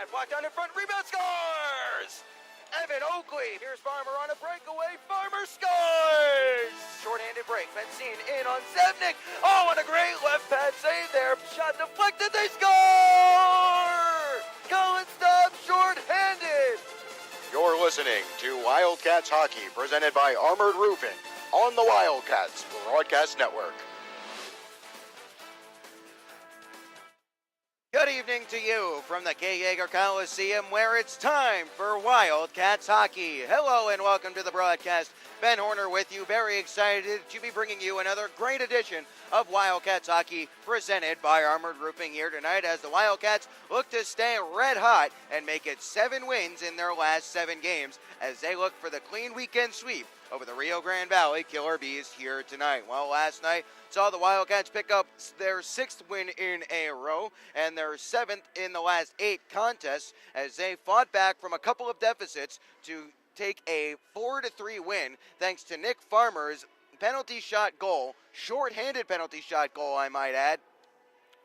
Blocked down in front, rebound, scores! Evan Oakley, here's Farmer on a breakaway, Farmer scores! Short-handed break, Benzine in on Zevnik. Oh, and a great left pad save there. Shot deflected, they score! Colin Stubbs short-handed. You're listening to Wildcats Hockey, presented by Armored Roofing on the Wildcats Broadcast Network. Good evening to you from the K. Yeager Coliseum, where it's time for Wildcats Hockey. Hello and welcome to the broadcast. Ben Horner with you, very excited to be bringing you another great edition of Wildcats Hockey, presented by Armored Roofing here tonight, as the Wildcats look to stay red hot and make it 7 wins in their last 7 games, as they look for the clean weekend sweep over the Rio Grande Valley Killer Bees here tonight. Well, last night saw the Wildcats pick up their 6th win in a row and their 7th in the last 8 contests, as they fought back from a couple of deficits to take a 4-3 win thanks to Nick Farmer's penalty shot goal, short-handed penalty shot goal, I might add,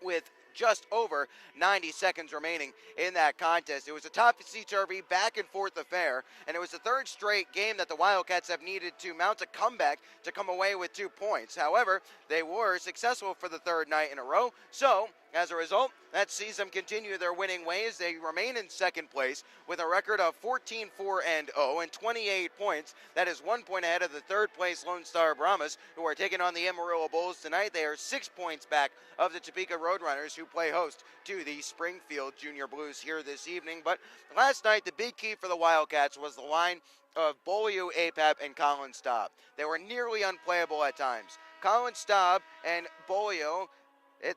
with just over 90 seconds remaining in that contest. It was a topsy-turvy, back-and-forth affair, and it was the 3rd straight game that the Wildcats have needed to mount a comeback to come away with 2 points. However, they were successful for the 3rd night in a row, so as a result, that sees them continue their winning ways. They remain in 2nd place with a record of 14-4-0 and 28 points. That is 1 point ahead of the 3rd place Lone Star Brahmas, who are taking on the Amarillo Bulls tonight. They are 6 points back of the Topeka Roadrunners, who play host to the Springfield Junior Blues here this evening. But last night, the big key for the Wildcats was the line of Beaulieu, Apap, and Colin Staub. They were nearly unplayable at times. Colin Staub and Beaulieu,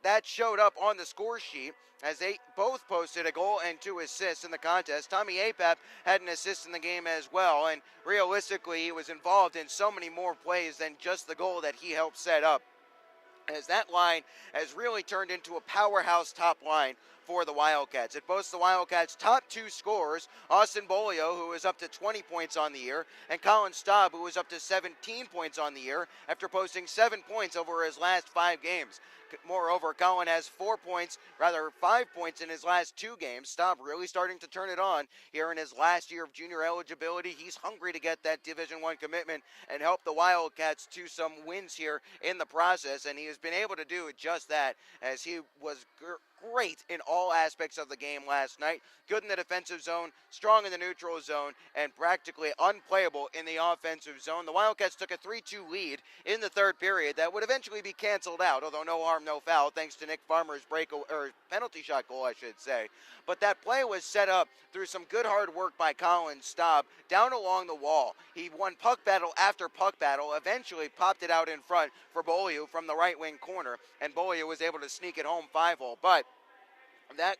that showed up on the score sheet, as they both posted a goal and 2 assists in the contest. Tommy Apap had an assist in the game as well, and realistically he was involved in so many more plays than just the goal that he helped set up, as that line has really turned into a powerhouse top line for the Wildcats. It boasts the Wildcats' top 2 scorers, Austin Beaulieu, who is up to 20 points on the year, and Colin Staub, who is up to 17 points on the year after posting 7 points over his last 5 games. Moreover, Colin has 5 points in his last 2 games. Staub really starting to turn it on here in his last year of junior eligibility. He's hungry to get that Division I commitment and help the Wildcats to some wins here in the process, and he has been able to do just that, as he was great in all aspects of the game last night. Good in the defensive zone, strong in the neutral zone, and practically unplayable in the offensive zone. The Wildcats took a 3-2 lead in the 3rd period that would eventually be canceled out, although no harm, no foul, thanks to Nick Farmer's penalty shot goal, I should say. But that play was set up through some good hard work by Colin Staub down along the wall. He won puck battle after puck battle, eventually popped it out in front for Beaulieu from the right wing corner, and Beaulieu was able to sneak it home 5-hole. But that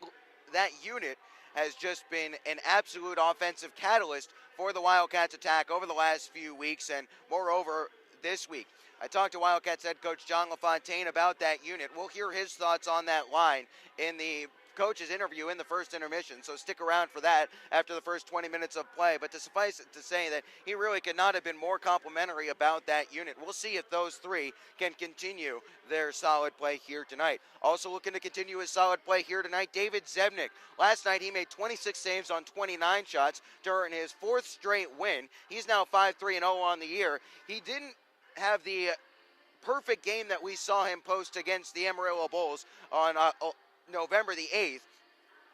unit has just been an absolute offensive catalyst for the Wildcats attack over the last few weeks, and moreover this week. I talked to Wildcats head coach John LaFontaine about that unit. We'll hear his thoughts on that line in the coach's interview in the first intermission, so stick around for that after the first 20 minutes of play. But to suffice it to say that he really could not have been more complimentary about that unit. We'll see if those 3 can continue their solid play here tonight. Also looking to continue his solid play here tonight, David Zevnik. Last night he made 26 saves on 29 shots to earn his 4th straight win. He's now 5-3-0 on the year. He didn't have the perfect game that we saw him post against the Amarillo Bulls on November the 8th,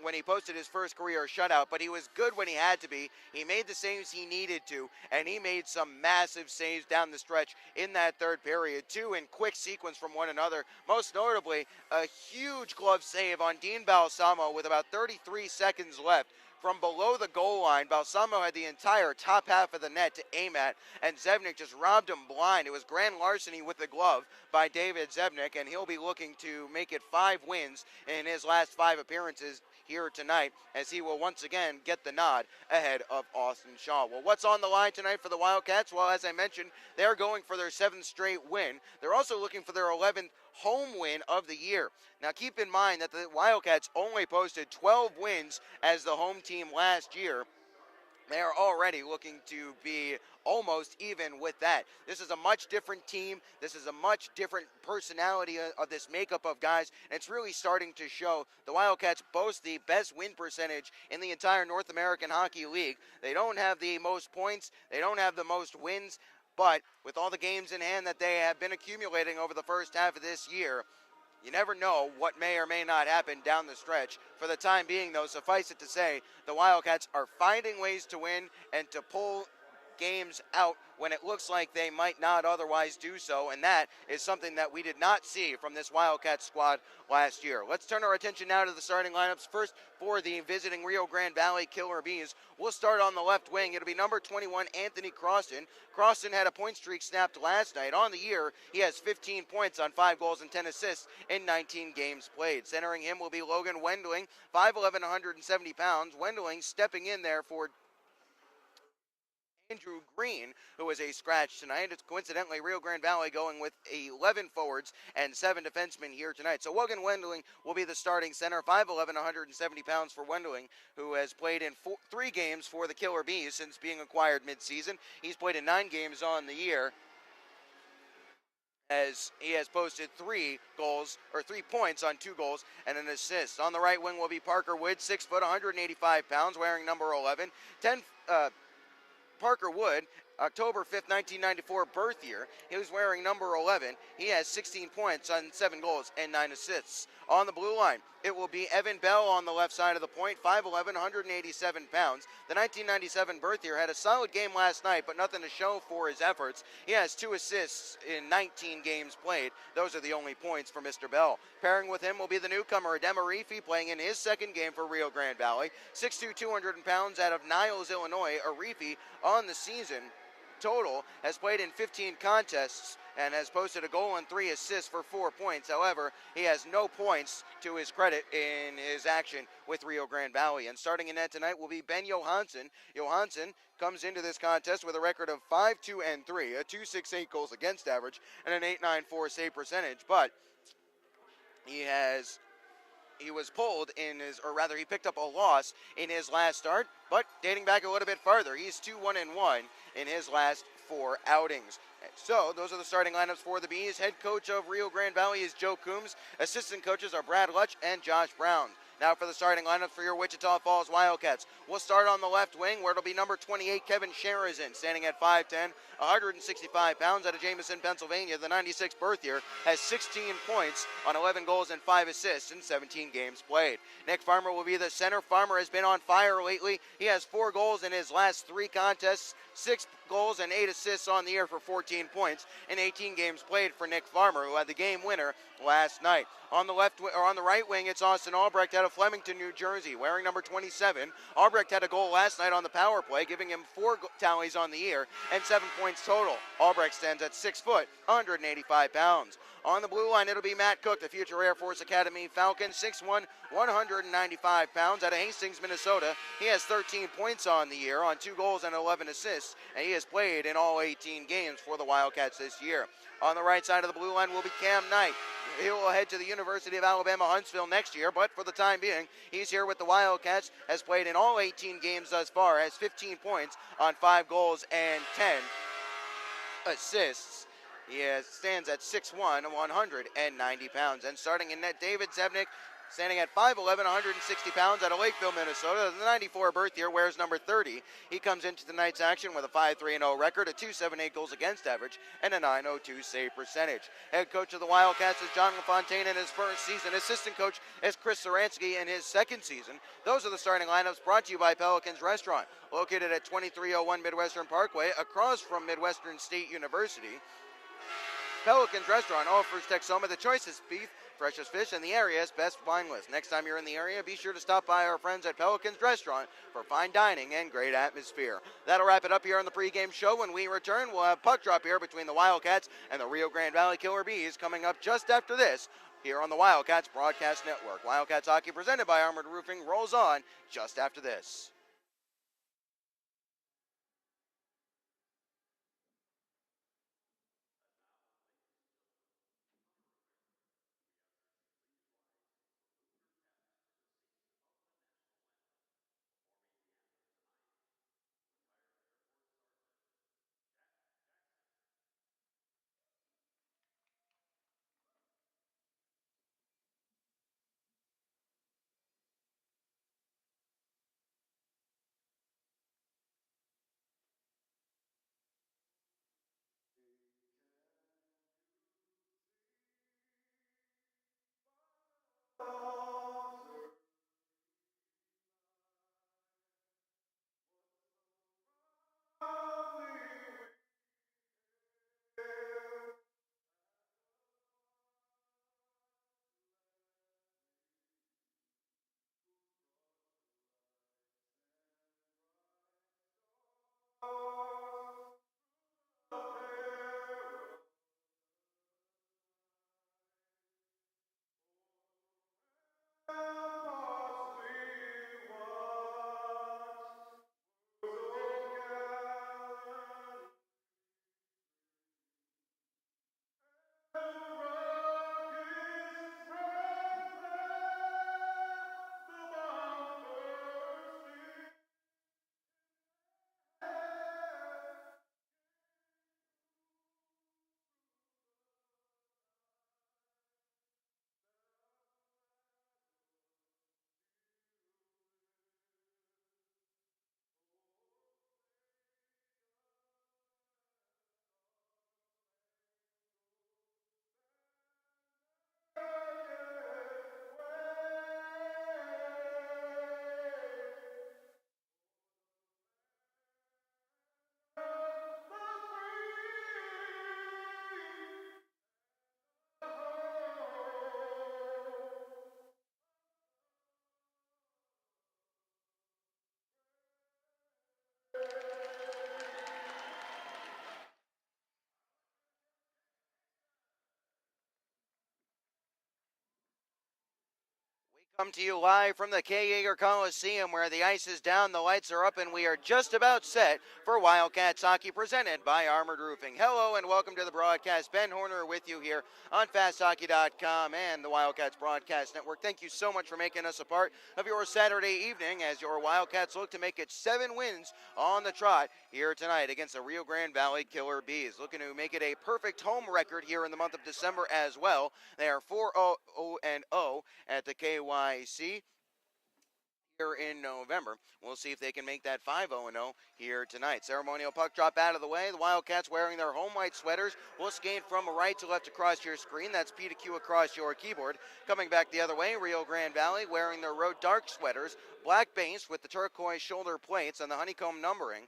when he posted his first career shutout, but he was good when he had to be. He made the saves he needed to, and he made some massive saves down the stretch in that 3rd period, 2 in quick sequence from one another. Most notably, a huge glove save on Dean Balsamo with about 33 seconds left. From below the goal line, Balsamo had the entire top half of the net to aim at, and Zevnik just robbed him blind. It was grand larceny with the glove by David Zevnik, and he'll be looking to make it 5 wins in his last 5 appearances here tonight, as he will once again get the nod ahead of Austin Shaw. Well, what's on the line tonight for the Wildcats? Well, as I mentioned, they're going for their 7th straight win. They're also looking for their 11th home win of the year. Now keep in mind that the Wildcats only posted 12 wins as the home team last year, They are already looking to be almost even with that. This is a much different team. This is a much different personality of this makeup of guys. And it's really starting to show. The Wildcats boast the best win percentage in the entire North American Hockey League. They don't have the most points. They don't have the most wins. But with all the games in hand that they have been accumulating over the first half of this year, you never know what may or may not happen down the stretch. For the time being, though, suffice it to say, the Wildcats are finding ways to win and to pull games out when it looks like they might not otherwise do so, and that is something that we did not see from this Wildcats squad last year. Let's turn our attention now to the starting lineups. First, for the visiting Rio Grande Valley Killer Bees, we'll start on the left wing. It'll be number 21, Anthony Croston. Croston had a point streak snapped last night. On the year, he has 15 points on 5 goals and 10 assists in 19 games played. Centering him will be Logan Wendling, 5'11", 170 pounds. Wendling stepping in there for Andrew Green, who was a scratch tonight. It's coincidentally Rio Grande Valley going with 11 forwards and 7 defensemen here tonight. So Logan Wendling will be the starting center, 5'11", 170 pounds for Wendling, who has played in 3 games for the Killer Bees since being acquired midseason. He's played in 9 games on the year, as he has posted 3 points on 2 goals and an assist. On the right wing will be Parker Wood, 6 foot, 185 pounds, wearing number 11. Parker Wood, October 5th, 1994 birth year. He was wearing number 11. He has 16 points on 7 goals and 9 assists. On the blue line, it will be Evan Bell on the left side of the point, 5'11", 187 pounds. The 1997 birth year had a solid game last night, but nothing to show for his efforts. He has 2 assists in 19 games played. Those are the only points for Mr. Bell. Pairing with him will be the newcomer, Adem Arifi, playing in his second game for Rio Grande Valley. 6'2", 200 pounds out of Niles, Illinois. Arifi on the season total has played in 15 contests and has posted a goal and 3 assists for 4 points. However, he has no points to his credit in his action with Rio Grande Valley. And starting in net tonight will be Ben Johansson. Johansson comes into this contest with a record of 5-2-3, a .268 goals against average, and an .894 save percentage. But he was pulled in his, or rather he picked up a loss in his last start, but dating back a little bit farther, he's 2-1-1 in his last 4 outings. So those are the starting lineups for the Bees. Head coach of Rio Grande Valley is Joe Coombs. Assistant coaches are Brad Lutch and Josh Brown. Now for the starting lineup for your Wichita Falls Wildcats. We'll start on the left wing, where it'll be number 28, Kevin Sharazin, standing at 5'10", 165 pounds, out of Jameson, Pennsylvania. The 96 birth year has 16 points on 11 goals and 5 assists in 17 games played. Nick Farmer will be the center. Farmer has been on fire lately. He has 4 goals in his last 3 contests, 6 goals and 8 assists on the year for 14 points in 18 games played for Nick Farmer, who had the game winner last night. On the on the right wing, it's Austin Albrecht out of Flemington, New Jersey, wearing number 27. Albrecht had a goal last night on the power play, giving him 4 tallies on the year and 7 points total. Albrecht stands at 6 foot, 185 pounds. On the blue line, it'll be Matt Cook, the future Air Force Academy Falcon, 6'1", 195 pounds, out of Hastings, Minnesota. He has 13 points on the year, on 2 goals and 11 assists, and he has played in all 18 games for the Wildcats this year. On the right side of the blue line will be Cam Knight. He will head to the University of Alabama, Huntsville next year, but for the time being, he's here with the Wildcats, has played in all 18 games thus far, has 15 points on 5 goals and 10 assists. He stands at 6'1", 190 pounds. And starting in net, David Zebnik, standing at 5'11", 160 pounds, out of Lakeville, Minnesota. The 94 birth year, wears number 30. He comes into tonight's action with a 5-3-0 record, a .278 goals against average, and a .902 save percentage. Head coach of the Wildcats is John LaFontaine in his first season. Assistant coach is Chris Saransky in his second season. Those are the starting lineups, brought to you by Pelicans Restaurant, located at 2301 Midwestern Parkway, across from Midwestern State University. Pelicans Restaurant offers Texoma the choicest beef, freshest fish, and the area's best wine list. Next time you're in the area, be sure to stop by our friends at Pelicans Restaurant for fine dining and great atmosphere. That'll wrap it up here on the pregame show. When we return, we'll have puck drop here between the Wildcats and the Rio Grande Valley Killer Bees coming up just after this here on the Wildcats Broadcast Network. Wildcats hockey presented by Armored Roofing rolls on just after this. Come to you live from the K. Yeager Coliseum where the ice is down, the lights are up, and we are just about set for Wildcats hockey presented by Armored Roofing. Hello and welcome to the broadcast. Ben Horner with you here on FastHockey.com and the Wildcats Broadcast Network. Thank you so much for making us a part of your Saturday evening as your Wildcats look to make it 7 wins on the trot here tonight against the Rio Grande Valley Killer Bees. Looking to make it a perfect home record here in the month of December as well. They are 4-0-0 at the KY here in November. We'll see if they can make that 5-0-0 here tonight. Ceremonial puck drop out of the way. The Wildcats wearing their home white sweaters will skate from right to left across your screen. That's P to Q across your keyboard. Coming back the other way, Rio Grande Valley wearing their road dark sweaters, black base with the turquoise shoulder plates and the honeycomb numbering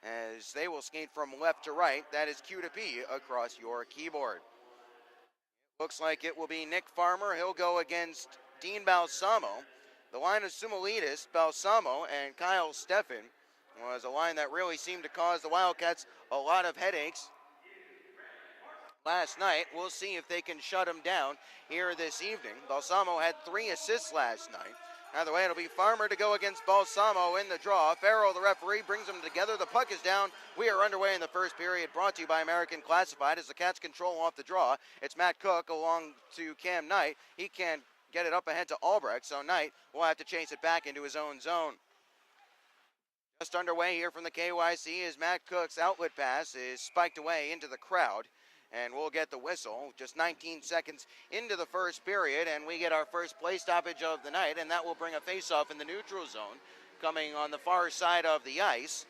as they will skate from left to right. That is Q to P across your keyboard. Looks like it will be Nick Farmer. He'll go against Dean Balsamo. The line of Sumulidis, Balsamo, and Kyle Steffen was a line that really seemed to cause the Wildcats a lot of headaches last night. We'll see if they can shut him down here this evening. Balsamo had 3 assists last night. Either way, it'll be Farmer to go against Balsamo in the draw. Farrell, the referee, brings them together. The puck is down. We are underway in the first period, brought to you by American Classified as the Cats control off the draw. It's Matt Cook along to Cam Knight. He can't get it up ahead to Albrecht, so Knight will have to chase it back into his own zone. Just underway here from the KYC is Matt Cook's outlet pass is spiked away into the crowd, and we'll get the whistle just 19 seconds into the first period, and we get our first play stoppage of the night, and that will bring a face-off in the neutral zone coming on the far side of the ice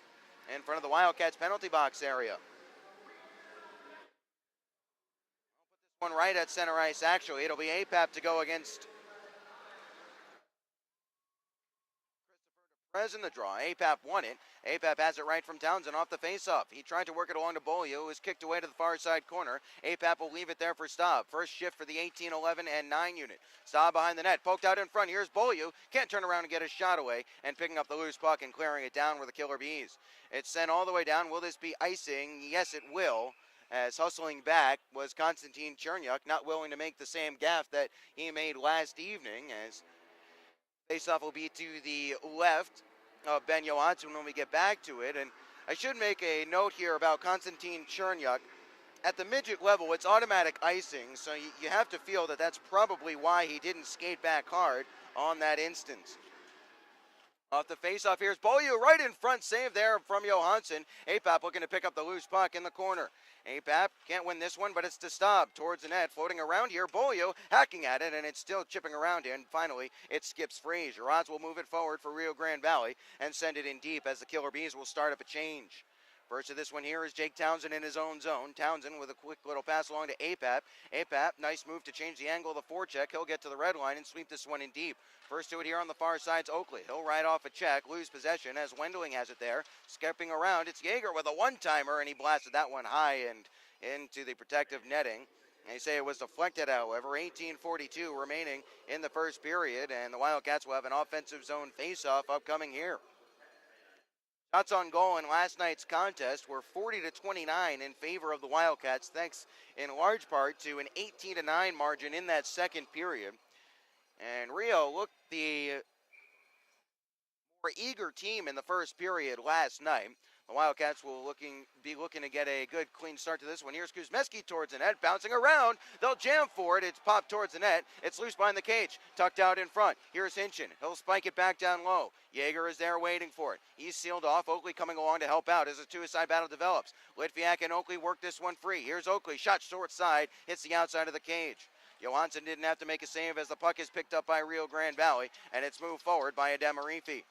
in front of the Wildcats penalty box area. I'll put this one right at center ice, actually. It'll be APAP to go against Perez in the draw. APAP won it. APAP has it right from Townsend off the faceoff. He tried to work it along to Beaulieu, who was kicked away to the far side corner. APAP will leave it there for Staub. First shift for the 18, 11, and 9 unit. Staub behind the net, poked out in front. Here's Beaulieu. Can't turn around and get his shot away, and picking up the loose puck and clearing it down with the Killer Bees. It's sent all the way down. Will this be icing? Yes, it will. As hustling back was Konstantin Chernyuk, not willing to make the same gaffe that he made last evening, as faceoff will be to the left of Ben Johansson when we get back to it. And I should make a note here about Konstantin Chernyuk. At the midget level, it's automatic icing, so you have to feel that that's probably why he didn't skate back hard on that instance. Off the faceoff, here's Beaulieu right in front, save there from Johansson. APAP looking to pick up the loose puck in the corner. APAP can't win this one, but it's to Staub towards the net, floating around here. Beaulieu hacking at it, and it's still chipping around in. Finally, it skips free. Giroz will move it forward for Rio Grande Valley and send it in deep as the Killer Bees will start up a change. First of this one here is Jake Townsend in his own zone. Townsend with a quick little pass along to APAP. APAP, nice move to change the angle of the forecheck. He'll get to the red line and sweep this one in deep. First to it here on the far side's Oakley. He'll ride off a check, lose possession as Wendling has it there. Skipping around, it's Yeager with a one-timer, and he blasted that one high and into the protective netting. They say it was deflected, however. 18:42 remaining in the first period, and the Wildcats will have an offensive zone face-off upcoming here. Shots on goal in last night's contest were 40-29 in favor of the Wildcats, thanks in large part to an 18-9 margin in that second period. And Rio looked the more eager team in the first period last night. The Wildcats will be looking to get a good, clean start to this one. Here's Kuzmeski towards the net, bouncing around. They'll jam for it. It's popped towards the net. It's loose behind the cage, tucked out in front. Here's Hinchin. He'll spike it back down low. Yeager is there waiting for it. He's sealed off. Oakley coming along to help out as a two-side battle develops. Litviak and Oakley work this one free. Here's Oakley, shot short side, hits the outside of the cage. Johansson didn't have to make a save as the puck is picked up by Rio Grande Valley, and it's moved forward by Adamarifi.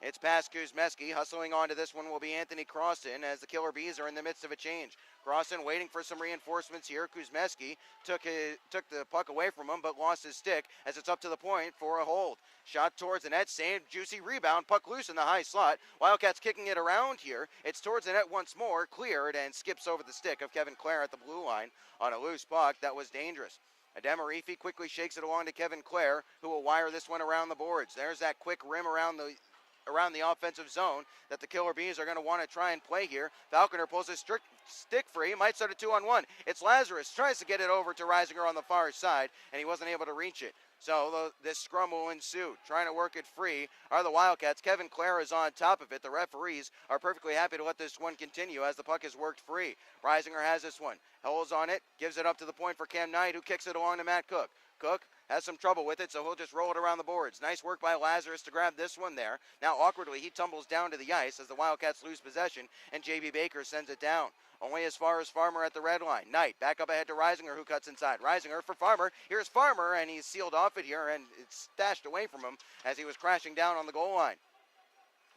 It's past Kuzmeski. Hustling onto this one will be Anthony Crossan as the Killer Bees are in the midst of a change. Crossan waiting for some reinforcements here. Kuzmeski took the puck away from him but lost his stick as it's up to the point for a hold. Shot towards the net, saved, juicy rebound, puck loose in the high slot. Wildcats kicking it around here. It's towards the net once more, cleared and skips over the stick of Kevin Clare at the blue line on a loose puck that was dangerous. Adamarifi quickly shakes it along to Kevin Clare, who will wire this one around the boards. There's that quick rim around the offensive zone that the Killer Bees are going to want to try and play here. Falconer pulls his stick free, might start a 2-on-1. It's Lazarus, tries to get it over to Reisinger on the far side, and he wasn't able to reach it. So this scrum will ensue. Trying to work it free are the Wildcats. Kevin Clare is on top of it. The referees are perfectly happy to let this one continue as the puck is worked free. Reisinger has this one. Holds on it. Gives it up to the point for Cam Knight, who kicks it along to Matt Cook. Cook has some trouble with it, so he'll just roll it around the boards. Nice work by Lazarus to grab this one there. Now awkwardly, he tumbles down to the ice as the Wildcats lose possession, and J.B. Baker sends it down. Only as far as Farmer at the red line. Knight back up ahead to Reisinger, who cuts inside. Reisinger for Farmer. Here's Farmer, and he's sealed off it here, and it's stashed away from him as he was crashing down on the goal line.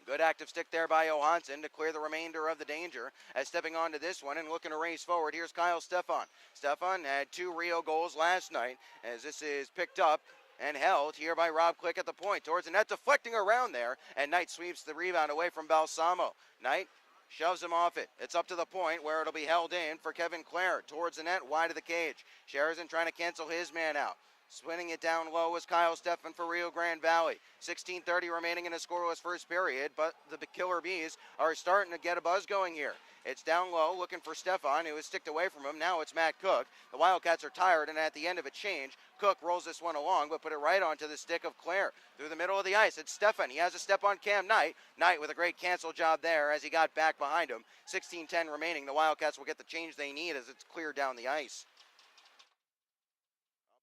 Good active stick there by Johansson to clear the remainder of the danger. As stepping onto this one and looking to race forward, here's Kyle Stefan. Stefan had 2 Rio goals last night as this is picked up and held here by Rob Click at the point towards the net, deflecting around there, and Knight sweeps the rebound away from Balsamo. Knight shoves him off it. It's up to the point where it'll be held in for Kevin Clare towards the net, wide of the cage. Sheridan trying to cancel his man out. Swinging it down low was Kyle Stefan for Rio Grande Valley. 16:30 remaining in a scoreless first period, but the Killer Bees are starting to get a buzz going here. It's down low, looking for Stefan, who was sticked away from him. Now it's Matt Cook. The Wildcats are tired, and at the end of a change, Cook rolls this one along, but put it right onto the stick of Clare. Through the middle of the ice, it's Stefan. He has a step on Cam Knight. Knight with a great cancel job there as he got back behind him. 16:10 remaining. The Wildcats will get the change they need as it's cleared down the ice.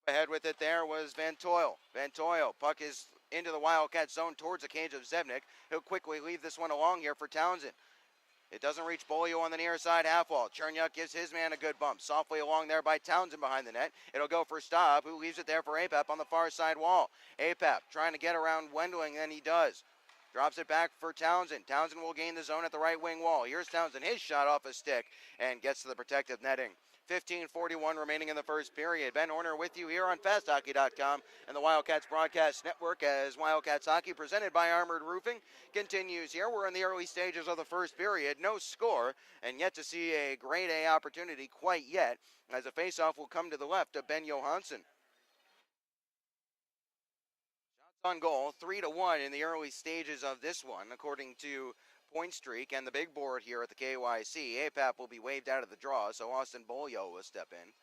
Ahead with it there was Van Toyle. Van Toyle, puck is into the Wildcat zone towards the cage of Zebnik. He'll quickly leave this one along here for Townsend. It doesn't reach Bolio on the near side half wall. Chernyuk gives his man a good bump. Softly along there by Townsend behind the net. It'll go for Staub, who leaves it there for Apap on the far side wall. Apap trying to get around Wendling, and he does. Drops it back for Townsend. Townsend will gain the zone at the right wing wall. Here's Townsend, his shot off a stick, and gets to the protective netting. 15:41 remaining in the first period. Ben Horner with you here on FastHockey.com and the Wildcats Broadcast Network as Wildcats Hockey presented by Armored Roofing continues here. We're in the early stages of the first period. No score and yet to see a grade A opportunity quite yet as a faceoff will come to the left of Ben Johansson. Shots on goal, 3-1 in the early stages of this one according to point streak and the big board here at the KYC. APAP will be waved out of the draw, so Austin Bolio will step in.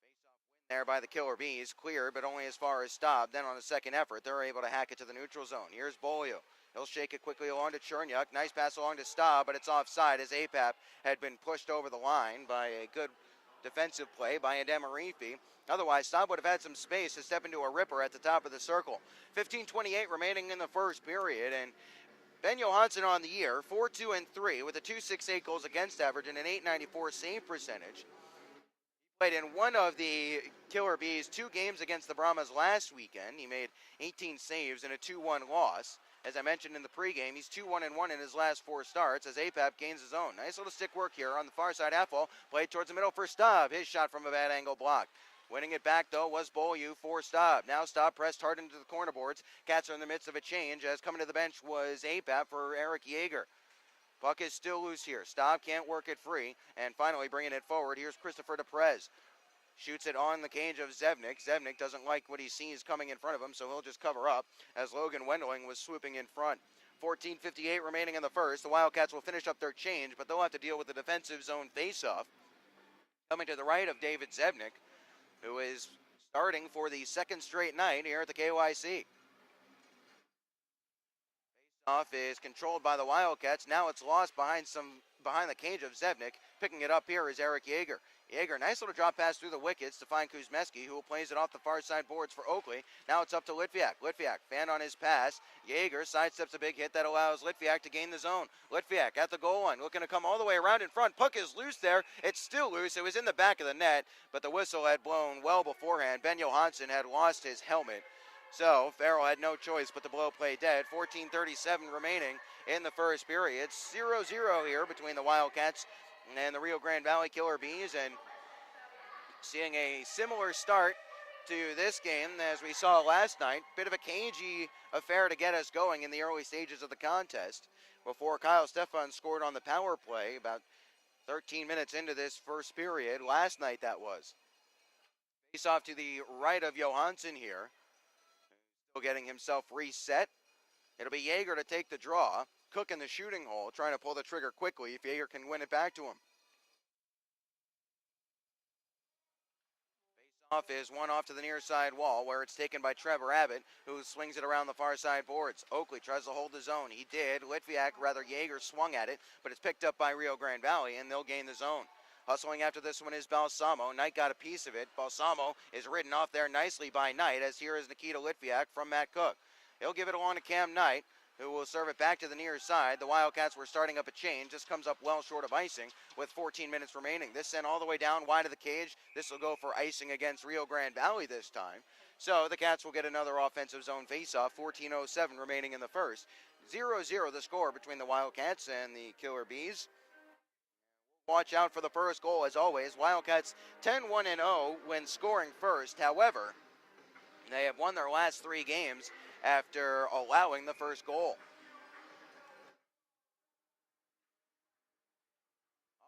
Face-off win there by the Killer Bees. Cleared, but only as far as Staub. Then on the second effort, they're able to hack it to the neutral zone. Here's Bolio. He'll shake it quickly along to Chernyuk. Nice pass along to Staub, but it's offside as APAP had been pushed over the line by a good defensive play by Adamarifi. Otherwise, Staub would have had some space to step into a ripper at the top of the circle. 15:28 remaining in the first period, and Ben Johansson on the year, 4-2-3 with a .268 goals against average and an .894 save percentage. He played in one of the Killer Bees' 2 games against the Brahmas last weekend. He made 18 saves in a 2-1 loss. As I mentioned in the pregame, he's 2-1-1 in his last 4 starts as APAP gains his own. Nice little stick work here on the far side half wall. Played towards the middle for Staub. His shot from a bad angle blocked. Winning it back, though, was Beaulieu for Staub. Now Staub pressed hard into the corner boards. Cats are in the midst of a change as coming to the bench was APAP for Eric Yeager. Puck is still loose here. Staub can't work it free. And finally bringing it forward, here's Christopher DePrez. Shoots it on the cage of Zebnik. Zebnik doesn't like what he sees coming in front of him, so he'll just cover up as Logan Wendling was swooping in front. 14:58 remaining in the first. The Wildcats will finish up their change, but they'll have to deal with the defensive zone faceoff. Coming to the right of David Zebnik, who is starting for the second straight night here at the KYC. Faceoff is controlled by the Wildcats. Now it's lost behind the cage of Zebnik. Picking it up here is Eric Yeager. Yeager, nice little drop pass through the wickets to find Kuzmeski, who plays it off the far side boards for Oakley. Now it's up to Litviak. Litviak, fan on his pass. Yeager sidesteps a big hit that allows Litviak to gain the zone. Litviak at the goal line, looking to come all the way around in front. Puck is loose there. It's still loose. It was in the back of the net, but the whistle had blown well beforehand. Ben Johansson had lost his helmet. So Farrell had no choice but to blow play dead. 14:37 remaining in the first period. 0-0 here between the Wildcats and the Rio Grande Valley Killer Bees, and seeing a similar start to this game as we saw last night. Bit of a cagey affair to get us going in the early stages of the contest before Kyle Stefan scored on the power play about 13 minutes into this first period. Last night that was. Face off to the right of Johansson here. Still getting himself reset. It'll be Yeager to take the draw. Cook in the shooting hole, trying to pull the trigger quickly if Yeager can win it back to him. Face Off is one off to the near side wall where it's taken by Trevor Abbott, who swings it around the far side boards. Oakley tries to hold the zone. He did. Jaeger swung at it, but it's picked up by Rio Grande Valley, and they'll gain the zone. Hustling after this one is Balsamo. Knight got a piece of it. Balsamo is ridden off there nicely by Knight, as here is Nikita Litviak from Matt Cook. He'll give it along to Cam Knight, who will serve it back to the near side. The Wildcats were starting up a change. This comes up well short of icing with 14 minutes remaining. This sent all the way down wide of the cage. This will go for icing against Rio Grande Valley this time. So the Cats will get another offensive zone faceoff. 14:07 remaining in the first. 0-0 the score between the Wildcats and the Killer Bees. Watch out for the first goal as always. Wildcats 10-1-0 when scoring first. However, they have won their last 3 games after allowing the first goal.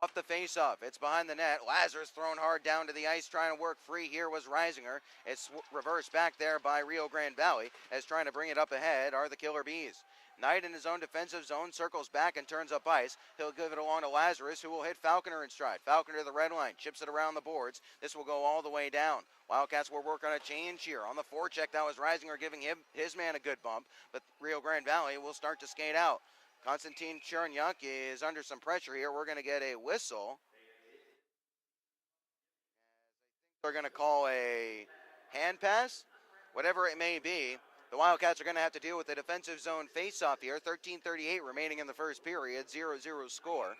Off the face-off, it's behind the net. Lazarus thrown hard down to the ice, trying to work free. Here was Reisinger. It's reversed back there by Rio Grande Valley, as trying to bring it up ahead are the Killer Bees. Knight in his own defensive zone, circles back and turns up ice. He'll give it along to Lazarus, who will hit Falconer in stride. Falconer to the red line, chips it around the boards. This will go all the way down. Wildcats will work on a change here. On the forecheck, that was Reisinger giving his man a good bump, but Rio Grande Valley will start to skate out. Konstantin Chernyuk is under some pressure here. We're going to get a whistle. They're going to call a hand pass, whatever it may be. The Wildcats are going to have to deal with the defensive zone face-off here. 13:38 remaining in the first period, 0-0 score.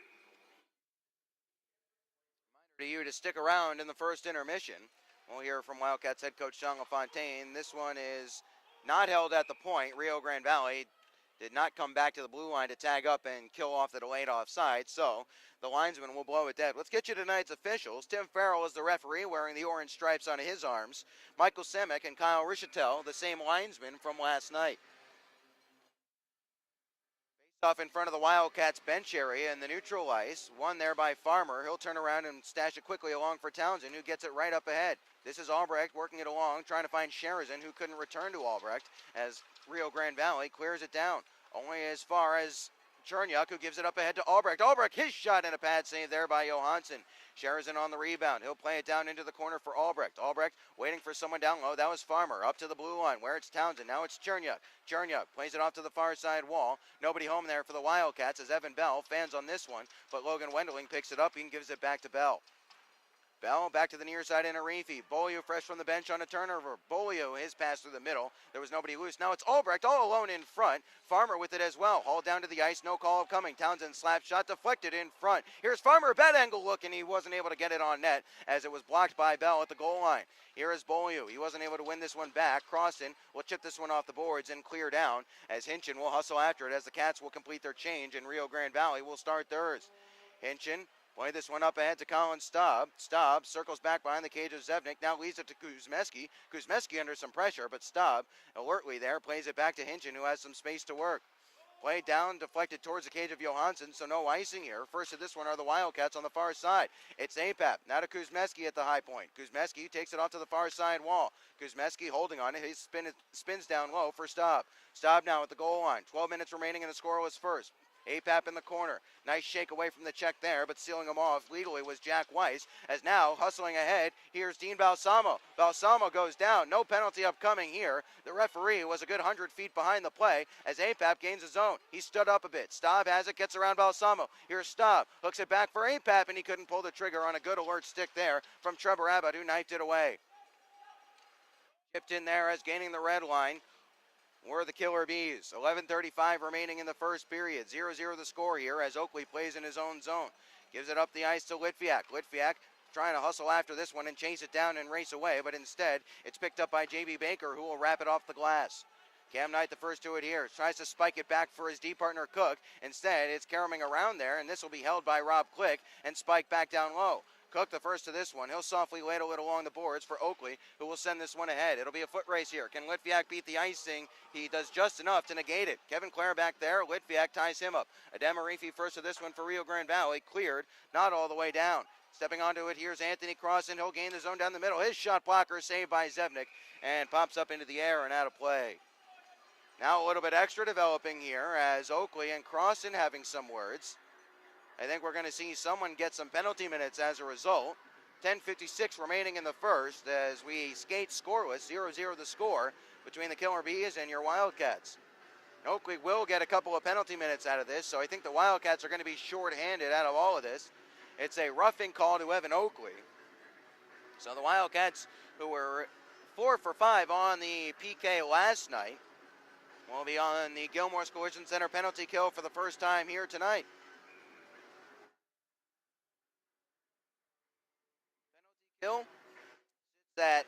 Reminder to you to stick around in the first intermission. We'll hear from Wildcats head coach Jean LaFontaine. This one is not held at the point. Rio Grande Valley did not come back to the blue line to tag up and kill off the delayed offside, so the linesman will blow it dead. Let's get you tonight's officials. Tim Farrell is the referee, wearing the orange stripes on his arms. Michael Semick and Kyle Rishatel, the same linesman from last night. Off in front of the Wildcats bench area in the neutral ice. One there by Farmer. He'll turn around and stash it quickly along for Townsend, who gets it right up ahead. This is Albrecht working it along, trying to find Sheridan, who couldn't return to Albrecht, as Rio Grande Valley clears it down. Only as far as Chernyuk, who gives it up ahead to Albrecht. Albrecht, his shot, and a pad save there by Johansson. Sheridan on the rebound. He'll play it down into the corner for Albrecht. Albrecht waiting for someone down low. That was Farmer. Up to the blue line where it's Townsend. Now it's Chernyuk. Chernyuk plays it off to the far side wall. Nobody home there for the Wildcats as Evan Bell fans on this one, but Logan Wendling picks it up and gives it back to Bell. Bell back to the near side in Arifi. Bolio fresh from the bench on a turnover. Bolio, his pass through the middle. There was nobody loose. Now it's Albrecht all alone in front. Farmer with it as well. Hauled down to the ice. No call coming. Townsend slap shot deflected in front. Here's Farmer. Bad angle look, and he wasn't able to get it on net as it was blocked by Bell at the goal line. Here is Bolio. He wasn't able to win this one back. Crossan will chip this one off the boards and clear down as Hinchin will hustle after it as the Cats will complete their change and Rio Grande Valley will start theirs. Hinchin play this one up ahead to Colin Staub. Staub circles back behind the cage of Zevnik. Now leads it to Kuzmeski. Kuzmeski under some pressure, but Staub alertly there plays it back to Hinchin, who has some space to work. Played down, deflected towards the cage of Johansson, so no icing here. First of this one are the Wildcats on the far side. It's Apap, now to Kuzmeski at the high point. Kuzmeski takes it off to the far side wall. Kuzmeski holding on it. He spins down low for Staub. Staub now at the goal line. 12 minutes remaining in the scoreless first. Apap in the corner. Nice shake away from the check there, but sealing him off legally was Jack Weiss. As now, hustling ahead, here's Dean Balsamo. Balsamo goes down. No penalty upcoming here. The referee was a good 100 feet behind the play as Apap gains his own. He stood up a bit. Staub has it, gets around Balsamo. Here's Staub. Hooks it back for Apap, and he couldn't pull the trigger on a good alert stick there from Trevor Abbott, who knifed it away. Chipped in there as gaining the red line were the Killer Bees. 11:35 remaining in the first period. 0-0 the score here as Oakley plays in his own zone. Gives it up the ice to Litviak. Litviak trying to hustle after this one and chase it down and race away, but instead it's picked up by J.B. Baker, who will wrap it off the glass. Cam Knight the first to it here. Tries to spike it back for his D partner Cook. Instead, it's caroming around there, and this will be held by Rob Click and spiked back down low. Cook the first to this one. He'll softly ladle it along the boards for Oakley, who will send this one ahead. It'll be a foot race here. Can Litviak beat the icing? He does just enough to negate it. Kevin Clare back there. Litviak ties him up. Adamarifi first to this one for Rio Grande Valley. Cleared, not all the way down. Stepping onto it, here's Anthony Crossan. He'll gain the zone down the middle. His shot blocker saved by Zevnik and pops up into the air and out of play. Now a little bit extra developing here as Oakley and Crossan having some words. I think we're going to see someone get some penalty minutes as a result. 10:56 remaining in the first as we skate scoreless, 0-0 the score between the Killer Bees and your Wildcats. Oakley will get a couple of penalty minutes out of this, so I think the Wildcats are going to be short-handed out of all of this. It's a roughing call to Evan Oakley. So the Wildcats, who were 4 for 5 on the PK last night, will be on the Gilmore's Collision Center penalty kill for the first time here tonight. Penalty kill sits at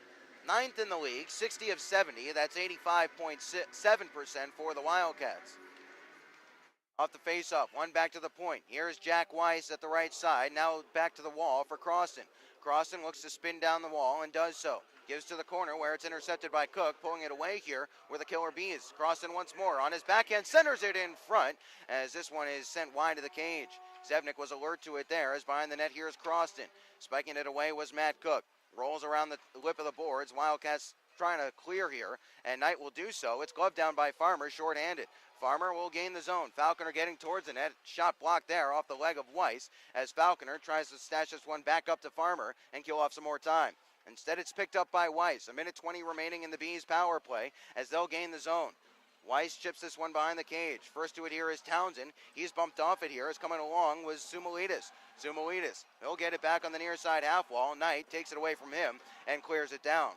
9th in the league, 60 of 70. That's 85.7% for the Wildcats. Off the face-off, one back to the point. Here's Jack Weiss at the right side. Now back to the wall for Croston. Croston looks to spin down the wall and does so. Gives to the corner where it's intercepted by Cook, pulling it away here where the Killer Bees. Croston once more on his backhand, centers it in front as this one is sent wide to the cage. Zevnik was alert to it there as behind the net here's Croston. Spiking it away was Matt Cook. Rolls around the lip of the boards. Wildcats trying to clear here, and Knight will do so. It's gloved down by Farmer, shorthanded. Farmer will gain the zone. Falconer getting towards the net. Shot blocked there off the leg of Weiss as Falconer tries to stash this one back up to Farmer and kill off some more time. Instead, it's picked up by Weiss. 1:20 remaining in the Bees' power play as they'll gain the zone. Weiss chips this one behind the cage. First to it here is Townsend. He's bumped off it here. As coming along was Zumalitis. Zumalitis, he'll get it back on the near side half wall. Knight takes it away from him and clears it down.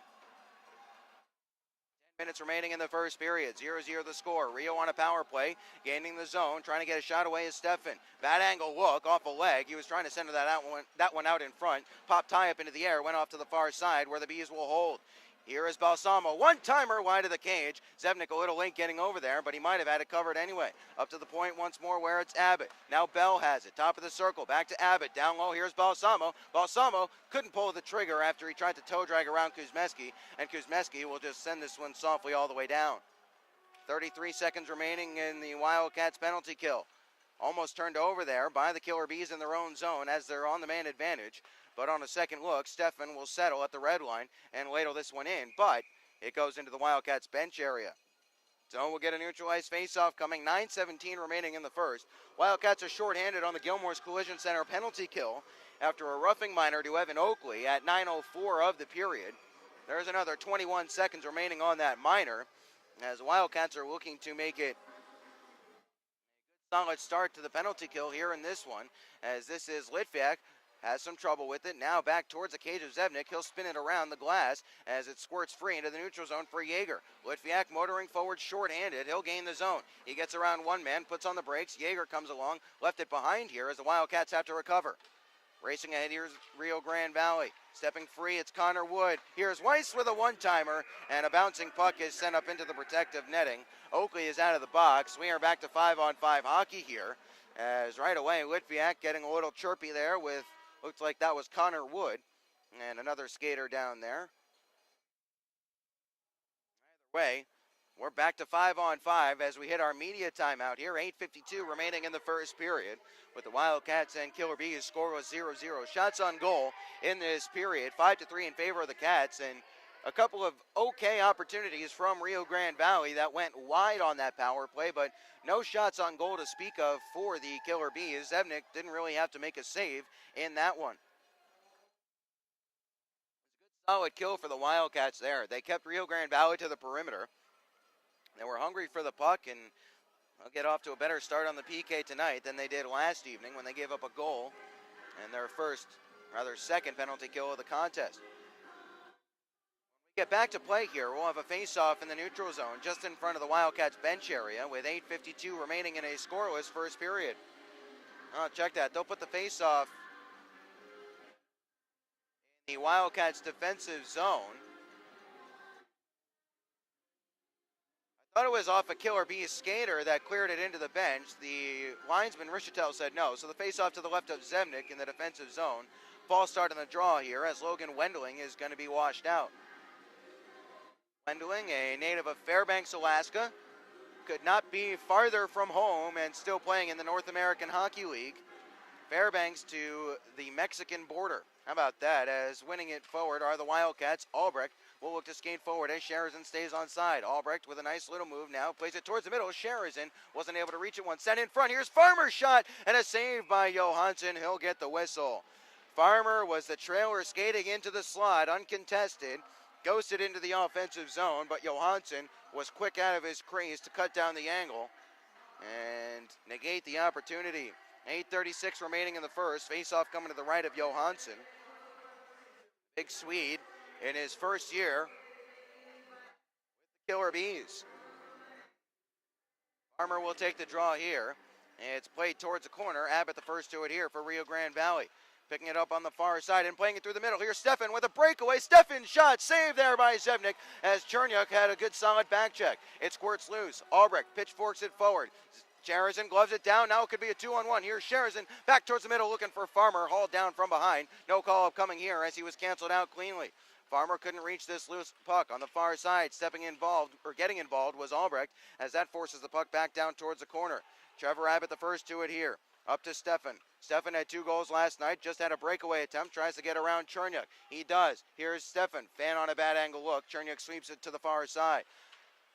10 minutes remaining in the first period. 0-0 the score. Rio on a power play, gaining the zone. Trying to get a shot away is Stefan. Bad angle look off a leg. He was trying to center that one out in front. Popped high up into the air. Went off to the far side where the Bees will hold. Here is Balsamo, one-timer wide of the cage. Zevnik a little late getting over there, but he might have had it covered anyway. Up to the point once more where it's Abbott. Now Bell has it, top of the circle, back to Abbott. Down low, here's Balsamo. Balsamo couldn't pull the trigger after he tried to toe drag around Kuzmeski, and Kuzmeski will just send this one softly all the way down. 33 seconds remaining in the Wildcats penalty kill. Almost turned over there by the Killer Bees in their own zone as they're on the man advantage. But on a second look, Stefan will settle at the red line and ladle this one in, but it goes into the Wildcats bench area. Zone will get a neutralized faceoff coming, 9:17 remaining in the first. Wildcats are shorthanded on the Gilmore's Collision Center penalty kill after a roughing minor to Evan Oakley at 9:04 of the period. There's another 21 seconds remaining on that minor as the Wildcats are looking to make it a solid start to the penalty kill here in this one, as this is Litvack. Has some trouble with it. Now back towards the cage of Zevnik. He'll spin it around the glass as it squirts free into the neutral zone for Yeager. Litviak motoring forward short-handed. He'll gain the zone. He gets around one man, puts on the brakes. Yeager comes along, left it behind here as the Wildcats have to recover. Racing ahead, here's Rio Grande Valley. Stepping free, it's Connor Wood. Here's Weiss with a one-timer, and a bouncing puck is sent up into the protective netting. Oakley is out of the box. We are back to 5-on-5 hockey here, as right away, Litviak getting a little chirpy there with, looks like that was Connor Wood, and another skater down there. Either way, we're back to 5-on-5 as we hit our media timeout here. 8:52 remaining in the first period with the Wildcats and Killer Bees scoreless 0-0. Shots on goal in this period, 5-3 in favor of the Cats, and a couple of okay opportunities from Rio Grande Valley that went wide on that power play, but no shots on goal to speak of for the Killer Bees. Zevnik didn't really have to make a save in that one. Solid kill for the Wildcats there. They kept Rio Grande Valley to the perimeter. They were hungry for the puck, and they'll get off to a better start on the PK tonight than they did last evening when they gave up a goal and their second penalty kill of the contest. Get back to play here. We'll have a face-off in the neutral zone just in front of the Wildcats bench area with 8:52 remaining in a scoreless first period. Oh, check that. They'll put the face-off in the Wildcats defensive zone. I thought it was off a Killer Bees skater that cleared it into the bench. The linesman Rishatel said no, so the face-off to the left of Zevnik in the defensive zone. False start on the draw here as Logan Wendling is going to be washed out. Wendling, a native of Fairbanks, Alaska, could not be farther from home and still playing in the North American Hockey League. Fairbanks to the Mexican border. How about that? As winning it forward are the Wildcats. Albrecht will look to skate forward as Sherazin stays on side. Albrecht with a nice little move now. Plays it towards the middle. Sherazin wasn't able to reach it once. Sent in front. Here's Farmer's shot and a save by Johansson. He'll get the whistle. Farmer was the trailer skating into the slot, uncontested, ghosted into the offensive zone, but Johansson was quick out of his crease to cut down the angle and negate the opportunity. 8:36 remaining in the first. Face-off coming to the right of Johansson. Big Swede in his first year with the Killer Bees. Farmer will take the draw here. It's played towards the corner. Abbott the first to it here for Rio Grande Valley. Picking it up on the far side and playing it through the middle. Here's Stefan with a breakaway. Stefan shot saved there by Zevnik as Chernyuk had a good solid back check. It squirts loose. Albrecht pitchforks it forward. Sherrison gloves it down. Now it could be a 2-on-1. Here's Sherrison back towards the middle looking for Farmer. Hauled down from behind. No call upcoming here as he was canceled out cleanly. Farmer couldn't reach this loose puck on the far side. Getting involved was Albrecht as that forces the puck back down towards the corner. Trevor Abbott the first to it here. Up to Stefan. Stefan had 2 goals last night. Just had a breakaway attempt. Tries to get around Chernyuk. He does. Here's Stefan. Fan on a bad angle look. Chernyuk sweeps it to the far side.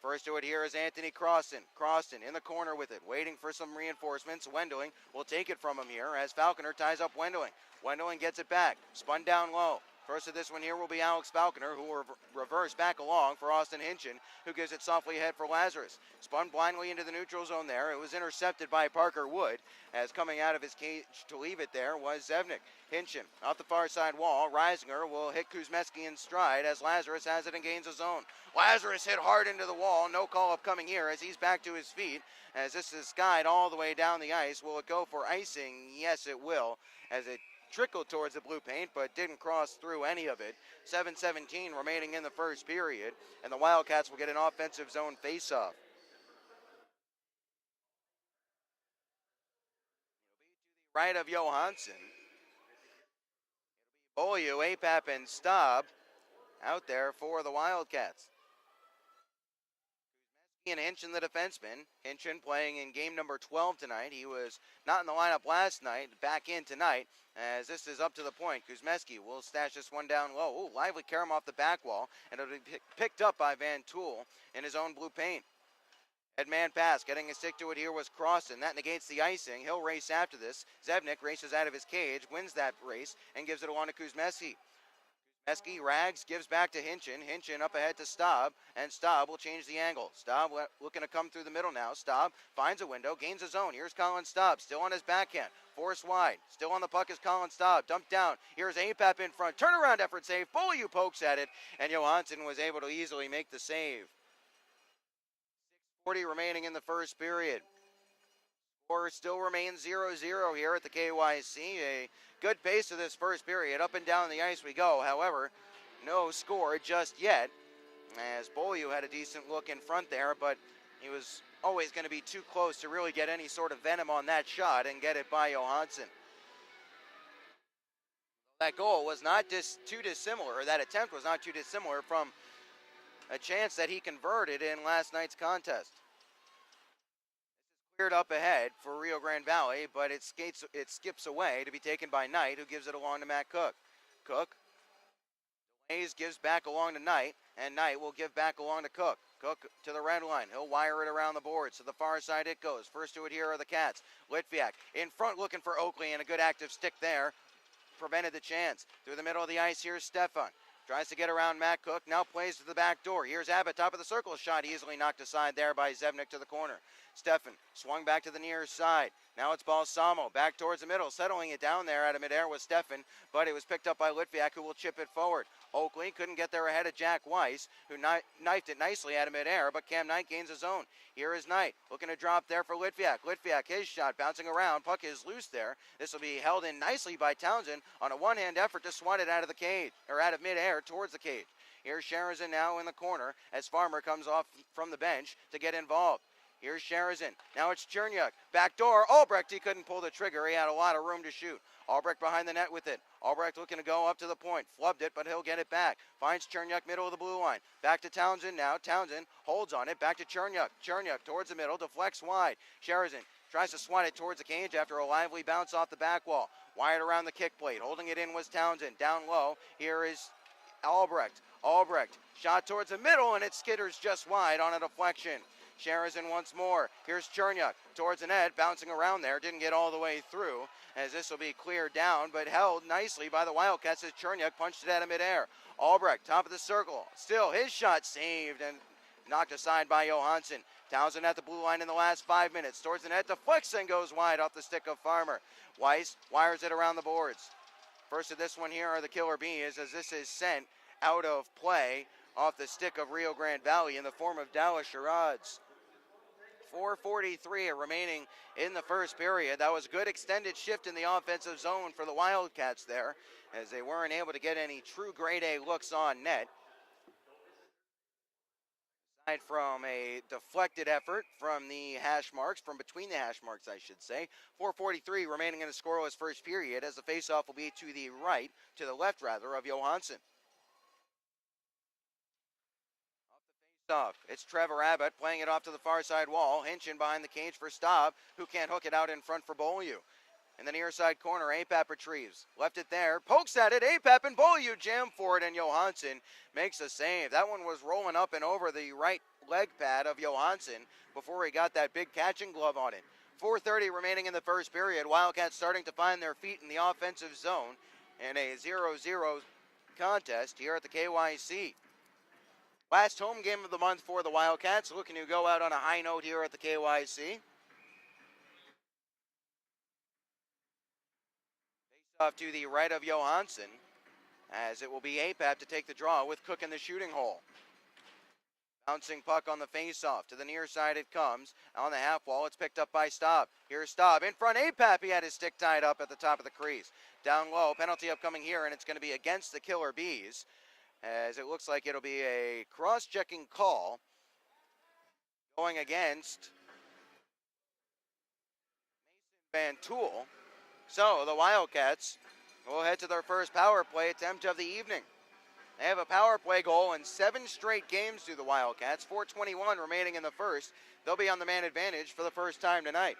First to it here is Anthony Croston. Croston in the corner with it. Waiting for some reinforcements. Wendling will take it from him here as Falconer ties up Wendling. Wendling gets it back. Spun down low. First of this one here will be Alex Falconer, who will reverse back along for Austin Hinchin, who gives it softly ahead for Lazarus. Spun blindly into the neutral zone there. It was intercepted by Parker Wood, as coming out of his cage to leave it there was Zevnik. Hinchin off the far side wall. Reisinger will hit Kuzmeski in stride as Lazarus has it and gains a zone. Lazarus hit hard into the wall. No call upcoming here as he's back to his feet. As this is skied all the way down the ice. Will it go for icing? Yes, it will, as it trickled towards the blue paint, but didn't cross through any of it. 7:17 remaining in the first period, and the Wildcats will get an offensive zone faceoff. Right of Johansson. Beaulieu, Apap, and Staub out there for the Wildcats. And Hinchin, the defenseman. Hinchin playing in game number 12 tonight. He was not in the lineup last night, back in tonight, as this is up to the point. Kuzmeski will stash this one down low. Ooh, lively carom off the back wall, and it'll be picked up by Van Tool in his own blue paint. Headman pass, getting a stick to it here was Crossan. That negates the icing. He'll race after this. Zevnik races out of his cage, wins that race, and gives it along to Kuzmeski. Kuzmeski rags, gives back to Hinchin. Hinchin up ahead to Staub, and Staub will change the angle. Staub looking to come through the middle now. Staub finds a window, gains a zone. Here's Colin Staub, still on his backhand. Force wide. Still on the puck is Colin Staub. Dumped down. Here's Apap in front. Turnaround effort save. Beaulieu pokes at it, and Johansson was able to easily make the save. 6:40 remaining in the first period. Score still remains 0-0 here at the KYC. A good pace of this first period. Up and down the ice we go. However, no score just yet, as Beaulieu had a decent look in front there, but he was always going to be too close to really get any sort of venom on that shot and get it by Johansson. That goal was not too dissimilar, or that attempt was not too dissimilar from a chance that he converted in last night's contest. Cleared up ahead for Rio Grande Valley, but it skips away to be taken by Knight, who gives it along to Matt Cook. Cook delays, gives back along to Knight, and Knight will give back along to Cook. Cook to the red line. He'll wire it around the boards. To the far side it goes. First to it here are the Cats. Litviak in front looking for Oakley, and a good active stick there prevented the chance. Through the middle of the ice, here's Stefan. Tries to get around Matt Cook, now plays to the back door. Here's Abbott, top of the circle, shot easily knocked aside there by Zevnik to the corner. Stefan swung back to the near side. Now it's Balsamo, back towards the middle, settling it down there out of midair was Stefan, but it was picked up by Litviak, who will chip it forward. Oakley couldn't get there ahead of Jack Weiss, who knifed it nicely out of midair, but Cam Knight gains his own. Here is Knight, looking to drop there for Litviak. Litviak, his shot bouncing around, puck is loose there. This will be held in nicely by Townsend on a one-hand effort to swat it out of the cage, or out of midair towards the cage. Here's Sharazin now in the corner as Farmer comes off from the bench to get involved. Here's Sharazin. Now it's Chernyuk. Back door. Albrecht, he couldn't pull the trigger. He had a lot of room to shoot. Albrecht behind the net with it. Albrecht looking to go up to the point. Flubbed it, but he'll get it back. Finds Chernyuk middle of the blue line. Back to Townsend now. Townsend holds on it. Back to Chernyuk. Chernyuk towards the middle. Deflects wide. Sharazin tries to swat it towards the cage after a lively bounce off the back wall. Wired around the kick plate. Holding it in was Townsend. Down low. Here is Albrecht. Albrecht shot towards the middle, and it skitters just wide on a deflection. Sharazin once more. Here's Chernyuk towards the net, bouncing around there. Didn't get all the way through, as this will be cleared down, but held nicely by the Wildcats as Chernyuk punched it out of midair. Albrecht, top of the circle. Still, his shot saved and knocked aside by Johansson. Townsend at the blue line in the last 5 minutes. Towards the net, deflects and goes wide off the stick of Farmer. Weiss wires it around the boards. First of this one here are the Killer Bees, as this is sent out of play off the stick of Rio Grande Valley in the form of Dallas Sherrods. 4:43 remaining in the first period. That was a good extended shift in the offensive zone for the Wildcats there, as they weren't able to get any true grade A looks on net. Aside from a deflected effort from the hash marks, from between the hash marks, I should say. 4:43 remaining in the scoreless first period, as the faceoff will be to the left of Johansson. Off the faceoff, it's Trevor Abbott playing it off to the far side wall. Hinchin behind the cage for Staub, who can't hook it out in front for Beaulieu. In the near side corner, Apap retrieves. Left it there, pokes at it, Apap and Beaulieu jam for it, and Johansson makes a save. That one was rolling up and over the right leg pad of Johansson before he got that big catching glove on it. 4:30 remaining in the first period. Wildcats starting to find their feet in the offensive zone in a 0-0 contest here at the KYC. Last home game of the month for the Wildcats, looking to go out on a high note here at the KYC. Off to the right of Johansson, as it will be Apap to take the draw with Cook in the shooting hole. Bouncing puck on the face-off. To the near side it comes. On the half wall, it's picked up by Staub. Here's Staub in front. Apap, he had his stick tied up at the top of the crease. Down low, penalty upcoming here, and it's going to be against the Killer Bees, as it looks like it'll be a cross-checking call going against Mason Van Tool. So the Wildcats will head to their first power play attempt of the evening. They have a power play goal in 7 straight games through the Wildcats. 4:21 remaining in the first. They'll be on the man advantage for the first time tonight.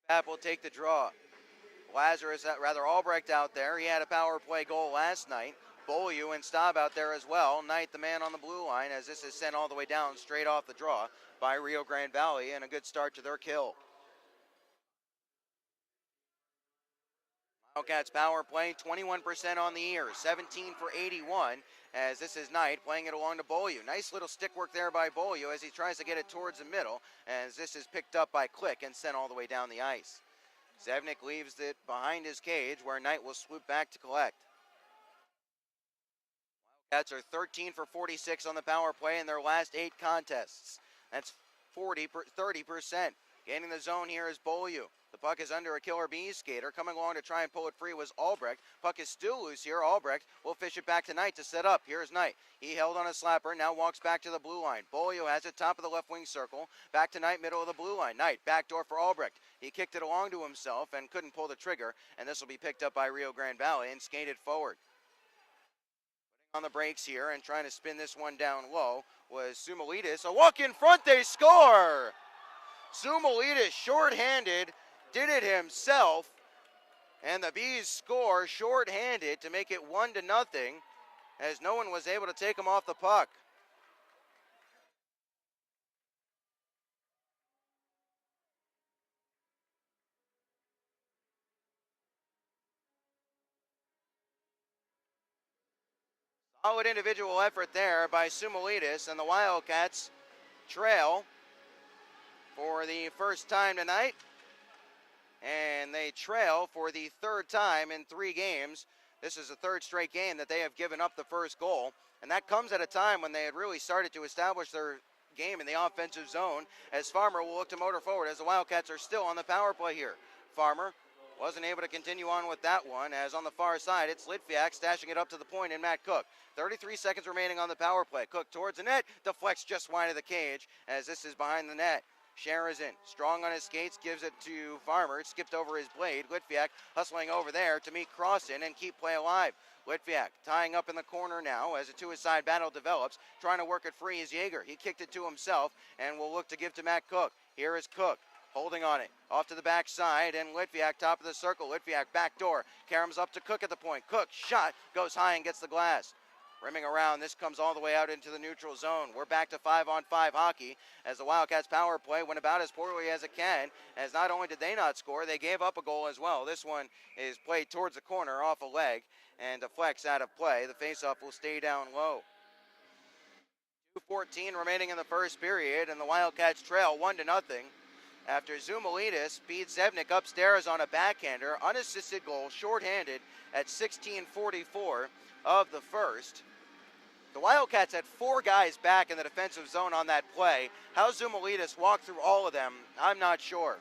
Apap will take the draw. Albrecht out there. He had a power play goal last night. Beaulieu and Staub out there as well. Knight, the man on the blue line, as this is sent all the way down straight off the draw by Rio Grande Valley, and a good start to their kill. Wildcats power play, 21% on the year, 17 for 81, as this is Knight playing it along to Beaulieu. Nice little stick work there by Beaulieu as he tries to get it towards the middle, as this is picked up by Click and sent all the way down the ice. Zevnik leaves it behind his cage, where Knight will swoop back to collect. Wildcats are 13 for 46 on the power play in their last 8 contests. That's 30%. Gaining the zone here is Beaulieu. The puck is under a Killer Bees skater. Coming along to try and pull it free was Albrecht. Puck is still loose here. Albrecht will fish it back to Knight to set up. Here's Knight. He held on a slapper, now walks back to the blue line. Beaulieu has it top of the left wing circle. Back to Knight, middle of the blue line. Knight, backdoor for Albrecht. He kicked it along to himself and couldn't pull the trigger, and this will be picked up by Rio Grande Valley and skated forward. On the brakes here and trying to spin this one down low was Sumulidis. A walk in front, they score! Sumulidis shorthanded, did it himself, and the Bees score shorthanded to make it 1-0, as no one was able to take him off the puck. Solid individual effort there by Sumulidis, and the Wildcats trail for the first time tonight, and they trail for the 3rd time in 3 games. This is the 3rd straight game that they have given up the first goal, and that comes at a time when they had really started to establish their game in the offensive zone, as Farmer will look to motor forward as the Wildcats are still on the power play here. Farmer wasn't able to continue on with that one, as on the far side, it's Litviak stashing it up to the point in Matt Cook. 33 seconds remaining on the power play. Cook towards the net, deflects just wide of the cage, as this is behind the net. Sharazin, strong on his skates, gives it to Farmer. It skipped over his blade. Litviak hustling over there to meet Crossan and keep play alive. Litviak tying up in the corner now as a two-side battle develops. Trying to work it free is Yeager. He kicked it to himself and will look to give to Matt Cook. Here is Cook. holding on it. Off to the backside, and Litviak top of the circle. Litviak back door. Karam's up to Cook at the point. Cook, shot, goes high and gets the glass. Rimming around, this comes all the way out into the neutral zone. We're back to 5-on-5 hockey as the Wildcats power play went about as poorly as it can, as not only did they not score, they gave up a goal as well. This one is played towards the corner off a leg and deflects out of play. The faceoff will stay down low. 2:14 remaining in the first period, and the Wildcats trail 1-0 after Zoumalidis beat Zevnik upstairs on a backhander, unassisted goal, shorthanded at 16:44 of the first. The Wildcats had 4 guys back in the defensive zone on that play. How Zoumalidis walked through all of them, I'm not sure.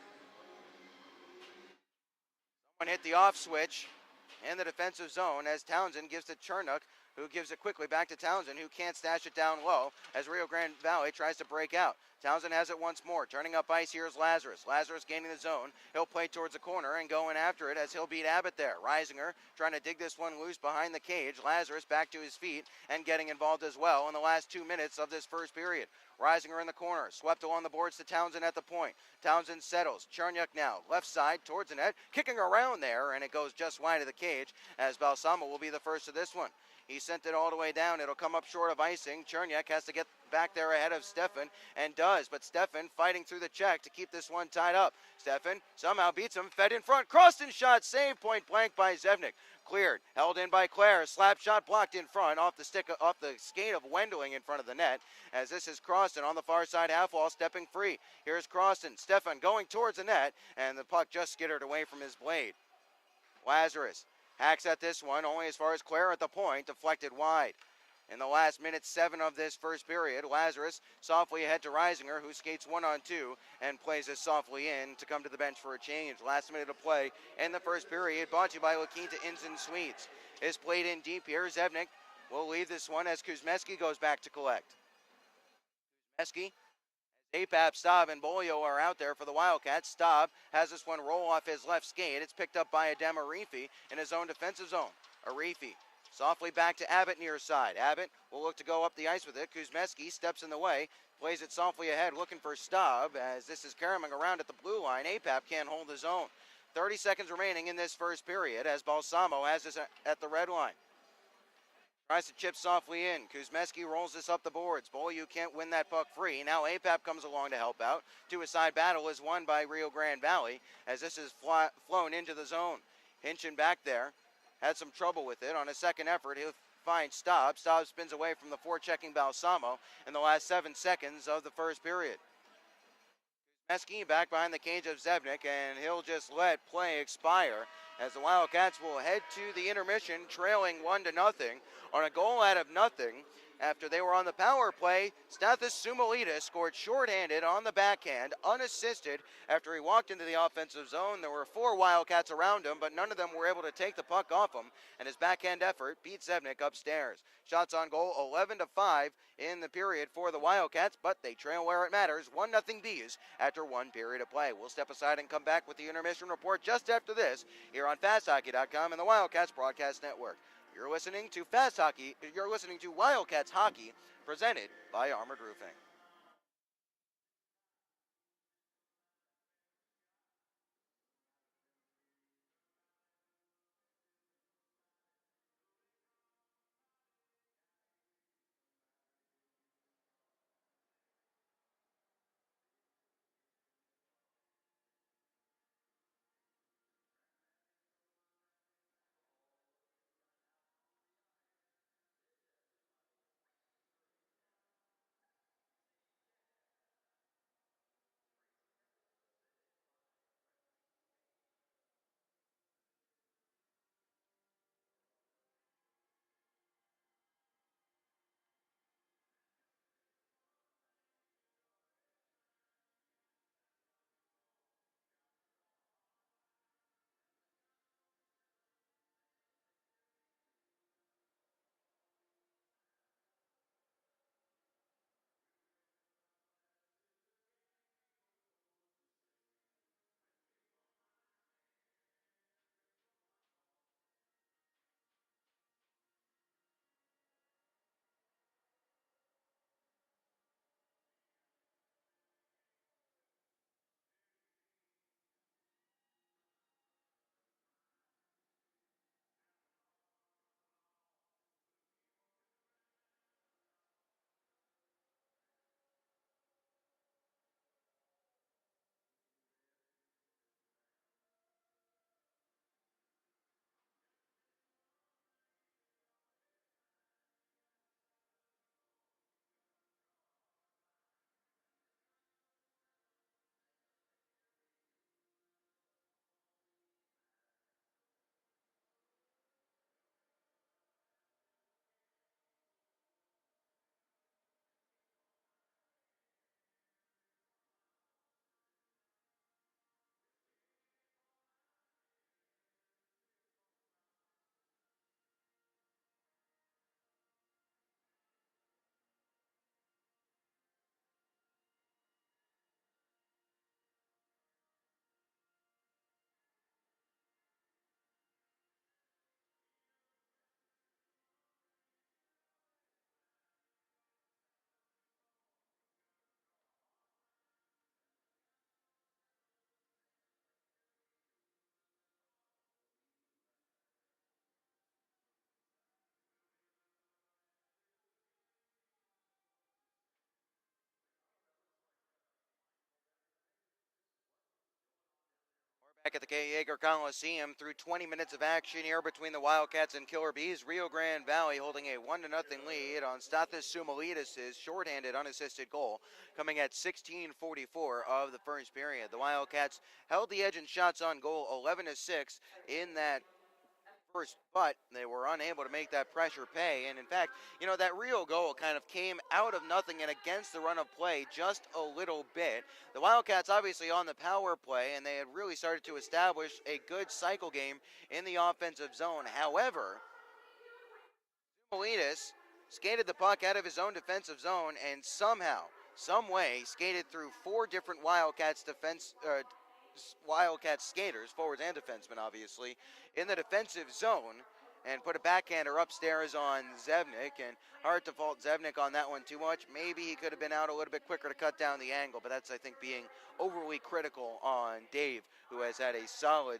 Someone hit the off switch in the defensive zone as Townsend gives to Chernuk, who gives it quickly back to Townsend, who can't stash it down low as Rio Grande Valley tries to break out. Townsend has it once more. Turning up ice, here's Lazarus. Lazarus gaining the zone. He'll play towards the corner and going after it as he'll beat Abbott there. Reisinger trying to dig this one loose behind the cage. Lazarus back to his feet and getting involved as well in the last 2 minutes of this first period. Reisinger in the corner, swept along the boards to Townsend at the point. Townsend settles. Chernyuk now, left side towards the net, kicking around there, and it goes just wide of the cage as Balsamo will be the first of this one. He sent it all the way down. It'll come up short of icing. Chernyuk has to get back there ahead of Stefan, and does, but Stefan fighting through the check to keep this one tied up. Stefan somehow beats him, fed in front, crossed and shot, saved point blank by Zevnik. Cleared, held in by Clare, slap shot blocked in front, off the skate of Wendling in front of the net, as this is Croston on the far side half wall, stepping free. Here's Croston, Stefan going towards the net, and the puck just skittered away from his blade. Lazarus hacks at this one, only as far as Clare at the point, deflected wide. In the last minute 7 of this first period, Lazarus softly ahead to Reisinger, who skates 1-on-2 and plays this softly in to come to the bench for a change. Last minute of play in the first period, brought to you by La Quinta Inns and Suites. Is played in deep here. Zevnik will leave this one as Kuzmeski goes back to collect. Kuzmeski, Apap, Staub, and Bolio are out there for the Wildcats. Staub has this one roll off his left skate. It's picked up by Adem Arifi in his own defensive zone. Arifi softly back to Abbott near side. Abbott will look to go up the ice with it. Kuzmeski steps in the way, plays it softly ahead, looking for Staub as this is caroming around at the blue line. Apap can't hold his own. 30 seconds remaining in this first period as Balsamo has this at the red line. Tries to chip softly in. Kuzmeski rolls this up the boards. Bolio can't win that puck free. Now Apap comes along to help out. To-a-side battle is won by Rio Grande Valley as this is flown into the zone. Hinchin back there. Had some trouble with it. On his second effort, he'll find Staub. Staub spins away from the forechecking Balsamo in the last 7 seconds of the first period. Kuzmeski back behind the cage of Zevnik, and he'll just let play expire as the Wildcats will head to the intermission, trailing 1-0 on a goal out of nothing. After they were on the power play, Stathis Zoumalidis scored shorthanded on the backhand, unassisted after he walked into the offensive zone. There were 4 Wildcats around him, but none of them were able to take the puck off him, and his backhand effort beat Zevnik upstairs. Shots on goal, 11-5 in the period for the Wildcats, but they trail where it matters, 1-0 Bees after 1 period of play. We'll step aside and come back with the intermission report just after this here on FastHockey.com and the Wildcats Broadcast Network. You're listening to Fast Hockey. You're listening to Wildcats Hockey, presented by Armored Roofing. Back at the K. Yeager Coliseum, through 20 minutes of action here between the Wildcats and Killer Bees, Rio Grande Valley holding a 1-0 lead on Stathis Sumalides' shorthanded unassisted goal, coming at 16:44 of the first period. The Wildcats held the edge in shots on goal, 11-6 in that first, but they were unable to make that pressure pay. And in fact, that Rio goal kind of came out of nothing and against the run of play just a little bit. The Wildcats obviously on the power play, and they had really started to establish a good cycle game in the offensive zone. However, Sumalides skated the puck out of his own defensive zone and somehow, some way, skated through four different Wildcats skaters, forwards and defensemen, obviously, in the defensive zone and put a backhander upstairs on Zevnik. And hard to fault Zevnik on that one too much. Maybe he could have been out a little bit quicker to cut down the angle, but that's, I think, being overly critical on Dave, who has had a solid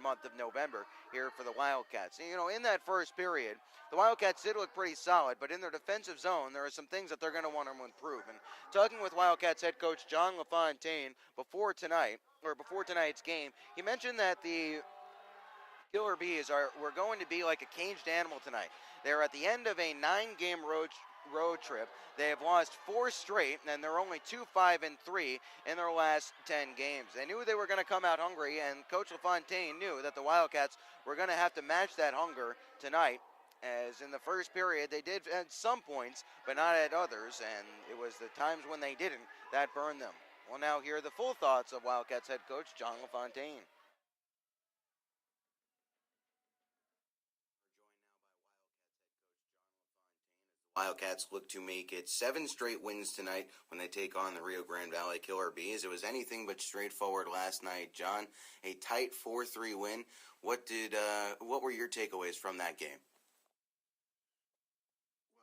month of November here for the Wildcats. In that first period, the Wildcats did look pretty solid, but in their defensive zone, there are some things that they're going to want to improve. And talking with Wildcats head coach John LaFontaine before tonight's game, he mentioned that the Killer Bees were going to be like a caged animal tonight. They're at the end of a 9-game road trip. They have lost 4 straight, and they're only 2-5-3 in their last 10 games. They knew they were going to come out hungry, and Coach LaFontaine knew that the Wildcats were going to have to match that hunger tonight, as in the first period they did at some points, but not at others, and it was the times when they didn't that burned them. We'll now hear the full thoughts of Wildcats head coach John LaFontaine. Wildcats look to make it 7 straight wins tonight when they take on the Rio Grande Valley Killer Bees. It was anything but straightforward last night, John. A tight 4-3 win. What were your takeaways from that game?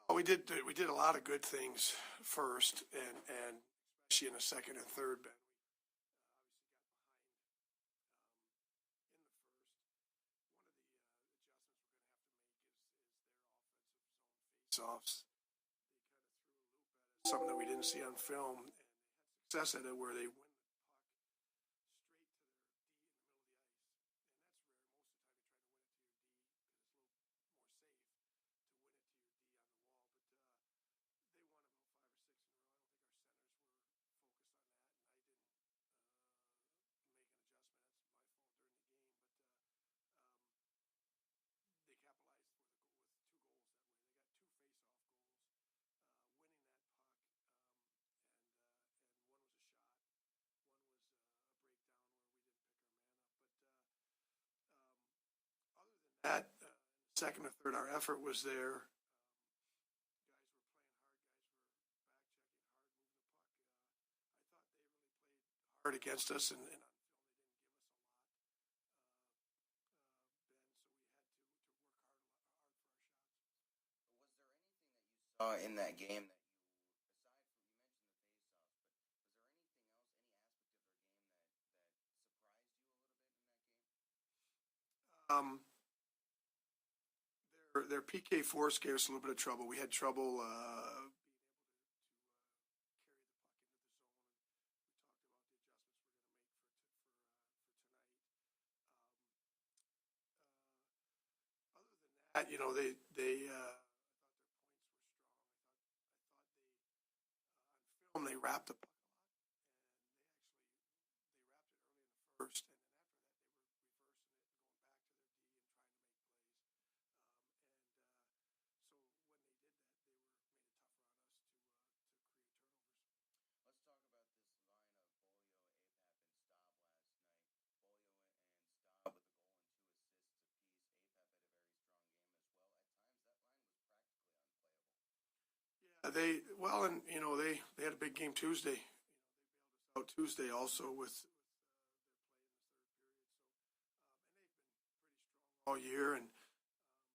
Well, we did a lot of good things first, and especially in the second and third. Ben, we obviously got behind in the first. One of the adjustments we're going to have to make is their offensive zone faceoffs. They kind of threw a loop at us, something that we didn't see on film, and they had success at it where they win the puck straight to their D in the middle of the ice, and that's rare. Most of the time, you try to win it to your D because it's a little more safe to win it to your D on the wall, but they won about 5 or 6 in a row. I don't think our centers were focused on that, and I didn't make an adjustment. That's my fault during the game, but they capitalized with 2 goals that way. They got 2 face-off goals, winning that puck, and one was a shot, one was a breakdown where we didn't pick our man up. But other than that, in the second or third, our effort was there. Guys were playing hard. Guys were back checking hard, moving the puck. I thought they really played hard against us, and on film they didn't give us a lot, Ben. So we had to work hard for our shots. Was there anything that you saw in that game that aside from, you mentioned the face-offs, but was there anything else, any aspect of their game that surprised you a little bit in that game? Their PK force gave us a little bit of trouble. We had trouble being able to carry the puck into the zone, and we talked about the adjustments we're going to make for tonight. Other than that, they I thought their points were strong. I thought they on film they wrapped the puck a lot, and they wrapped it early in the first, and then after that they were reversing it and going back to their D and trying to make plays. So when they did that, they made it tougher on us to create turnovers. Let's talk about this line of Bolio, APAP, and Staub last night. Bolio and Staub with a goal and 2 assists apiece. APAP had a very strong game as well. At times, that line was practically unplayable. Yeah, they had a big game Tuesday. They bailed us out Tuesday also with their play in the third period. So and they've been pretty strong all year, and we're looking for consistency with the other lines,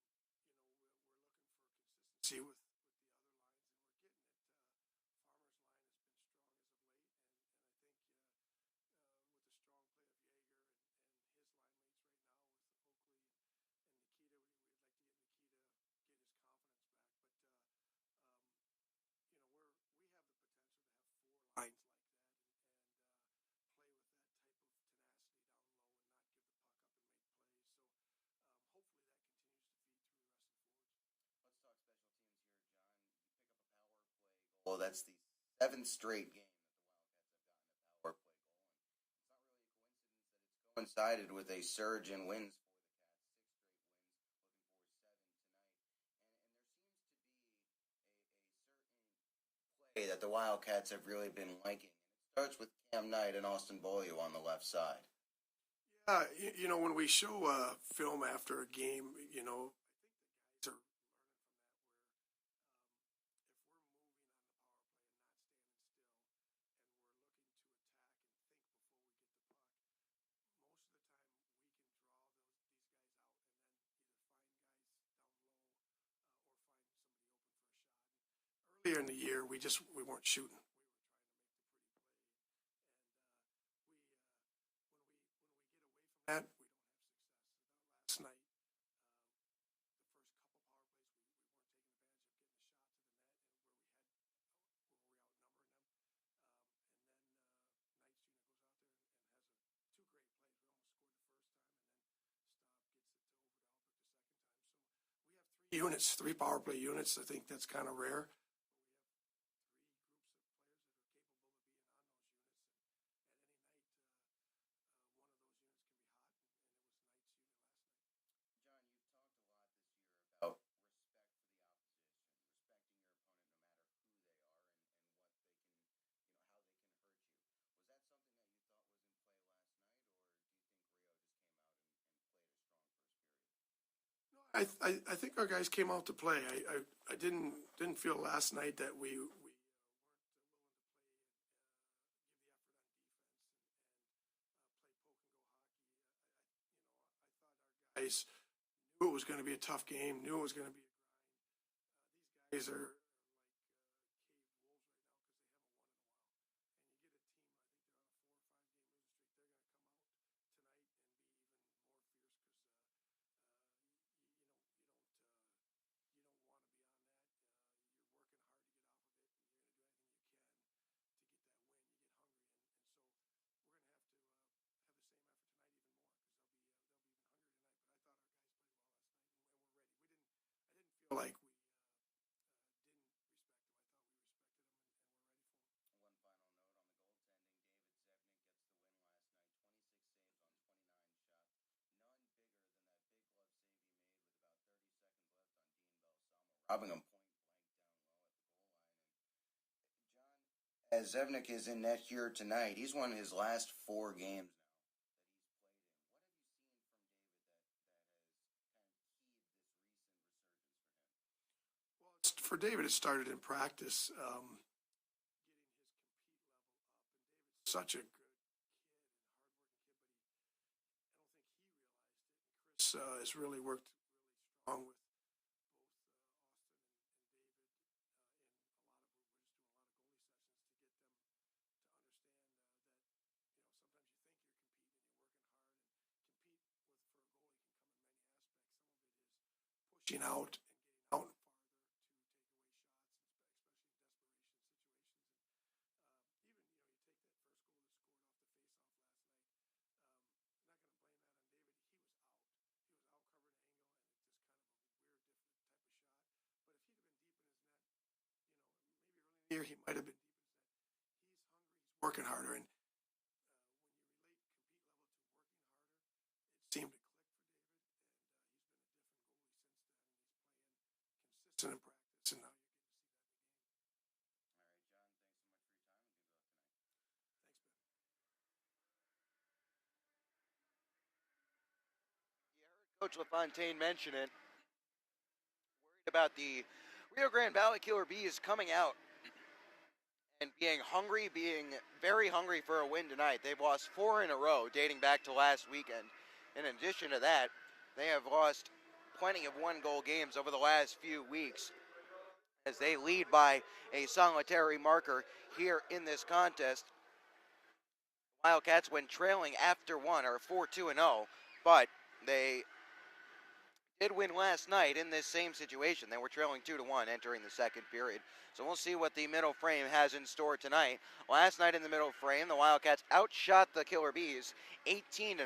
and we're getting it. Farmer's line has been strong as of late, and I think with the strong play of Yeager and his line mates right now with Oakley and Nikita, we'd like to get Nikita, get his confidence back. But we have the potential to have 4 lines like that and play with that type of tenacity down low and not goal. That's the seventh straight game that the Wildcats have gotten a power play goal. And it's not really a coincidence that it's coincided with a surge in wins for the Cats, 6 straight wins, looking for 7 tonight. And there seems to be a certain play that the Wildcats have really been liking. And it starts with Cam Knight and Austin Beaulieu on the left side. Yeah, when we show film after a game, I think the guys are learning from that. Where if we're moving on the power play and not standing still, and we're looking to attack and think before we get the puck, most of the time we can draw these guys out, and then either find guys down low or find somebody open for a shot. And earlier in the year, we weren't shooting. We were trying to make the pretty play, and we when we get away from that, we don't have success. Last night, the first couple power plays, we weren't taking advantage of getting the shot to the net, and where we outnumbering them. And then Knight's goes out there and has two great plays. We almost scored the first time, and then Staub gets it to over to Albrecht the second time. So we have three power play units. I think that's kind of rare. I think our guys came out to play. I didn't feel last night that we weren't willing to play and give the effort on defense and play poke and go hockey. I thought our guys knew it was going to be a tough game, knew it was going to be a grind. These guys are like cave wolves right now because they haven't won in a while. And you get a team, I think they're on a 4 or 5 game losing streak. They're going to come out tonight and be even more fierce because you don't want to be on that. You're working hard to get off of it, and you're going to do anything you can to get that win. You get hungry, and so we're going to have the same effort tonight even more because they'll be even hungrier tonight. But I thought our guys played well last night, and we're ready. I didn't feel like we didn't respect them. I thought we respected them, and we're ready for them. One final note on the goaltending: David Zevnik gets the win last night. 26 saves on 29 shots. None bigger than that big glove save he made with about 30 seconds left on Dean Balsamo, robbing him point blank down low at the goal line. And John, as Zevnik is in net here tonight, he's won his last 4 games now that he's played in. What have you seen from David that has kind of keyed this recent resurgence for him? Well, for David, it started in practice, getting his compete level up. And David's such a good kid and hardworking kid, but I don't think he realized it. And Chris has really worked really strong with both Austin and David in a lot of we're just doing a lot of goalie sessions to get them to understand that sometimes you think you're competing and you're working hard, and compete for a goalie can come in many aspects. Some of it is pushing out and getting out farther to take away shots, and especially in desperation situations. And even you take that first goal that scored off the faceoff last night. I'm not going to blame that on David. He was out. He was out covering an angle, and it's just kind of a weird, different type of shot. But if he'd have been deep in his net, maybe early in the year he might have been deep in his net. He's hungry. He's working harder, and when you relate compete level to working harder, it seemed to click for David, and he's been a different goalie since then, and he's playing consistent in practice, and now you're getting to see that in the game. All right, John, thanks so much for your time, and good luck tonight. Thanks, Ben. You heard Coach LaFontaine mention it. Worried about the Rio Grande Valley Killer Bees coming out and being hungry, being very hungry for a win tonight. They've lost 4 in a row dating back to last weekend. In addition to that, they have lost plenty of one-goal games over the last few weeks as they lead by a solitary marker here in this contest. Wildcats, when trailing after 1, are 4-2-0, but they did win last night in this same situation. They were trailing 2-1 entering the second period. So we'll see what the middle frame has in store tonight. Last night in the middle frame, the Wildcats outshot the Killer Bees 18-9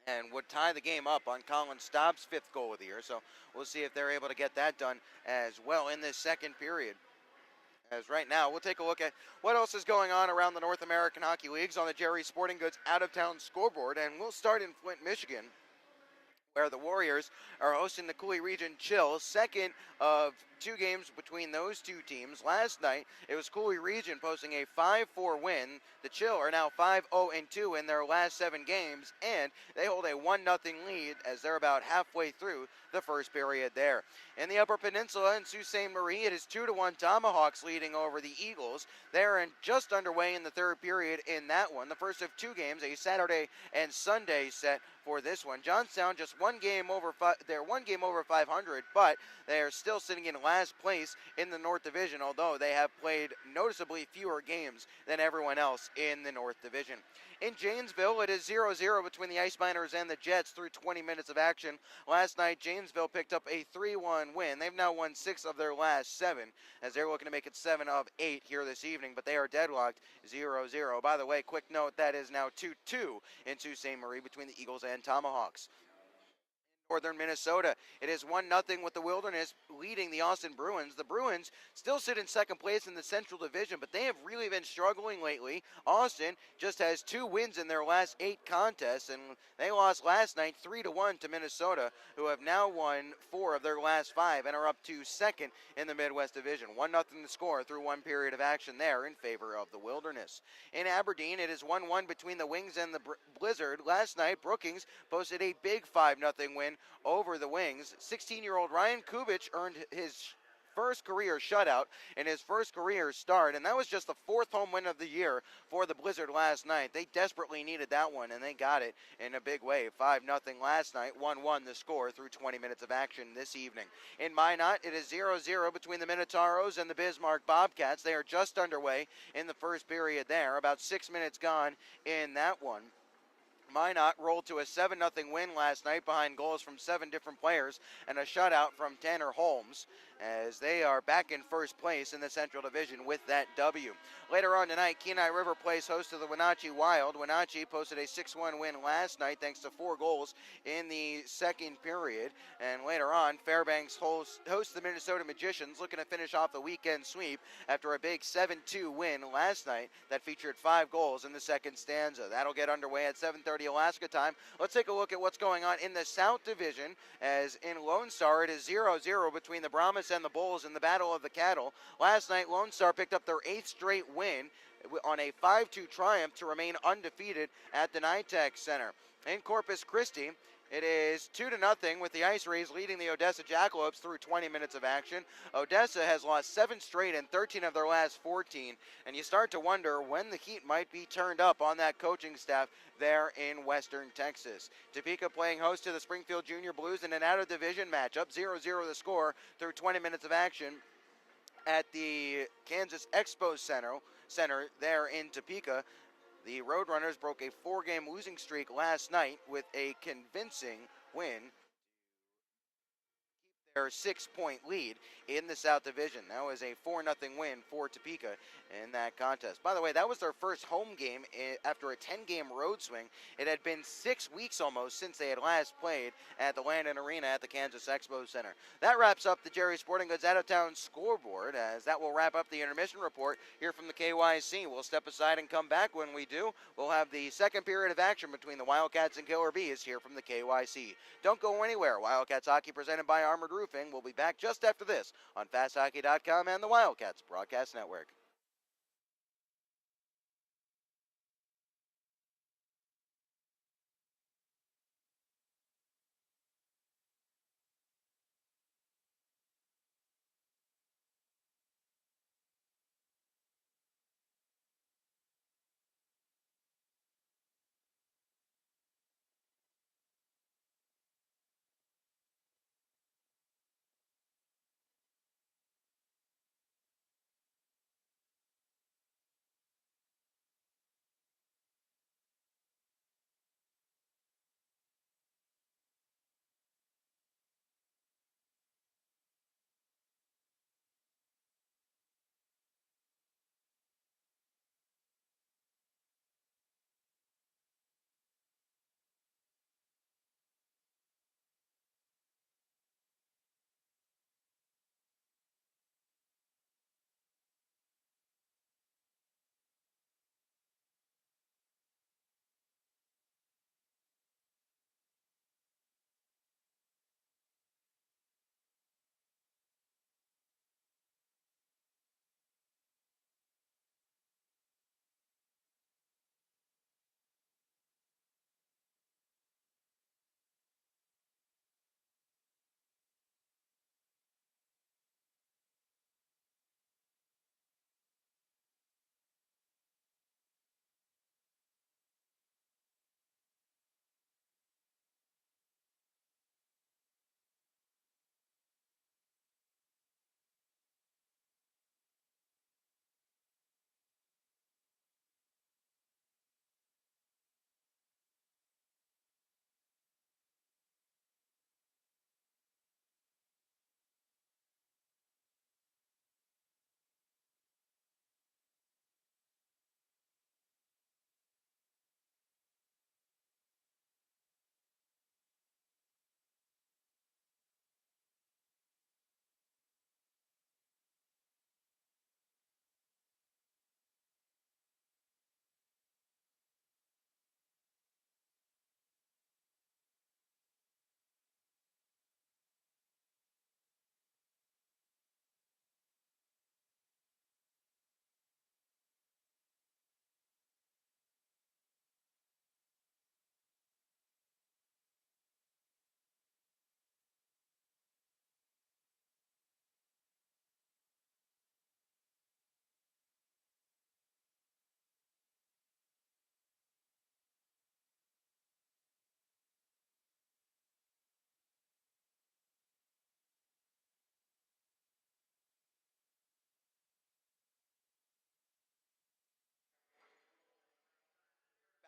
and would tie the game up on Colin Staub's 5th goal of the year. So we'll see if they're able to get that done as well in this second period. As right now, we'll take a look at what else is going on around the North American Hockey Leagues on the Jerry Sporting Goods out-of-town scoreboard, and we'll start in Flint, Michigan, where the Warriors are hosting the Cooley Region Chill, second of two games between those two teams. Last night, it was Cooley Region posting a 5-4 win. The Chill are now 5-0-2 in their last 7 games, and they hold a 1-0 lead as they're about halfway through the first period there. In the Upper Peninsula in Sault Ste. Marie, it is 2-1 Tomahawks leading over the Eagles. They're just underway in the third period in that one. The first of 2 games, a Saturday and Sunday set for this one. Johnstown just they're 1 game over 500, but they are still sitting in last place in the North Division, although they have played noticeably fewer games than everyone else in the North Division. In Janesville, it is 0-0 between the Ice Miners and the Jets through 20 minutes of action. Last night, Janesville picked up a 3-1 win. They've now won 6 of their last 7, as they're looking to make it 7 of 8 here this evening, but they are deadlocked 0-0. By the way, quick note, that is now 2-2 in Sault Ste. Marie between the Eagles and Tomahawks. Northern Minnesota, it is 1-0 with the Wilderness leading the Austin Bruins. The Bruins still sit in second place in the Central Division, but they have really been struggling lately. Austin just has 2 wins in their last 8 contests, and they lost last night 3-1 to Minnesota, who have now won 4 of their last 5 and are up to second in the Midwest Division. 1-0 the score through 1 period of action there in favor of the Wilderness. In Aberdeen, it is 1-1 between the Wings and the Blizzard. Last night, Brookings posted a big 5-0 win over the Wings. 16-year-old Ryan Kubich earned his first career shutout in his first career start, and that was just the 4th home win of the year for the Blizzard last night. They desperately needed that one, and they got it in a big way. 5-0 last night, 1-1 the score through 20 minutes of action this evening. In Minot, it is 0-0 between the Minotauros and the Bismarck Bobcats. They are just underway in the first period there, about 6 minutes gone in that one. Minot rolled to a 7-0 win last night behind goals from 7 different players and a shutout from Tanner Holmes, as they are back in first place in the Central Division with that W. Later on tonight, Kenai River plays host to the Wenatchee Wild. Wenatchee posted a 6-1 win last night thanks to 4 goals in the second period. And later on, Fairbanks hosts the Minnesota Magicians, looking to finish off the weekend sweep after a big 7-2 win last night that featured 5 goals in the second stanza. That'll get underway at 7:30 Alaska time. Let's take a look at what's going on in the South Division, as in Lone Star, it is 0-0 between the Brahmas and the Bulls in the Battle of the Cattle. Last night, Lone Star picked up their 8th straight win on a 5-2 triumph to remain undefeated at the NITEC Center. In Corpus Christi, it is 2-0 with the Ice Rays leading the Odessa Jackalopes through 20 minutes of action. Odessa has lost 7 straight and 13 of their last 14, and you start to wonder when the heat might be turned up on that coaching staff there in Western Texas. Topeka playing host to the Springfield Junior Blues in an out-of-division matchup. 0-0 the score through 20 minutes of action at the Kansas Expo Center there in Topeka. The Roadrunners broke a 4-game losing streak last night with a convincing win. Their 6-point lead in the South Division. That was a 4-0 win for Topeka in that contest. By the way, that was their first home game after a 10-game road swing. It had been 6 weeks almost since they had last played at the Landon Arena at the Kansas Expo Center. That wraps up the Jerry Sporting Goods out-of-town scoreboard, as that will wrap up the intermission report here from the KYC. We'll step aside and come back. When we do, we'll have the second period of action between the Wildcats and Killer Bees here from the KYC. Don't go anywhere. Wildcats hockey presented by Armored Roofing. We'll be back just after this on FastHockey.com and the Wildcats Broadcast Network.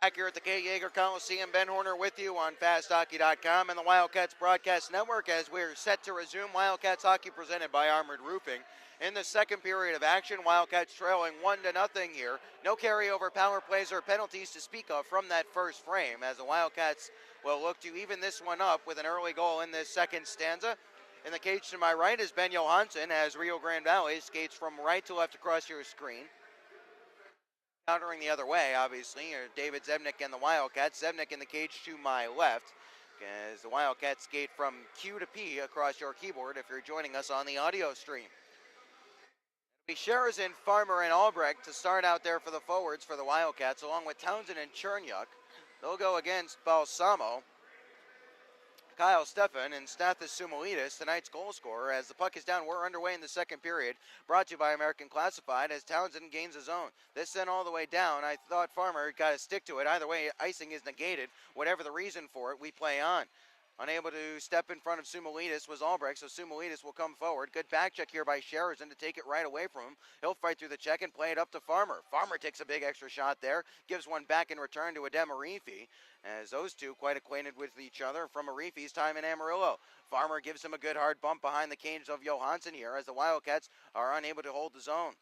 Back here at the K. Yeager Coliseum, Ben Horner with you on FastHockey.com and the Wildcats Broadcast Network as we're set to resume Wildcats hockey presented by Armored Roofing. In the second period of action, Wildcats trailing 1-0 here. No carryover power plays or penalties to speak of from that first frame as the Wildcats will look to even this one up with an early goal in this second stanza. In the cage to my right is Ben Johansson as Rio Grande Valley skates from right to left across your screen. Countering the other way, obviously, are David Zebnik and the Wildcats. Zebnik in the cage to my left as the Wildcats skate from Q to P across your keyboard if you're joining us on the audio stream. It'll be Sherzin, Farmer, and Albrecht to start out there for the forwards for the Wildcats, along with Townsend and Chernyuk. They'll go against Balsamo, Kyle Stefan, and Stathis Soumalides, tonight's goal scorer. As the puck is down, we're underway in the second period. Brought to you by American Classified as Townsend gains his own. This sent all the way down. I thought Farmer got to stick to it. Either way, icing is negated. Whatever the reason for it, we play on. Unable to step in front of Soumalides was Albrecht, so Soumalides will come forward. Good back check here by Sherzin to take it right away from him. He'll fight through the check and play it up to Farmer. Farmer takes a big extra shot there, gives one back in return to Adem Arifi, as those two quite acquainted with each other from Arifi's time in Amarillo. Farmer gives him a good hard bump behind the cage of Johansson here as the Wildcats are unable to hold the zone.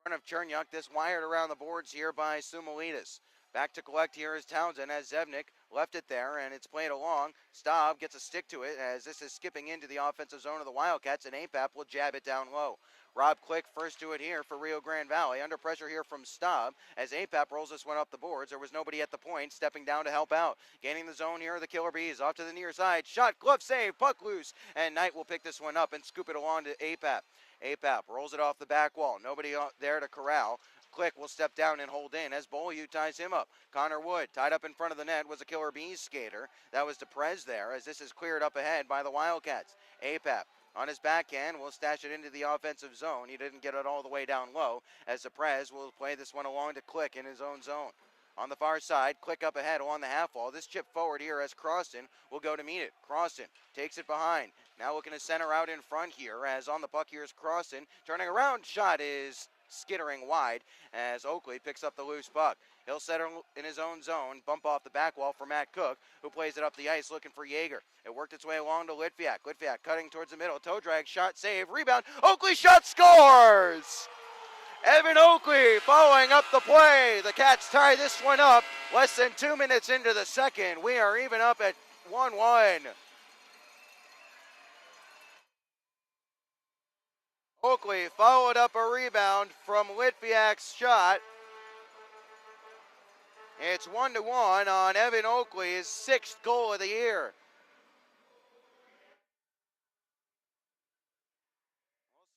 In front of Chernyuk, this wired around the boards here by Soumalides. Back to collect here is Townsend as Zebnik left it there, and it's played along. Staub gets a stick to it as this is skipping into the offensive zone of the Wildcats, and Apap will jab it down low. Rob Click first to it here for Rio Grande Valley. Under pressure here from Staub as Apap rolls this one up the boards. There was nobody at the point stepping down to help out. Gaining the zone here are the Killer Bees. Off to the near side. Shot, glove save, puck loose, and Knight will pick this one up and scoop it along to Apap. Apap rolls it off the back wall. Nobody there to corral. Click will step down and hold in as Beaulieu ties him up. Connor Wood tied up in front of the net was a Killer Bees skater. That was DePrez there as this is cleared up ahead by the Wildcats. Apap on his backhand will stash it into the offensive zone. He didn't get it all the way down low as DePrez will play this one along to Click in his own zone. On the far side, Click up ahead along the half wall. This chip forward here as Croston will go to meet it. Croston takes it behind. Now looking to center out in front here as on the puck here is Croston. Turning around, shot is skittering wide as Oakley picks up the loose puck. He'll settle in his own zone, bump off the back wall for Matt Cook, who plays it up the ice looking for Yeager. It worked its way along to Litviak. Litviak cutting towards the middle. Toe drag, shot, save, rebound. Oakley shot, scores! Evan Oakley following up the play. The Cats tie this one up less than 2 minutes into the second. We are even up at 1-1. Oakley followed up a rebound from Litviak's shot. It's 1-1 on Evan Oakley's 6th goal of the year.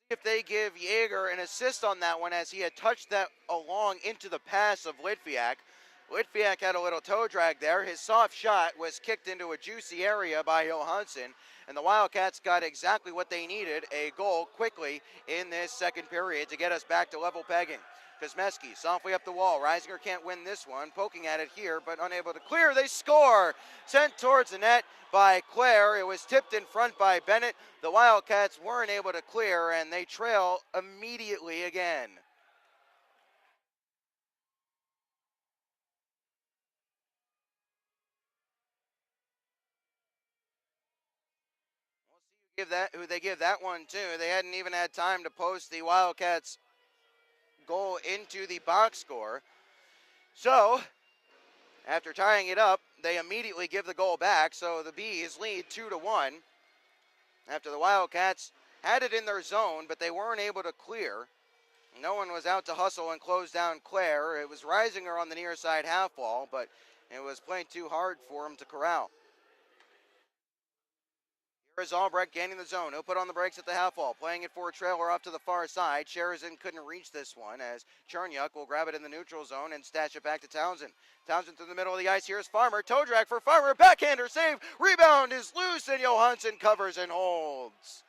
We'll see if they give Yeager an assist on that one as he had touched that along into the pass of Litviak. Litviak had a little toe drag there. His soft shot was kicked into a juicy area by Johansson, and the Wildcats got exactly what they needed, a goal quickly in this second period to get us back to level pegging. Kosmeski softly up the wall. Reisinger can't win this one. Poking at it here, but unable to clear. They score! Sent towards the net by Claire. It was tipped in front by Bennett. The Wildcats weren't able to clear, and they trail immediately again. Who they give that one to. They hadn't even had time to post the Wildcats goal into the box score. So, after tying it up, they immediately give the goal back. So the Bees lead 2-1 after the Wildcats had it in their zone, but they weren't able to clear. No one was out to hustle and close down Claire. It was Reisinger on the near side half wall, but it was playing too hard for him to corral. Here's Albrecht gaining the zone. He'll put on the brakes at the half wall, playing it for a trailer off to the far side. Sherzin couldn't reach this one as Chernyuk will grab it in the neutral zone and stash it back to Townsend. Townsend through the middle of the ice. Here's Farmer. Toe drag for Farmer. Backhander save. Rebound is loose and Johansson covers and holds.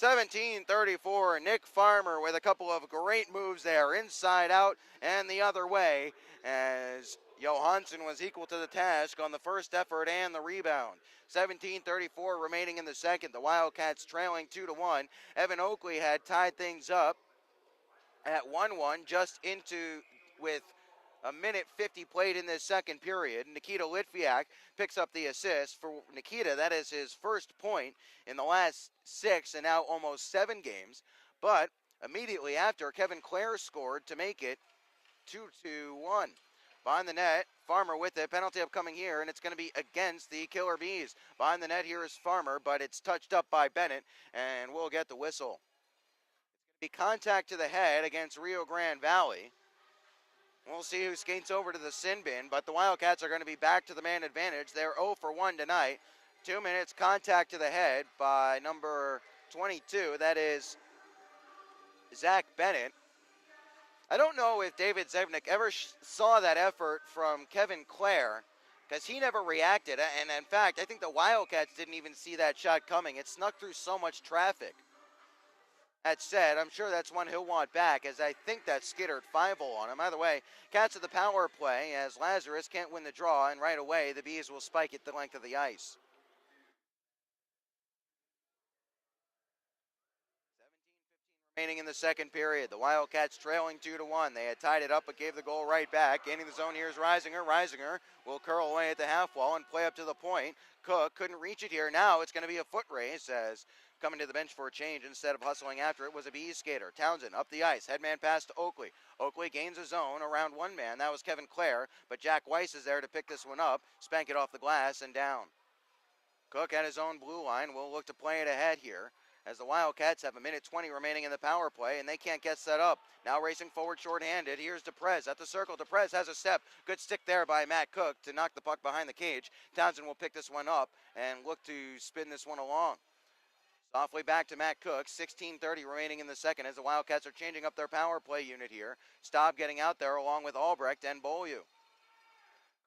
17-34. Nick Farmer with a couple of great moves there, inside out and the other way, as Johansson was equal to the task on the first effort and the rebound. 17-34 remaining in the second. The Wildcats trailing 2-1. Evan Oakley had tied things up at 1-1 just into with A minute 50 played in this second period. Nikita Litviak picks up the assist. For Nikita, that is his first point in the last 6 and now almost 7 games. But immediately after, Kevin Clare scored to make it 2-1. Behind the net, Farmer with it. Penalty upcoming here, and it's going to be against the Killer Bees. Behind the net here is Farmer, but it's touched up by Bennett, and we'll get the whistle. It's going to be contact to the head against Rio Grande Valley. We'll see who skates over to the sin bin, but the Wildcats are going to be back to the man advantage. They're 0 for 1 tonight. 2 minutes, contact to the head by number 22. That is Zach Bennett. I don't know if David Zevnik ever saw that effort from Kevin Clare, because he never reacted. And in fact, I think the Wildcats didn't even see that shot coming. It snuck through so much traffic. That said, I'm sure that's one he'll want back, as I think that skittered 5-0 on him. Either way, Cats at the power play, as Lazarus can't win the draw, and right away the Bees will spike it the length of the ice. 17-15 remaining in the second period. The Wildcats trailing 2-1. They had tied it up but gave the goal right back. Gaining the zone here is Reisinger. Reisinger will curl away at the half wall and play up to the point. Cook couldn't reach it here. Now it's going to be a foot race, as coming to the bench for a change instead of hustling after it was a Bees skater. Townsend up the ice. Headman pass to Oakley. Oakley gains a zone around one man. That was Kevin Clare, but Jack Weiss is there to pick this one up, spank it off the glass and down. Cook at his own blue line will look to play it ahead here, as the Wildcats have a minute 20 remaining in the power play, and they can't get set up. Now racing forward shorthanded. Here's DePrez at the circle. DePrez has a step. Good stick there by Matt Cook to knock the puck behind the cage. Townsend will pick this one up and look to spin this one along. Softly back to Matt Cook. 16:30 remaining in the second, as the Wildcats are changing up their power play unit here. Staub getting out there along with Albrecht and Beaulieu.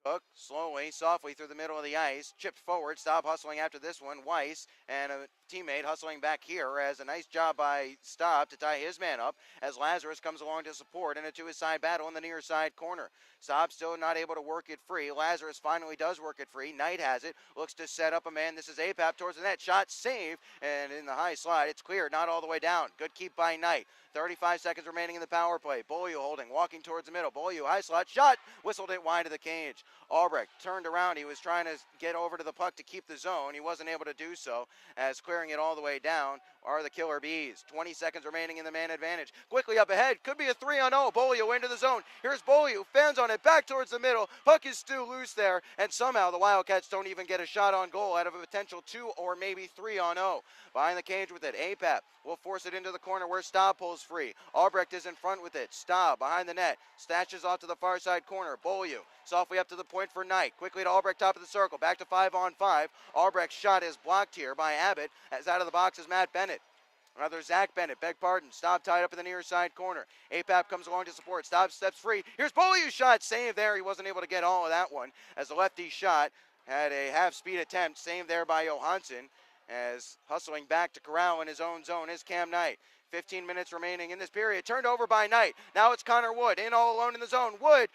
Cook slowly, softly through the middle of the ice, chipped forward. Staub hustling after this one. Weiss and a teammate hustling back here, as a nice job by Staub to tie his man up, as Lazarus comes along to support in a to-his-side battle in the near side corner. Staub still not able to work it free. Lazarus finally does work it free. Knight has it, looks to set up a man. This is Apap towards the net. Shot save, and in the high slide, it's clear, not all the way down. Good keep by Knight. 35 seconds remaining in the power play. Beaulieu holding, walking towards the middle. Beaulieu, high slot, shot, whistled it wide of the cage. Albrecht turned around. He was trying to get over to the puck to keep the zone. He wasn't able to do so, as clearing it all the way down are the Killer Bees. 20 seconds remaining in the man advantage. Quickly up ahead, could be a 3-on-0. Beaulieu into the zone. Here's Beaulieu, fans on it, back towards the middle. Puck is still loose there, and somehow the Wildcats don't even get a shot on goal out of a potential 2 or maybe 3-on-0. Behind the cage with it, Apap will force it into the corner where Staub pulls free. Albrecht is in front with it. Staub behind the net, stashes off to the far side corner. Beaulieu softly up to the point for Knight. Quickly to Albrecht, top of the circle, back to 5-on-5. Albrecht's shot is blocked here by Abbott, as out of the box is Matt Bennett. Another Zach Bennett, beg pardon. Staub tied up in the near side corner. Apap comes along to support. Staub steps free. Here's Beaulieu's shot. Save there. He wasn't able to get all of that one, as the lefty shot had a half-speed attempt. Saved there by Johansson, as hustling back to corral in his own zone is Cam Knight. 15 minutes remaining in this period. Turned over by Knight. Now it's Connor Wood in all alone in the zone. Wood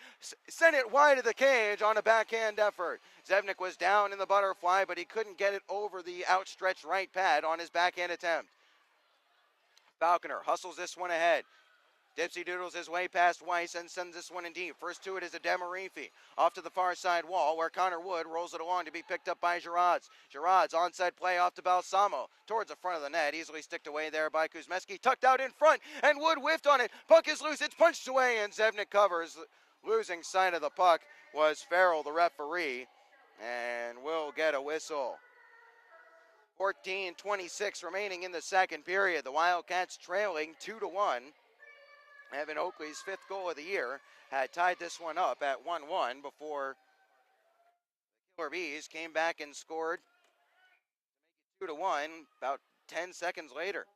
sent it wide of the cage on a backhand effort. Zevnik was down in the butterfly, but he couldn't get it over the outstretched right pad on his backhand attempt. Falconer hustles this one ahead. Dipsy doodles his way past Weiss and sends this one in deep. First to it is a Demarifi. Off to the far side wall, where Connor Wood rolls it along to be picked up by Girards. Girards onside play off to Balsamo. Towards the front of the net. Easily sticked away there by Kuzmeski. Tucked out in front, and Wood whiffed on it. Puck is loose. It's punched away, and Zevnik covers. Losing sight of the puck was Farrell, the referee, and we'll get a whistle. 14:26 remaining in the second period. The Wildcats trailing 2-1. Evan Oakley's 5th goal of the year had tied this one up at 1-1 before the Killer Bees came back and scored to make it 2-1 about 10 seconds later.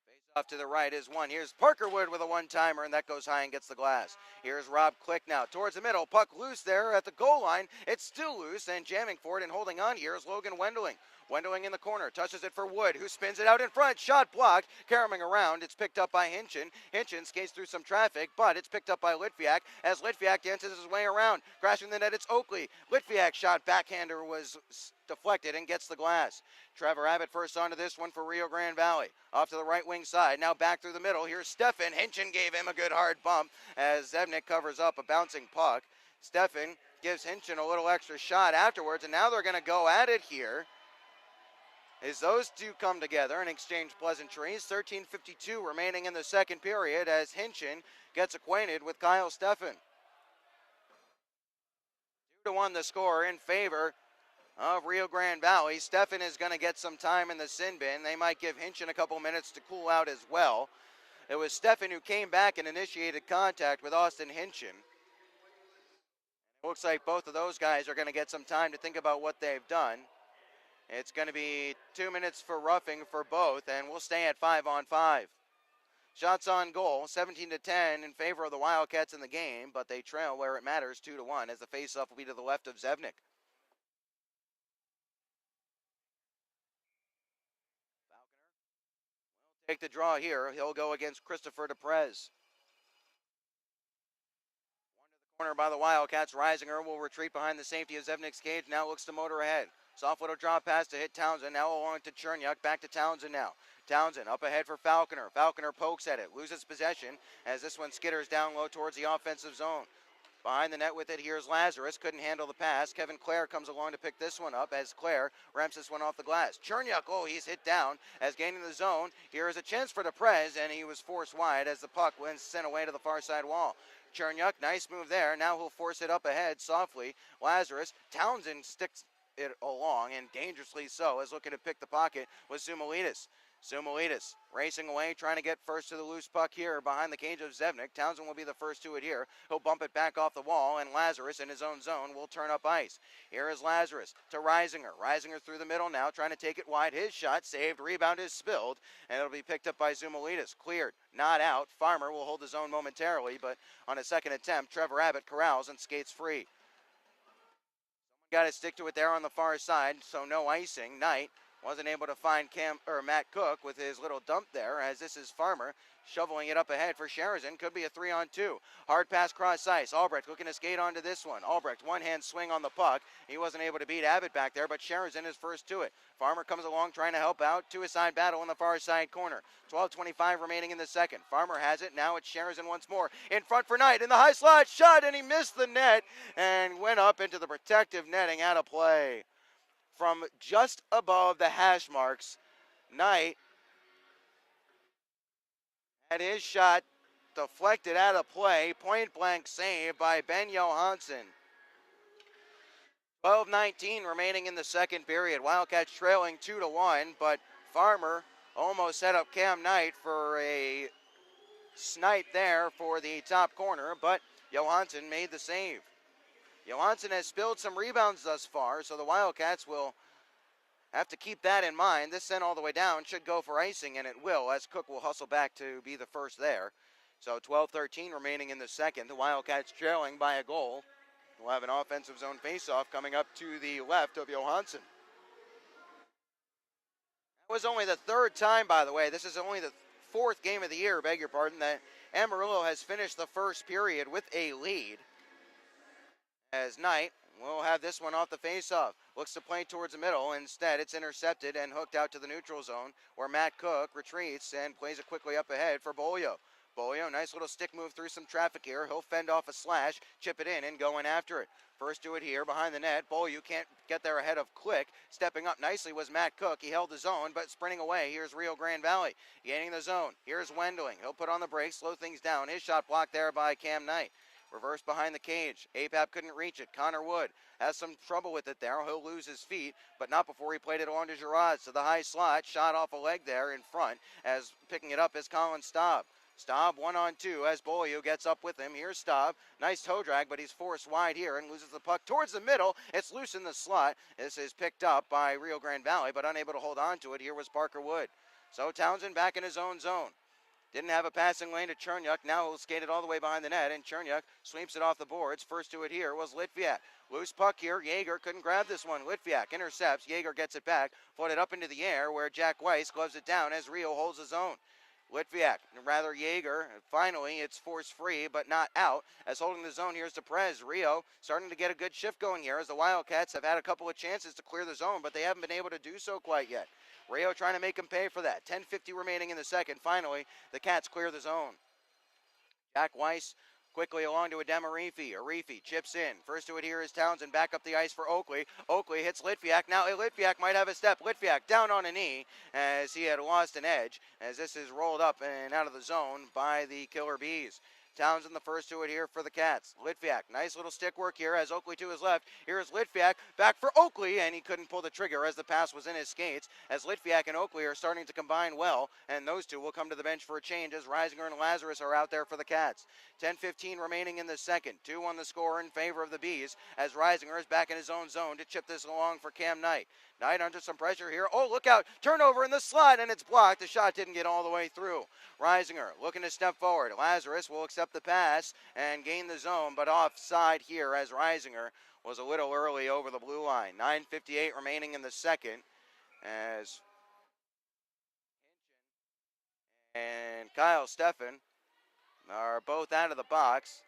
Face off to the right is one. Here's Parker Wood with a one-timer, and that goes high and gets the glass. Here's Rob Click now towards the middle. Puck loose there at the goal line. It's still loose, and jamming for it and holding on here is Logan Wendling. Wendling in the corner, touches it for Wood, who spins it out in front. Shot blocked, caroming around. It's picked up by Hinchin. Hinchin skates through some traffic, but it's picked up by Litviak as Litviak dances his way around. Crashing the net, it's Oakley. Litviak shot backhander was deflected and gets the glass. Trevor Abbott first onto this one for Rio Grande Valley. Off to the right wing side, now back through the middle. Here's Stefan. Hinchin gave him a good hard bump as Zevnik covers up a bouncing puck. Stefan gives Hinchin a little extra shot afterwards, and now they're going to go at it here as those two come together and exchange pleasantries. 13:52 remaining in the second period as Hinchin gets acquainted with Kyle Stefan. 2-1 the score in favor of Rio Grande Valley. Stefan is going to get some time in the sin bin. They might give Hinchin a couple minutes to cool out as well. It was Stefan who came back and initiated contact with Austin Hinchin. It looks like both of those guys are going to get some time to think about what they've done. It's going to be 2 minutes for roughing for both, and we'll stay at 5-on-5. Shots on goal, 17-10 in favor of the Wildcats in the game, but they trail where it matters, 2-1, as the faceoff will be to the left of Zevnik. Falconer will take the draw here. He'll go against Christopher DePrez. Corner by the Wildcats. Reisinger will retreat behind the safety of Zevnik's cage. Now looks to motor ahead. Soft little drop pass to hit Townsend. Now along to Chernyuk. Back to Townsend now. Townsend up ahead for Falconer. Falconer pokes at it. Loses possession as this one skitters down low towards the offensive zone. Behind the net with it, here's Lazarus. Couldn't handle the pass. Kevin Clare comes along to pick this one up as Clare ramps this one off the glass. Chernyuk, oh, he's hit down as gaining the zone. Here is a chance for DePrez, and he was forced wide as the puck went sent away to the far side wall. Chernyuk, nice move there. Now he'll force it up ahead softly. Lazarus, Townsend sticks it along, and dangerously so, as looking to pick the pocket was Zumalitis. Zumalitis racing away, trying to get first to the loose puck here behind the cage of Zevnik. Townsend will be the first to it here. He'll bump it back off the wall, and Lazarus in his own zone will turn up ice. Here is Lazarus to Reisinger. Reisinger through the middle now, trying to take it wide. His shot saved, rebound is spilled, and it'll be picked up by Zumalitis. Cleared, not out. Farmer will hold his own momentarily, but on a second attempt, Trevor Abbott corrals and skates free. Got to stick to it there on the far side, so no icing. Knight wasn't able to find Matt Cook with his little dump there, as this is Farmer shoveling it up ahead for Sheridan. Could be a 3-on-2. Hard pass cross ice. Albrecht looking to skate onto this one. Albrecht, one-hand swing on the puck. He wasn't able to beat Abbott back there, but Sheridan is first to it. Farmer comes along trying to help out. Two-a-side battle in the far side corner. 12:25 remaining in the second. Farmer has it. Now it's Sheridan once more. In front for Knight in the high slot. Shot, and he missed the net and went up into the protective netting out of play. From just above the hash marks, Knight had his shot deflected out of play. Point blank save by Ben Johansson. 12:19 remaining in the second period. Wildcats trailing 2-1, but Farmer almost set up Cam Knight for a snipe there for the top corner, but Johansson made the save. Johansson has spilled some rebounds thus far, so the Wildcats will have to keep that in mind. This sent all the way down should go for icing, and it will, as Cook will hustle back to be the first there. So 12:13 remaining in the second. The Wildcats trailing by a goal. We'll have an offensive zone faceoff coming up to the left of Johansson. That was only the third time, by the way. This is only the fourth game of the year, beg your pardon, that Amarillo has finished the first period with a lead. As Knight will have this one off the faceoff. Looks to play towards the middle. Instead, it's intercepted and hooked out to the neutral zone, where Matt Cook retreats and plays it quickly up ahead for Bolio. Bolio, nice little stick move through some traffic here. He'll fend off a slash, chip it in, and go in after it. First to it here behind the net. Bolio can't get there ahead of Click. Stepping up nicely was Matt Cook. He held his own, but sprinting away, here's Rio Grande Valley. Gaining the zone. Here's Wendling. He'll put on the brakes, slow things down. His shot blocked there by Cam Knight. Reverse behind the cage. APAP couldn't reach it. Connor Wood has some trouble with it there. He'll lose his feet, but not before he played it along to Girards to the high slot. Shot off a leg there in front, as picking it up is Colin Staub. Staub 1-on-2 as Bolio gets up with him. Here's Staub. Nice toe drag, but he's forced wide here and loses the puck towards the middle. It's loose in the slot. This is picked up by Rio Grande Valley, but unable to hold on to it. Here was Parker Wood. So Townsend back in his own zone. Didn't have a passing lane to Chernyuk. Now he'll skate it all the way behind the net, and Chernyuk sweeps it off the boards. First to it here was Litviak. Loose puck here. Yeager couldn't grab this one. Litviak intercepts. Yeager gets it back. Floated up into the air where Jack Weiss gloves it down as Rio holds his own. Litviak, rather Yeager. Finally, it's force-free, but not out. As holding the zone, here's Deprez. Rio starting to get a good shift going here as the Wildcats have had a couple of chances to clear the zone, but they haven't been able to do so quite yet. Rio trying to make him pay for that. 10:50 remaining in the second. Finally, the Cats clear the zone. Jack Weiss quickly along to a Demarifi. Arifi chips in. First to it here is Townsend. Back up the ice for Oakley. Oakley hits Litviak. Now Litviak might have a step. Litviak down on a knee as he had lost an edge as this is rolled up and out of the zone by the Killer Bees. Townsend the first to it here for the Cats. Litviak, nice little stick work here as Oakley to his left. Here's Litviak back for Oakley, and he couldn't pull the trigger as the pass was in his skates. As Litviak and Oakley are starting to combine well, and those two will come to the bench for a change as Reisinger and Lazarus are out there for the Cats. 10:15 remaining in the second. 2 on the score in favor of the Bees as Reisinger is back in his own zone to chip this along for Cam Knight. Knight under some pressure here. Oh, look out. Turnover in the slot, and it's blocked. The shot didn't get all the way through. Reisinger looking to step forward. Lazarus will accept the pass and gain the zone, but offside here as Reisinger was a little early over the blue line. 9:58 remaining in the second as and Kyle Steffen are both out of the box.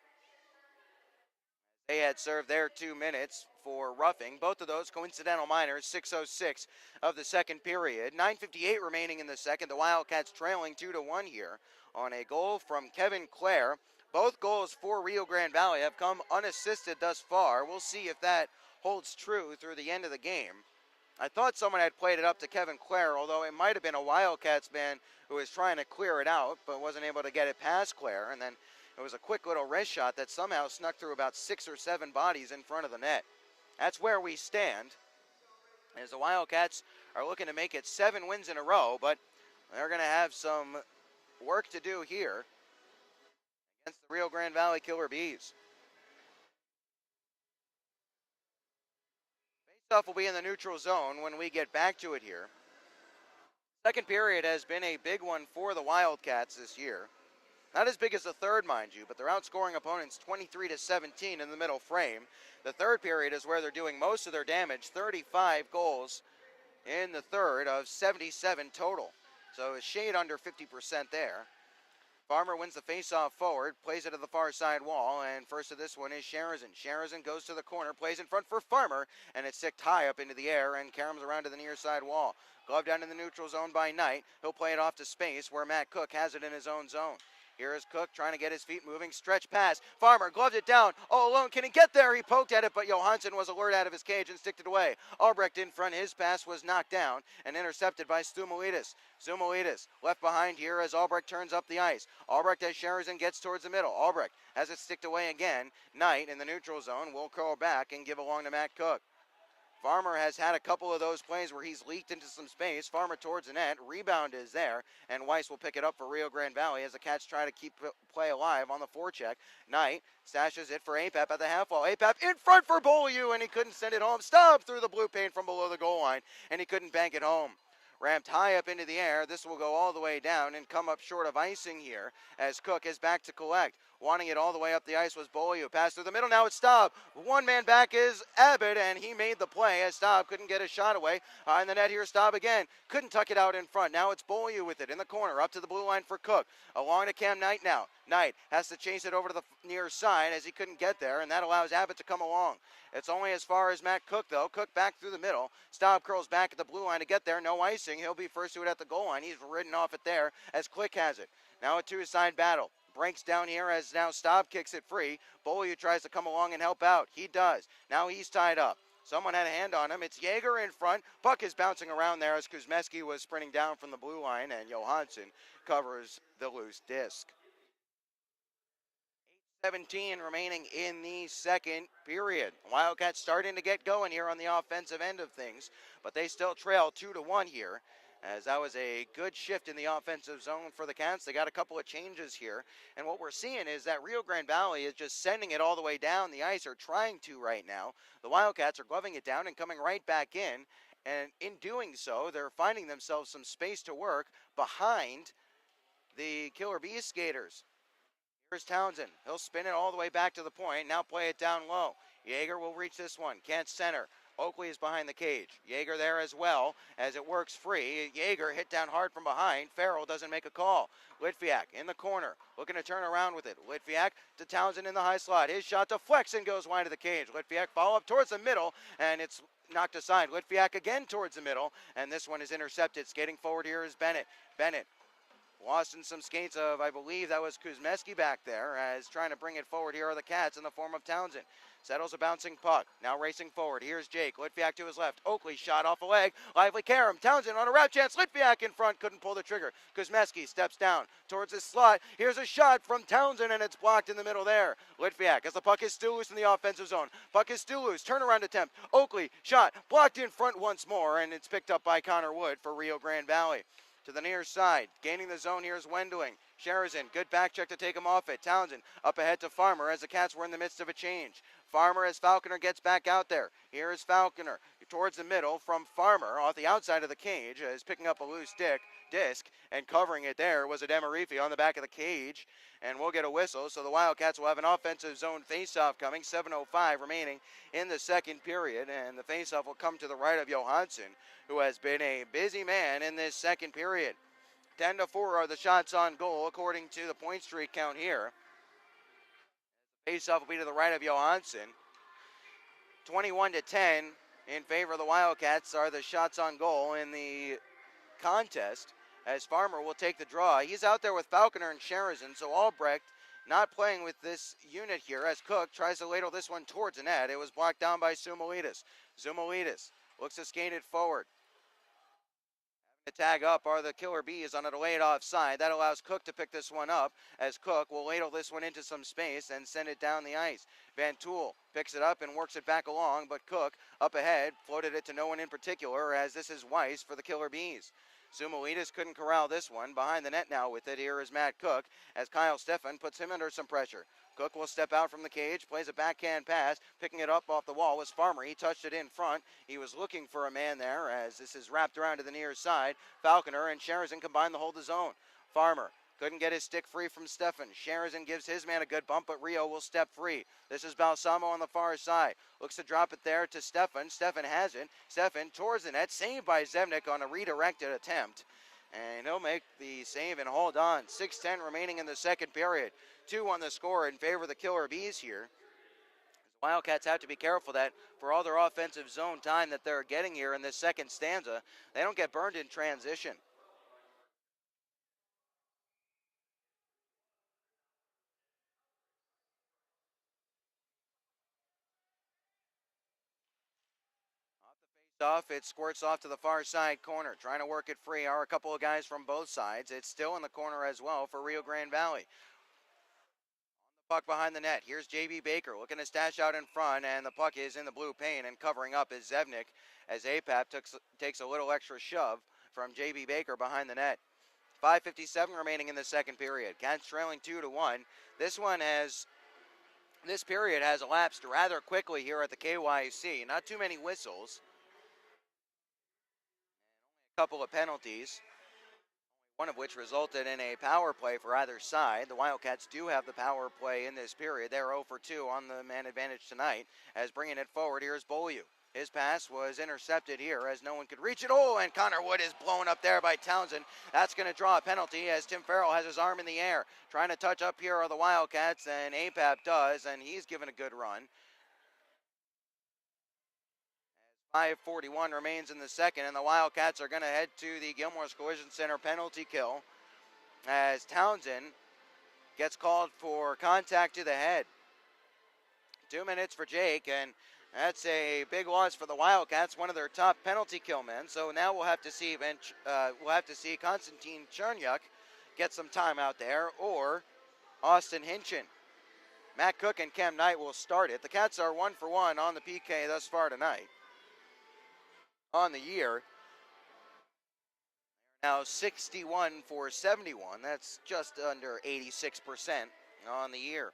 They had served their 2 minutes for roughing. Both of those coincidental minors, 6:06 of the second period. 9:58 remaining in the second. The Wildcats trailing 2-1 here on a goal from Kevin Clare. Both goals for Rio Grande Valley have come unassisted thus far. We'll see if that holds true through the end of the game. I thought someone had played it up to Kevin Clare, although it might have been a Wildcats man who was trying to clear it out, but wasn't able to get it past Clare. And then it was a quick little wrist shot that somehow snuck through about 6 or 7 bodies in front of the net. That's where we stand, as the Wildcats are looking to make it 7 wins in a row, but they're going to have some work to do here against the Rio Grande Valley Killer Bees. Faceoff will be in the neutral zone when we get back to it here. Second period has been a big one for the Wildcats this year. Not as big as the third, mind you, but they're outscoring opponents 23-17 in the middle frame. The third period is where they're doing most of their damage, 35 goals in the third of 77 total. So a shade under 50% there. Farmer wins the faceoff forward, plays it to the far side wall, and first of this one is Sharazin. Sharazin goes to the corner, plays in front for Farmer, and it's sticked high up into the air and caroms around to the near side wall. Glove down in the neutral zone by Knight. He'll play it off to space where Matt Cook has it in his own zone. Here is Cook trying to get his feet moving. Stretch pass. Farmer gloved it down. All alone. Can he get there? He poked at it, but Johansson was alert out of his cage and sticked it away. Albrecht in front. His pass was knocked down and intercepted by Stumilidis. Stumilidis left behind here as Albrecht turns up the ice. Albrecht as Sharazin gets towards the middle. Albrecht has it sticked away again. Knight in the neutral zone will curl back and give along to Matt Cook. Farmer has had a couple of those plays where he's leaked into some space. Farmer towards the net. Rebound is there, and Weiss will pick it up for Rio Grande Valley as the Cats try to keep play alive on the forecheck. Knight stashes it for Apap at the half wall. Apap in front for Beaulieu, and he couldn't send it home. Stopped through the blue paint from below the goal line, and he couldn't bank it home. Ramped high up into the air. This will go all the way down and come up short of icing here as Cook is back to collect. Wanting it all the way up the ice was Beaulieu. Pass through the middle. Now it's Staub. One man back is Abbott, and he made the play as Staub couldn't get a shot away. In the net here, Staub again. Couldn't tuck it out in front. Now it's Beaulieu with it in the corner. Up to the blue line for Cook. Along to Cam Knight now. Knight has to chase it over to the near side as he couldn't get there, and that allows Abbott to come along. It's only as far as Matt Cook, though. Cook back through the middle. Staub curls back at the blue line to get there. No icing. He'll be first to it at the goal line. He's ridden off it there as Click has it. Now a two-side battle. Breaks down here as now Staub kicks it free. Beaulieu tries to come along and help out. He does. Now he's tied up. Someone had a hand on him. It's Yeager in front. Puck is bouncing around there as Kuzmeski was sprinting down from the blue line, and Johansson covers the loose disc. 8:17 remaining in the second period. Wildcats starting to get going here on the offensive end of things, but they still trail 2-1 here, as that was a good shift in the offensive zone for the Cats. They got a couple of changes here, and what we're seeing is that Rio Grande Valley is just sending it all the way down the ice, or trying to right now. The Wildcats are gloving it down and coming right back in, and in doing so, they're finding themselves some space to work behind the Killer Bees skaters. Here's Townsend. He'll spin it all the way back to the point. Now play it down low. Yeager will reach this one. Can't center. Oakley is behind the cage. Yeager there as well as it works free. Yeager hit down hard from behind. Farrell doesn't make a call. Litviak in the corner looking to turn around with it. Litviak to Townsend in the high slot. His shot deflects and goes wide of the cage. Litviak follow up towards the middle and it's knocked aside. Litviak again towards the middle and this one is intercepted. Skating forward here is Bennett. Bennett lost in some skates of, I believe that was Kuzmeski back there, as trying to bring it forward. Here are the Cats in the form of Townsend. Settles a bouncing puck. Now racing forward. Here's Jake. Litviak to his left. Oakley shot off a leg. Lively Karam. Townsend on a wrap chance. Litviak in front. Couldn't pull the trigger. Kuzmeski steps down towards his slot. Here's a shot from Townsend, and it's blocked in the middle there. Litviak, as the puck is still loose in the offensive zone. Puck is still loose. Turnaround attempt. Oakley shot. Blocked in front once more, and it's picked up by Connor Wood for Rio Grande Valley. To the near side, gaining the zone here is Wendling. Sheridan, good back check to take him off it. Townsend up ahead to Farmer as the Cats were in the midst of a change. Farmer as Falconer gets back out there. Here is Falconer towards the middle from Farmer off the outside of the cage, is picking up a loose disc, and covering it there was a Demarifi on the back of the cage, and we'll get a whistle. So the Wildcats will have an offensive zone faceoff coming. 7:05 remaining in the second period, and the faceoff will come to the right of Johansson, who has been a busy man in this second period. 10-4 are the shots on goal according to the point streak count here. Faceoff will be to the right of Johansson. 21-10 in favor of the Wildcats are the shots on goal in the contest, as Farmer will take the draw. He's out there with Falconer and Sheridan, so Albrecht not playing with this unit here as Cook tries to ladle this one towards the net. It was blocked down by Zumalitis. Zumalitis looks to skate it forward. To tag up are the Killer Bees on a delayed offside. That allows Cook to pick this one up, as Cook will ladle this one into some space and send it down the ice. Van Tool picks it up and works it back along, but Cook up ahead floated it to no one in particular, as this is Weiss for the Killer Bees. Zumalitis couldn't corral this one. Behind the net now with it, here is Matt Cook, as Kyle Steffen puts him under some pressure. Cook will step out from the cage, plays a backhand pass. Picking it up off the wall was Farmer. He touched it in front. He was looking for a man there, as this is wrapped around to the near side. Falconer and Sheridan combine to hold the zone. Farmer couldn't get his stick free from Steffen. Sheridan gives his man a good bump, but Rio will step free. This is Balsamo on the far side. Looks to drop it there to Steffen. Steffen has it. Steffen towards the net. Saved by Zemnik on a redirected attempt. And he'll make the save and hold on. 6:10 remaining in the second period. 2 on the score in favor of the Killer Bees here. The Wildcats have to be careful that for all their offensive zone time that they're getting here in this second stanza, they don't get burned in transition. Off, it squirts off to the far side corner, trying to work it free are a couple of guys from both sides. It's still in the corner as well for Rio Grande Valley. Puck behind the net. Here's JB Baker looking to stash out in front, and the puck is in the blue paint, and covering up is Zevnik, as APAP takes a little extra shove from JB Baker behind the net. 5:57 remaining in the second period. Cats trailing 2-1. This period has elapsed rather quickly here at the KYC. Not too many whistles. A couple of penalties, one of which resulted in a power play for either side. The Wildcats do have the power play in this period. They're 0 for 2 on the man advantage tonight, as bringing it forward here is Beaulieu. His pass was intercepted here as no one could reach it. Oh, and Connor Wood is blown up there by Townsend. That's going to draw a penalty, as Tim Farrell has his arm in the air. Trying to touch up here are the Wildcats, and APAP does, and he's given a good run. 5:41 remains in the second, and the Wildcats are going to head to the Gilmore's Collision Center penalty kill, as Townsend gets called for contact to the head. 2 minutes for Jake, and that's a big loss for the Wildcats, one of their top penalty kill men. So now we'll have to see Konstantin Chernyuk get some time out there, or Austin Hinchin. Matt Cook and Cam Knight will start it. The Cats are 1 for 1 on the PK thus far tonight. On the year, now 61 for 71. That's just under 86% on the year.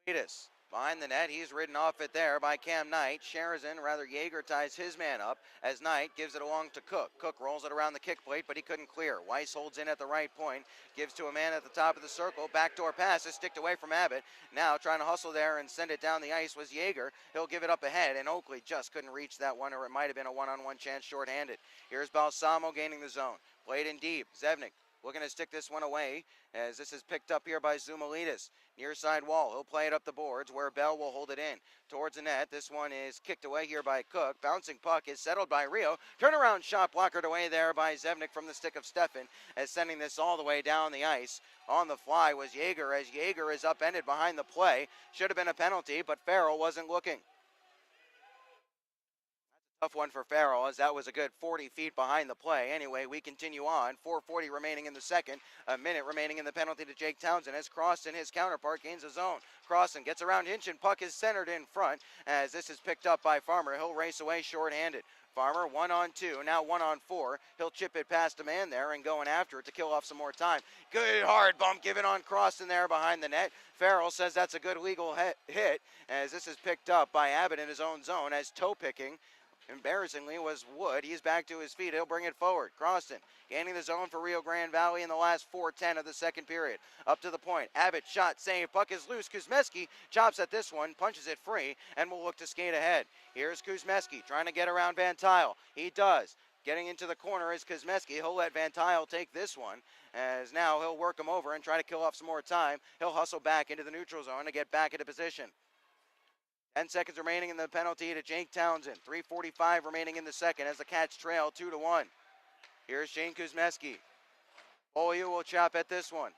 Zumalitis Behind the net, he's ridden off it there by Cam Knight. Yeager ties his man up as Knight gives it along to Cook. Cook rolls it around the kick plate, but he couldn't clear. Weiss holds in at the right point, gives to a man at the top of the circle. Backdoor pass is sticked away from Abbott. Now trying to hustle there and send it down the ice was Yeager. He'll give it up ahead, and Oakley just couldn't reach that one, or it might have been a one-on-one chance shorthanded. Here's Balsamo gaining the zone. Played in deep. Zevnik looking to stick this one away as this is picked up here by Zumalitis. Near side wall, he'll play it up the boards where Bell will hold it in. Towards the net, this one is kicked away here by Cook. Bouncing puck is settled by Rio. Turnaround shot blockered away there by Zevnik from the stick of Steffen as sending this all the way down the ice. On the fly was Yeager as Yeager is upended behind the play. Should have been a penalty, but Farrell wasn't looking. Tough one for Farrell as that was a good 40 feet behind the play. Anyway, we continue on. 4:40 remaining in the second. A minute remaining in the penalty to Jake Townsend as Croston, his counterpart, gains a zone. Croston gets around Hinchin. Puck is centered in front as this is picked up by Farmer. He'll race away shorthanded. Farmer 1-on-2, now 1-on-4. He'll chip it past a man there and going after it to kill off some more time. Good hard bump given on Croston there behind the net. Farrell says that's a good legal hit as this is picked up by Abbott in his own zone as toe picking. Embarrassingly was Wood. He's back to his feet. He'll bring it forward. Croston gaining the zone for Rio Grande Valley in the last 4:10 of the second period. Up to the point. Abbott shot, save. Puck is loose. Kuzmeski chops at this one, punches it free, and will look to skate ahead. Here's Kuzmeski trying to get around Van Tile. He does. Getting into the corner is Kuzmeski. He'll let Van Tile take this one as now he'll work him over and try to kill off some more time. He'll hustle back into the neutral zone to get back into position. 10 seconds remaining in the penalty to Jake Townsend. 3:45 remaining in the second as the Cats trail 2-1. Here's Shane Kuzmeski. Beaulieu will chop at this one.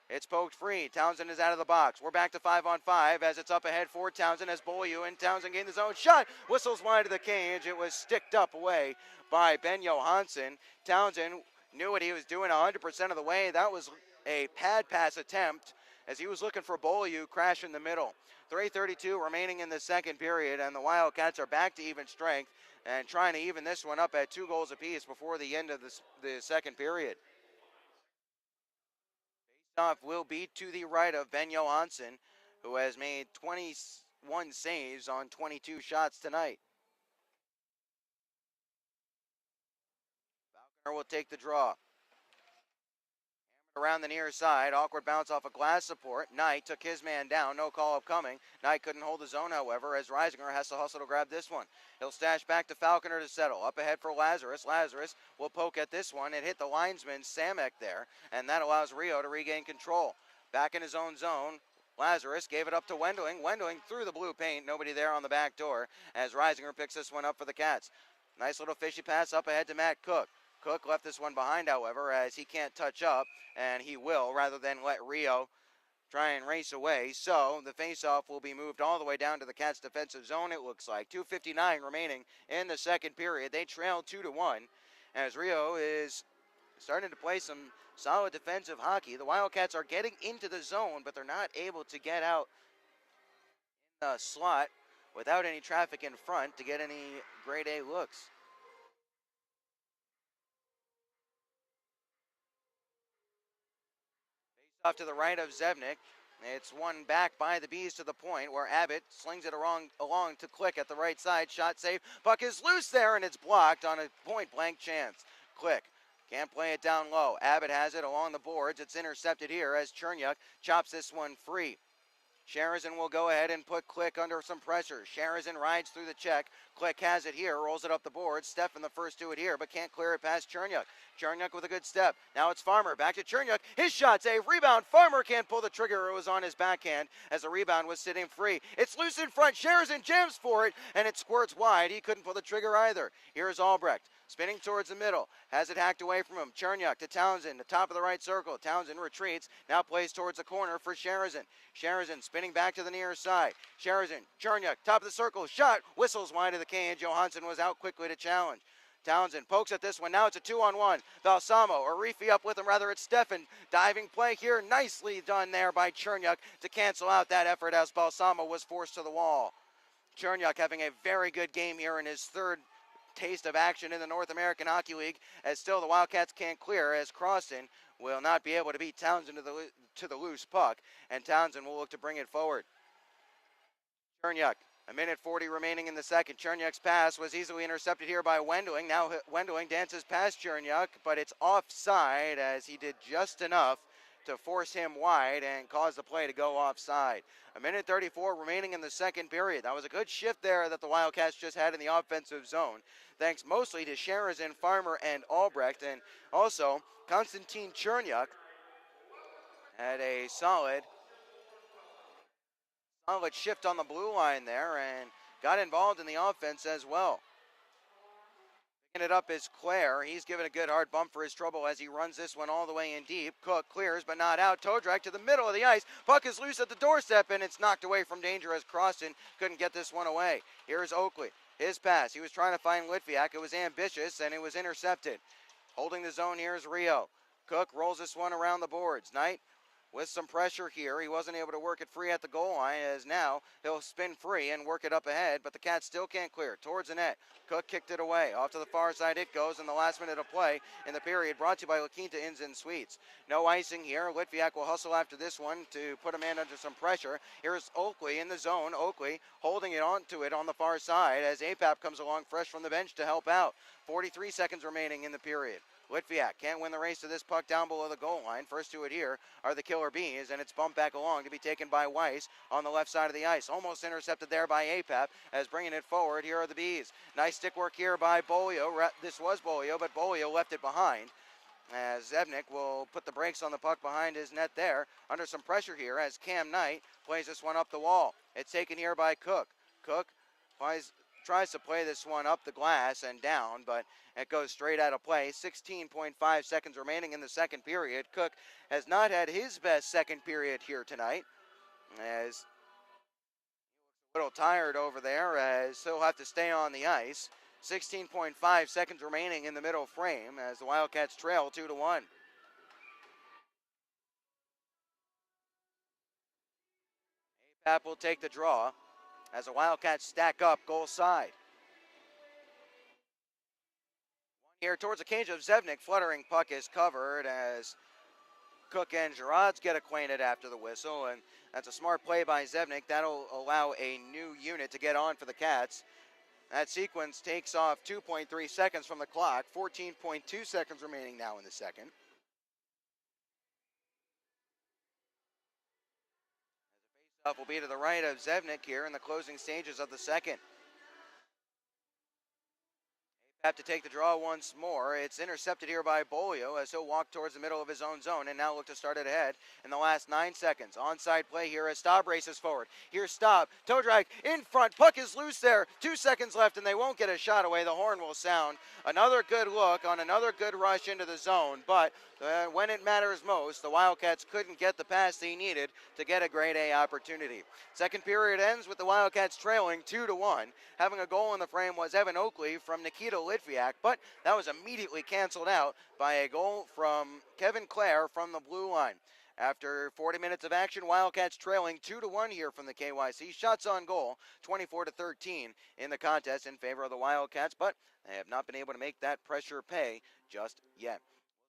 It's poked free. Townsend is out of the box. We're back to 5-on-5 as it's up ahead for Townsend as Beaulieu and Townsend gain the zone. Shot! Whistles wide of the cage. It was sticked up away by Ben Johansson. Townsend knew what he was doing 100% of the way. That was a pad pass attempt as he was looking for Beaulieu, crash in the middle. 3:32 remaining in the second period, and the Wildcats are back to even strength and trying to even this one up at 2 goals apiece before the end of the second period. Faceoff will be to the right of Ben Johansson, who has made 21 saves on 22 shots tonight. Falconer will take the draw. Around the near side, awkward bounce off a glass support. Knight took his man down, no call upcoming. Knight couldn't hold the zone, however, as Reisinger has to hustle to grab this one. He'll stash back to Falconer to settle. Up ahead for Lazarus. Lazarus will poke at this one and hit the linesman, Samek, there, and that allows Rio to regain control. Back in his own zone, Lazarus gave it up to Wendling. Wendling through the blue paint, nobody there on the back door, as Reisinger picks this one up for the Cats. Nice little fishy pass up ahead to Matt Cook. Cook left this one behind, however, as he can't touch up, and he will, rather than let Rio try and race away. So the faceoff will be moved all the way down to the Cats' defensive zone, it looks like. 2:59 remaining in the second period. They trail 2-1, as Rio is starting to play some solid defensive hockey. The Wildcats are getting into the zone, but they're not able to get out in the slot without any traffic in front to get any grade A looks. Off to the right of Zevnik. It's one back by the Bees to the point where Abbott slings it along to Click at the right side. Shot save. Puck is loose there and it's blocked on a point blank chance. Click can't play it down low. Abbott has it along the boards. It's intercepted here as Chernyuk chops this one free. Sharazin will go ahead and put Click under some pressure. Sharazin rides through the check. Click has it here, rolls it up the board. Steffen the first to it here, but can't clear it past Chernyuk. Chernyuk with a good step. Now it's Farmer. Back to Chernyuk. His shot save. Rebound. Farmer can't pull the trigger. It was on his backhand as the rebound was sitting free. It's loose in front. Sharazin jams for it, and it squirts wide. He couldn't pull the trigger either. Here's Albrecht. Spinning towards the middle. Has it hacked away from him. Chernyuk to Townsend. The top of the right circle. Townsend retreats. Now plays towards the corner for Sharazin. Sharazin spinning back to the near side. Sharazin. Chernyuk. Top of the circle. Shot. Whistles wide of the cage. Johansson was out quickly to challenge. Townsend pokes at this one. Now it's a 2-on-1. Balsamo, or Reefy up with him. Rather, it's Steffen. Diving play here. Nicely done there by Chernyuk to cancel out that effort as Balsamo was forced to the wall. Chernyuk having a very good game here in his third taste of action in the North American Hockey League, as still the Wildcats can't clear, as Croston will not be able to beat Townsend to the loose puck, and Townsend will look to bring it forward. Cherniak, a minute 40 remaining in the second. Cherniak's pass was easily intercepted here by Wendling. Now Wendling dances past Cherniak, but it's offside as he did just enough to force him wide and cause the play to go offside. A minute 34 remaining in the second period. That was a good shift there that the Wildcats just had in the offensive zone, thanks mostly to Sharazin, Farmer, and Albrecht, and also Konstantin Cherniak had a solid shift on the blue line there and got involved in the offense as well. Picking it up is Claire. He's given a good hard bump for his trouble as he runs this one all the way in deep. Cook clears but not out. Toe drag to the middle of the ice. Puck is loose at the doorstep and it's knocked away from danger as Croston couldn't get this one away. Here's Oakley. His pass. He was trying to find Litviak. It was ambitious and it was intercepted. Holding the zone here is Rio. Cook rolls this one around the boards. Knight with some pressure here. He wasn't able to work it free at the goal line, as now he'll spin free and work it up ahead, but the Cats still can't clear. Towards the net. Cook kicked it away. Off to the far side it goes in the last minute of play in the period, brought to you by La Quinta Inns and Suites. No icing here. Litviak will hustle after this one to put a man under some pressure. Here's Oakley in the zone. Oakley holding it onto it on the far side as APAP comes along fresh from the bench to help out. 43 seconds remaining in the period. Litviak can't win the race to this puck down below the goal line. First to it here are the Killer Bees, and it's bumped back along to be taken by Weiss on the left side of the ice. Almost intercepted there by APAP as bringing it forward. Here are the Bees. Nice stick work here by Bolio. This was Bolio, but Bolio left it behind as Zebnik will put the brakes on the puck behind his net there. Under some pressure here as Cam Knight plays this one up the wall. It's taken here by Cook. Cook tries to play this one up the glass and down, but it goes straight out of play. 16.5 seconds remaining in the second period. Cook has not had his best second period here tonight, as a little tired over there, as he'll have to stay on the ice. 16.5 seconds remaining in the middle frame as the Wildcats trail 2-1. APAP will take the draw as the Wildcats stack up goal side. Here towards the cage of Zebnik, fluttering puck is covered as Cook and Giraud's get acquainted after the whistle, and that's a smart play by Zebnik. That'll allow a new unit to get on for the Cats. That sequence takes off 2.3 seconds from the clock, 14.2 seconds remaining now in the second. The faceoff will be to the right of Zebnik here in the closing stages of the second. Have to take the draw once more. It's intercepted here by Bolio as he'll walk towards the middle of his own zone and now look to start it ahead in the last 9 seconds. Onside play here as Staub races forward. Here's Staub. Toe drag in front. Puck is loose there. 2 seconds left and they won't get a shot away. The horn will sound. Another good look on another good rush into the zone, but when it matters most, the Wildcats couldn't get the pass they needed to get a grade A opportunity. Second period ends with the Wildcats trailing 2-1. Having a goal in the frame was Evan Oakley from Nikita Litviak, but that was immediately canceled out by a goal from Kevin Clare from the blue line. After 40 minutes of action, Wildcats trailing 2-1 here from the KYC. Shots on goal, 24-13 in the contest in favor of the Wildcats, but they have not been able to make that pressure pay just yet.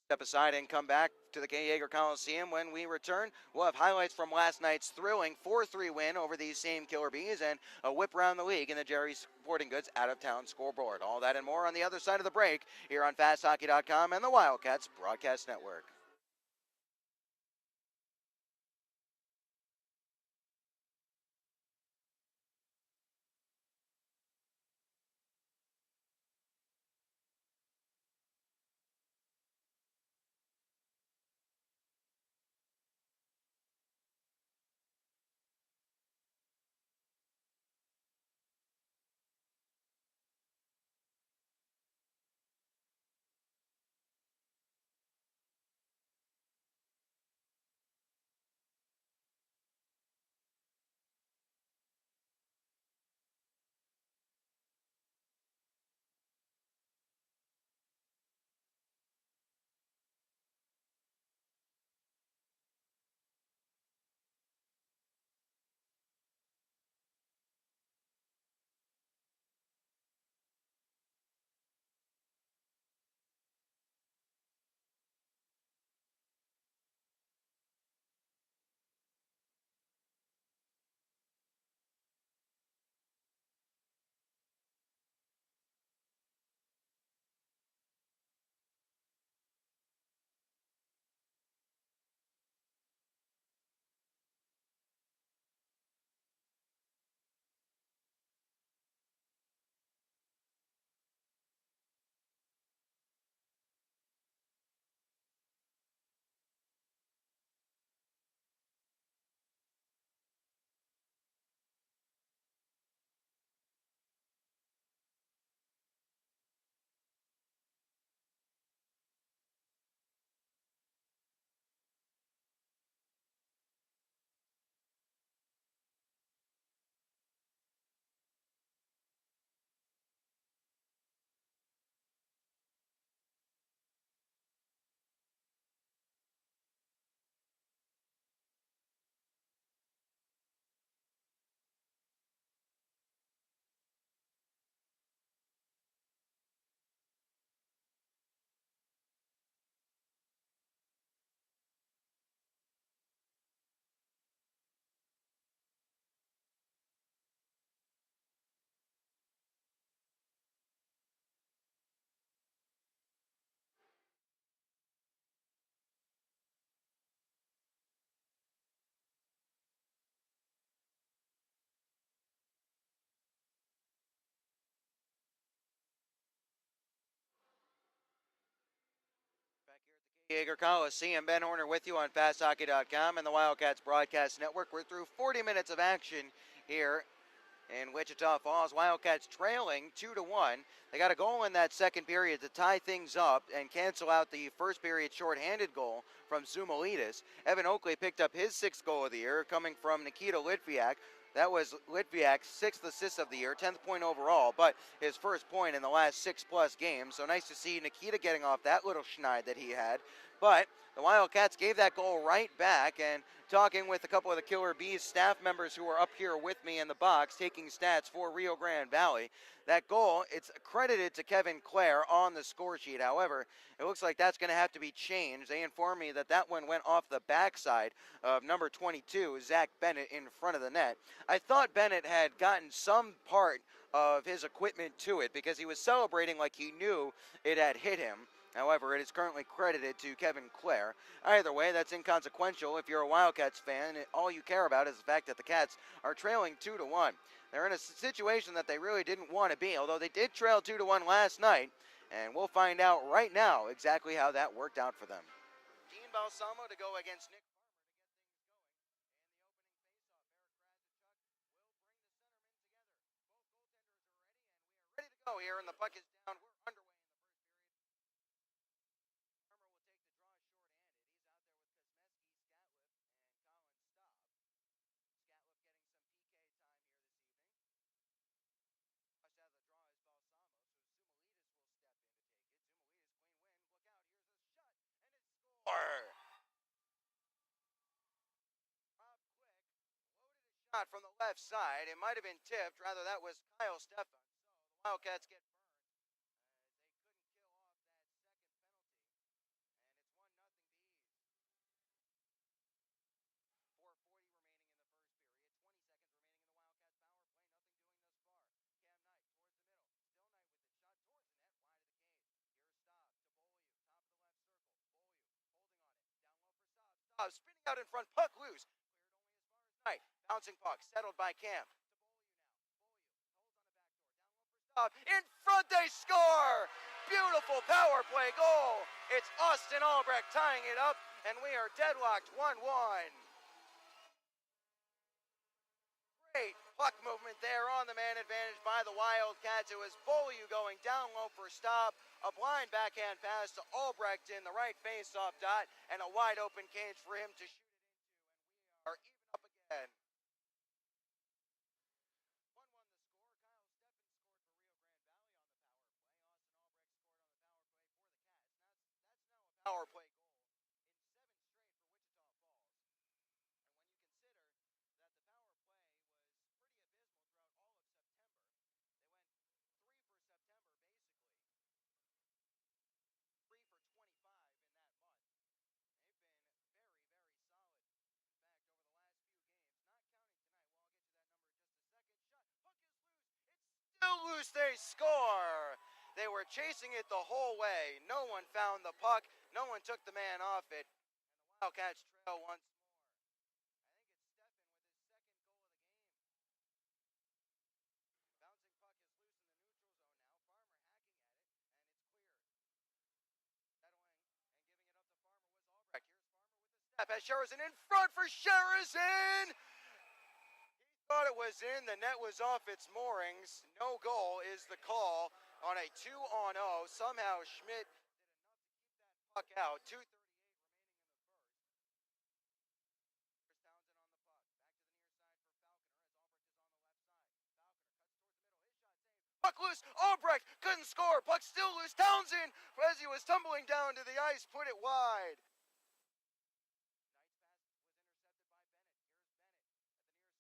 Step aside and come back to the K. Yeager Coliseum. When we return, we'll have highlights from last night's thrilling 4-3 win over these same Killer Bees and a whip around the league in the Jerry's Sporting Goods out-of-town scoreboard. All that and more on the other side of the break here on FastHockey.com and the Wildcats Broadcast Network. Jaeger Coliseum. Ben Horner with you on FastHockey.com and the Wildcats Broadcast Network. We're through 40 minutes of action here in Wichita Falls. Wildcats trailing 2-1. They got a goal in that second period to tie things up and cancel out the first period shorthanded goal from Zumalitis. Evan Oakley picked up his sixth goal of the year, coming from Nikita Litviak. That was Litviak's sixth assist of the year, 10th point overall, but his first point in the last 6+ games. So nice to see Nikita getting off that little schneid that he had. But the Wildcats gave that goal right back, and talking with a couple of the Killer Bees staff members who are up here with me in the box taking stats for Rio Grande Valley, that goal, it's credited to Kevin Clare on the score sheet. However, it looks like that's going to have to be changed. They informed me that that one went off the backside of number 22, Zach Bennett, in front of the net. I thought Bennett had gotten some part of his equipment to it because he was celebrating like he knew it had hit him. However, it is currently credited to Kevin Clare. Either way, that's inconsequential. If you're a Wildcats fan, all you care about is the fact that the Cats are trailing 2-1. They're in a situation that they really didn't want to be, although they did trail 2-1 last night, and we'll find out right now exactly how that worked out for them. Dean Balsamo to go against Nick Farmer to get things going. And the opening faceoff, Eric Krasachuk will bring the centermen together. Both goaltenders are ready, and we are ready to go here, and the puck is down. We're underway in the first period. Farmer will take the draw shorthanded. He's out there with Kosmeski, Scatliff, and Colin Staub. Scatliff getting some PK time here this evening. Rushed out of the draw is Balsamo, so Zumalitis will step in to take it. Zumalitis, clean win. Look out, here's a shot, and it's score! Rob Quick loaded a shot from the left side. It might have been tipped. Rather, that was Kyle Stefan. So the Wildcats get burned. They couldn't kill off that second penalty. And it's 1-0 Bees. 4:40 remaining in the first period. 20 seconds remaining in the Wildcats power play. Nothing doing thus far. Cam Knight towards the middle. Still Knight with the shot towards the net. Wide of the cage. Here's Staub to Beaulieu. Top of the left circle. Beaulieu holding on it. Down low for Staub. Staub spinning out in front. Puck loose. Cleared only as far as Knight. Bouncing puck. Settled by Cam. To Beaulieu now. Beaulieu holds on the back door. Down low for Staub. In front they score! Beautiful power play goal. It's Austin Albrecht tying it up, and we are deadlocked 1-1. Great puck movement there on the man advantage by the Wildcats. It was Beaulieu going down low for Staub, a blind backhand pass to Albrecht in the right face-off dot, and a wide open cage for him to shoot it into, and we are even up again. 1-1 the score. Kyle Steffen scored for Rio Grande Valley on the power play. Austin Albrecht scored on the power play for the Cats. That's now a power play goal in 7 straight for Wichita Falls. And when you consider that the power play was pretty abysmal throughout all of September, they went 3 for September basically, 3 for 25 in that month. They've been very, very solid. In fact, over the last few games, not counting tonight, well, I'll get you that number in just a second. Shot, puck is loose. It's still loose. They score. They were chasing it the whole way. No one found the puck. No one took the man off it. And the Wildcats trail once more. I think it's Steffen with his second goal of the game. Bouncing puck is loose in the neutral zone now. Farmer hacking at it, and it's cleared. Settling and giving it up to Farmer was Albrecht. Here's Farmer with the step. Has Sherrison in front for Sherrison! He thought it was in. The net was off its moorings. No goal is the call on a 2-0. Somehow Schmidt did enough to keep that puck out. 2:38 remaining in the first. Here's Townsend on the puck. Back to the near side for Falconer as Albrecht is on the left side. Falconer cuts towards the middle. His shot saved. Puck loose. Albrecht couldn't score. Puck still loose. Townsend, as he was tumbling down to the ice, put it wide. Knight's pass was intercepted by Bennett. Here's Bennett at the near side wall.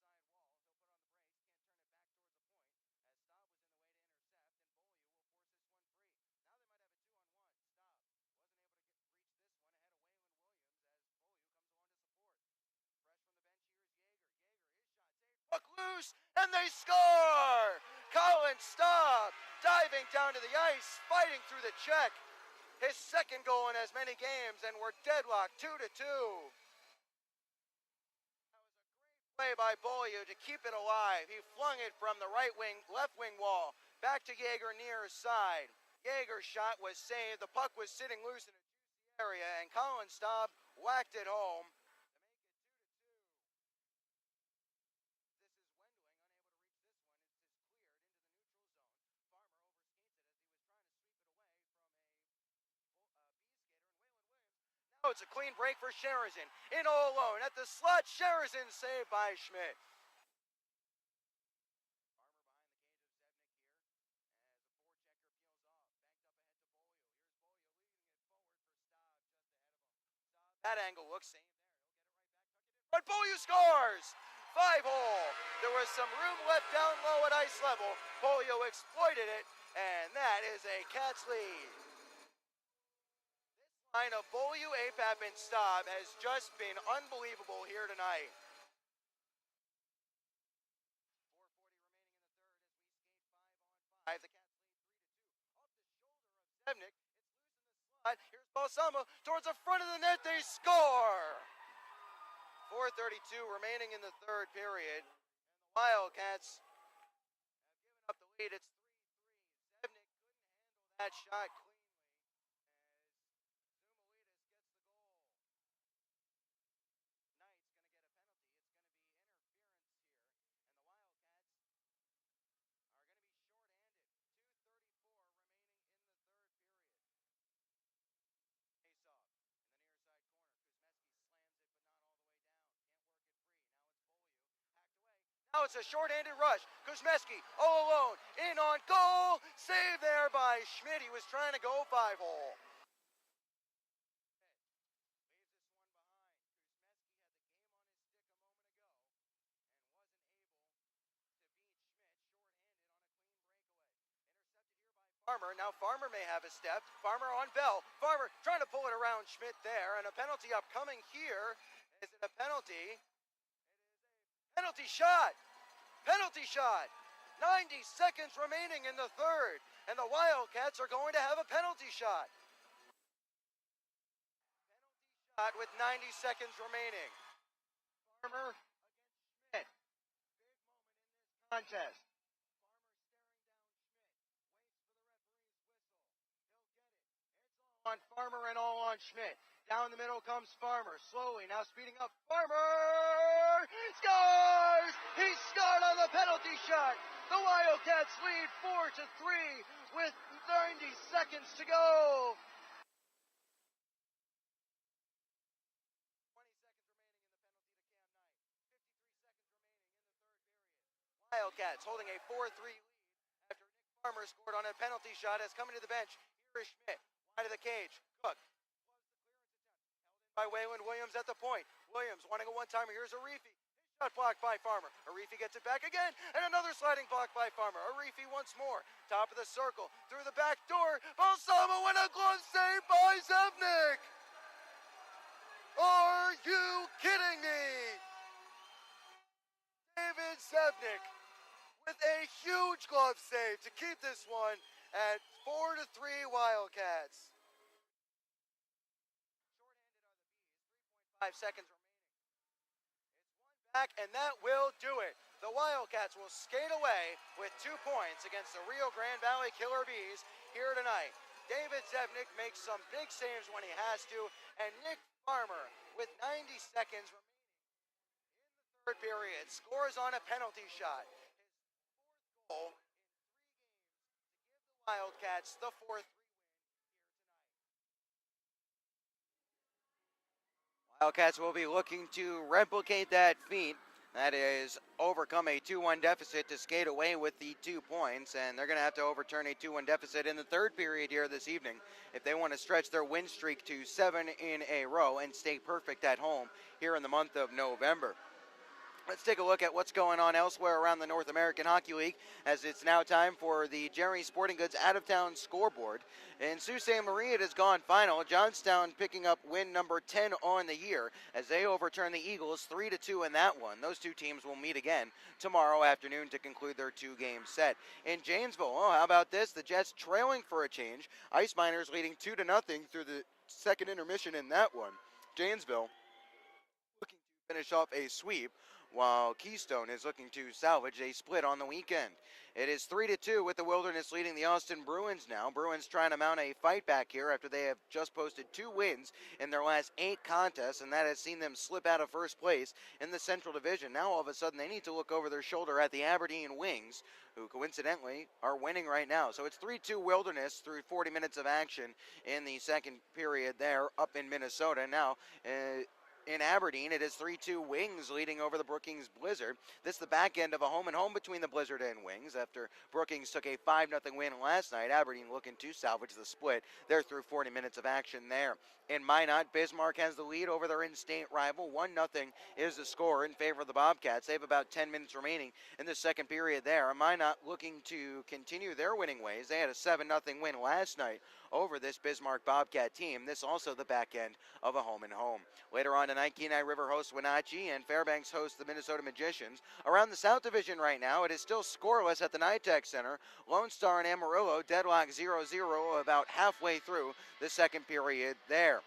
He'll put on the brakes. Can't turn it back towards the point as Staub was in the way to intercept, and Beaulieu will force this one free. Now they might have a 2-on-1. Staub wasn't able to reach this one ahead of Waylon Williams as Beaulieu comes along to support. Fresh from the bench, here's Jaeger. Jaeger, his shot saved. Puck loose, and they score! Colin Staub diving down to the ice, fighting through the check. His second goal in as many games, and we're deadlocked 2-2. That was a great play by Beaulieu to keep it alive. He flung it from the right wing, left wing wall, back to Jaeger near his side. Jaeger's shot was saved. The puck was sitting loose in a juicy area, and Colin Staub whacked it home. Now it's a clean break for Sherrison. In all alone at the slot, Sherrison saved by Schmidt. That angle looks same there. But Beaulieu scores! 5-hole. There was some room left down low at ice level. Beaulieu exploited it, and that is a Cats lead. This line of Beaulieu, Apap, and Staub has just been unbelievable here tonight. 4:40 remaining in the third as we skate 5-on-5. The Cats lead 3-2. Off the shoulder of Zebnik. It's loose in the slot. Here's Balsamo towards the front of the net. They score! 4:32 remaining in the third period. And the Wildcats have given up the lead. It's 3-3. Zebnik couldn't handle that shot cleanly as Zumalitas gets the goal. Knight's going to get a penalty. It's going to be interference here. And the Wildcats are going to be shorthanded. 2:34 remaining in the third period. Face off in the near side corner. Kuzmeski slams it, but not all the way down. Can't work it free. Now it's Beaulieu. Hacked away. Now it's a short-handed rush. Kuzmeski all alone. In on goal. Save there by Schmidt. He was trying to go 5-hole. Leaves this one behind. Kuzmeski had the game on his stick a moment ago and wasn't able to beat Schmidt short-handed on a clean breakaway. Intercepted here by Farmer. Now Farmer may have a step. Farmer on Bell. Farmer trying to pull it around Schmidt there, and a penalty upcoming here. Is it a penalty? It is a penalty shot. Penalty shot. 90 seconds remaining in the third, and the Wildcats are going to have a penalty shot. Penalty shot with 90 seconds remaining. Farmer against Schmidt. Big moment in this contest. Farmer staring down Schmidt. Waits for the referee's whistle. He'll get it. It's all on Farmer and all on Schmidt. Down the middle comes Farmer. Slowly, now speeding up. Farmer scores! He scored on the penalty shot. The Wildcats lead 4-3 with 90 seconds to go. 20 seconds remaining in the penalty to Cam Knight. 53 seconds remaining in the third period. Wildcats holding a 4-3 lead after Nick Farmer scored on a penalty shot as coming to the bench. Here is Schmidt. Wide of the cage. Cook. By Waylon Williams at the point. Williams wanting a one-timer. Here's Arifi. His shot blocked by Farmer. Arifi gets it back again, and another sliding block by Farmer. Arifi once more. Top of the circle. Through the back door. Balsamo and a glove save by Zebnik. Are you kidding me? David Zebnik with a huge glove save to keep this one at 4-3 Wildcats. 5 seconds remaining. It's one back, and that will do it. The Wildcats will skate away with 2 points against the Rio Grande Valley Killer Bees here tonight. David Zebnik makes some big saves when he has to, and Nick Farmer, with 90 seconds remaining in the third period, scores on a penalty shot. His 4th goal in 3 games to give the Wildcats the 4-3 win here tonight. Wildcats will be looking to replicate that feat. That is, overcome a 2-1 deficit to skate away with the 2 points, and they're going to have to overturn a 2-1 deficit in the third period here this evening if they want to stretch their win streak to 7 in a row and stay perfect at home here in the month of November. Let's take a look at what's going on elsewhere around the North American Hockey League, as it's now time for the Jerry Sporting Goods out-of-town scoreboard. In Sault Ste. Marie, it has gone final. Johnstown picking up win number 10 on the year as they overturn the Eagles 3-2 in that one. Those 2 teams will meet again tomorrow afternoon to conclude their 2-game set. In Janesville, oh, how about this? The Jets trailing for a change. Ice Miners leading 2-0 through the second intermission in that one. Janesville looking to finish off a sweep while Keystone is looking to salvage a split on the weekend. It is 3-2 with the Wilderness leading the Austin Bruins now. Bruins trying to mount a fight back here after they have just posted 2 wins in their last 8 contests, and that has seen them slip out of first place in the Central Division. Now all of a sudden they need to look over their shoulder at the Aberdeen Wings, who coincidentally are winning right now. So it's 3-2 Wilderness through 40 minutes of action in the second period there up in Minnesota. Now, in Aberdeen, it is 3-2 Wings leading over the Brookings Blizzard. This is the back end of a home-and-home between the Blizzard and Wings. After Brookings took a 5-0 win last night, Aberdeen looking to salvage the split. They're through 40 minutes of action there. In Minot, Bismarck has the lead over their in-state rival. 1-0 is the score in favor of the Bobcats. They have about 10 minutes remaining in the second period there. Minot looking to continue their winning ways. They had a 7-0 win last night over this Bismarck Bobcat team. This also the back end of a home-and-home. Later on tonight, Kenai River hosts Wenatchee and Fairbanks hosts the Minnesota Magicians. Around the South Division right now, it is still scoreless at the NITEC Center. Lone Star and Amarillo deadlock 0-0 about halfway through the second period there.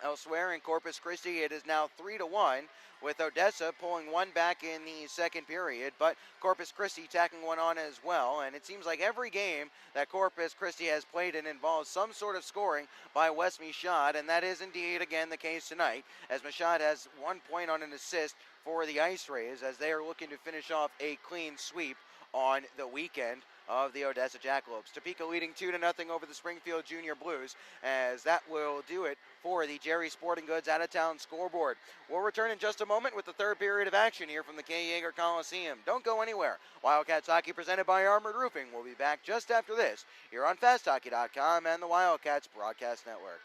Elsewhere in Corpus Christi, it is now 3-1, with Odessa pulling one back in the second period, but Corpus Christi tacking one on as well. And it seems like every game that Corpus Christi has played in involves some sort of scoring by Wes Michaud, and that is indeed again the case tonight, as Michaud has 1 point on an assist for the Ice Rays, as they are looking to finish off a clean sweep on the weekend of the Odessa Jackalopes. Topeka leading 2-0 over the Springfield Junior Blues, as that will do it for the Jerry Sporting Goods out-of-town scoreboard. We'll return in just a moment with the third period of action here from the K. Yeager Coliseum. Don't go anywhere. Wildcats Hockey presented by Armored Roofing will be back just after this here on FastHockey.com and the Wildcats Broadcast Network.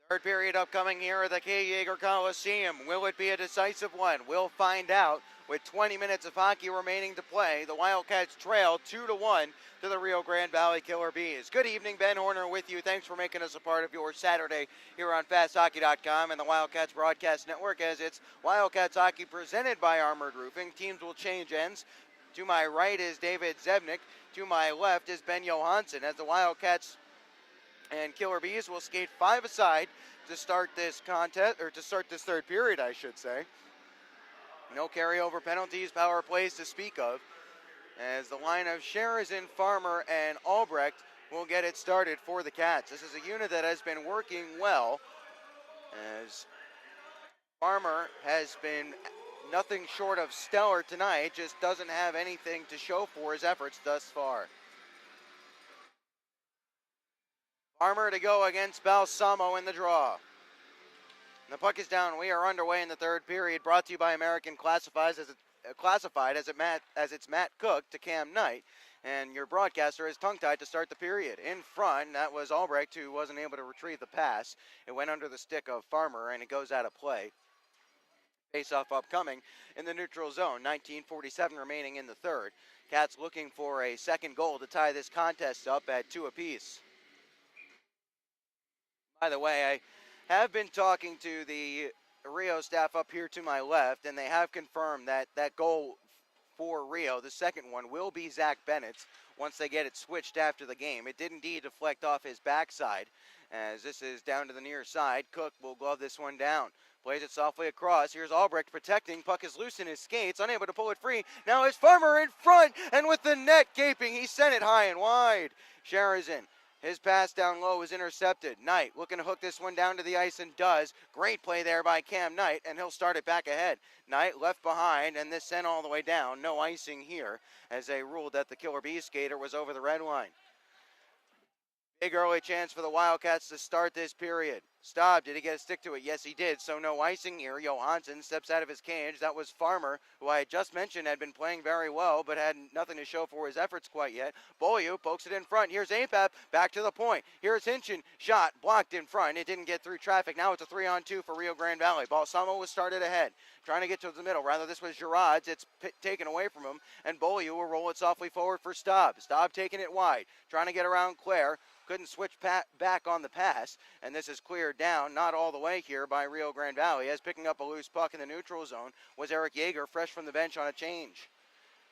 Third period upcoming here at the K. Yeager Coliseum. Will it be a decisive one? We'll find out. With 20 minutes of hockey remaining to play, the Wildcats trail 2-1 to the Rio Grande Valley Killer Bees. Good evening, Ben Horner with you. Thanks for making us a part of your Saturday here on FastHockey.com and the Wildcats Broadcast Network, as it's Wildcats Hockey presented by Armored Roofing. Teams will change ends. To my right is David Zebnik. To my left is Ben Johansson, as the Wildcats and Killer Bees will skate five-a-side to start this contest, or to start this third period, I should say. No carryover penalties, power plays to speak of, as the line of Sherazin, Farmer, and Albrecht will get it started for the Cats. This is a unit that has been working well, as Farmer has been nothing short of stellar tonight, just doesn't have anything to show for his efforts thus far. Farmer to go against Balsamo in the draw. And the puck is down. We are underway in the third period, brought to you by American Classified as it's Matt Cook to Cam Knight. And your broadcaster is tongue-tied to start the period. In front, that was Albrecht, who wasn't able to retrieve the pass. It went under the stick of Farmer, and it goes out of play. Face-off upcoming in the neutral zone. 19:47 remaining in the third. Cats looking for a second goal to tie this contest up at 2 apiece. By the way, I have been talking to the Rio staff up here to my left, and they have confirmed that that goal for Rio, the second one, will be Zach Bennett's once they get it switched after the game. It did indeed deflect off his backside, as this is down to the near side. Cook will glove this one down. Plays it softly across. Here's Albrecht protecting. Puck is loose in his skates, unable to pull it free. Now it's Farmer in front, and with the net gaping, he sent it high and wide. Sherazin. His pass down low is intercepted. Knight looking to hook this one down to the ice and does. Great play there by Cam Knight, and he'll start it back ahead. Knight left behind, and this sent all the way down. No icing here, as they ruled that the Killer Bees skater was over the red line. Big early chance for the Wildcats to start this period. Staub, did he get a stick to it? Yes, he did, so no icing here. Johansson steps out of his cage. That was Farmer, who I had just mentioned had been playing very well, but had nothing to show for his efforts quite yet. Beaulieu pokes it in front. Here's Apap, back to the point. Here's Hinchin, shot, blocked in front. It didn't get through traffic. Now it's a 3-on-2 for Rio Grande Valley. Balsamo was started ahead, trying to get to the middle. Rather, this was Girard's. It's taken away from him, and Beaulieu will roll it softly forward for Staub. Staub taking it wide, trying to get around Claire. Couldn't switch back on the pass, and this is cleared down, not all the way here by Rio Grande Valley, as picking up a loose puck in the neutral zone was Eric Yeager, fresh from the bench on a change.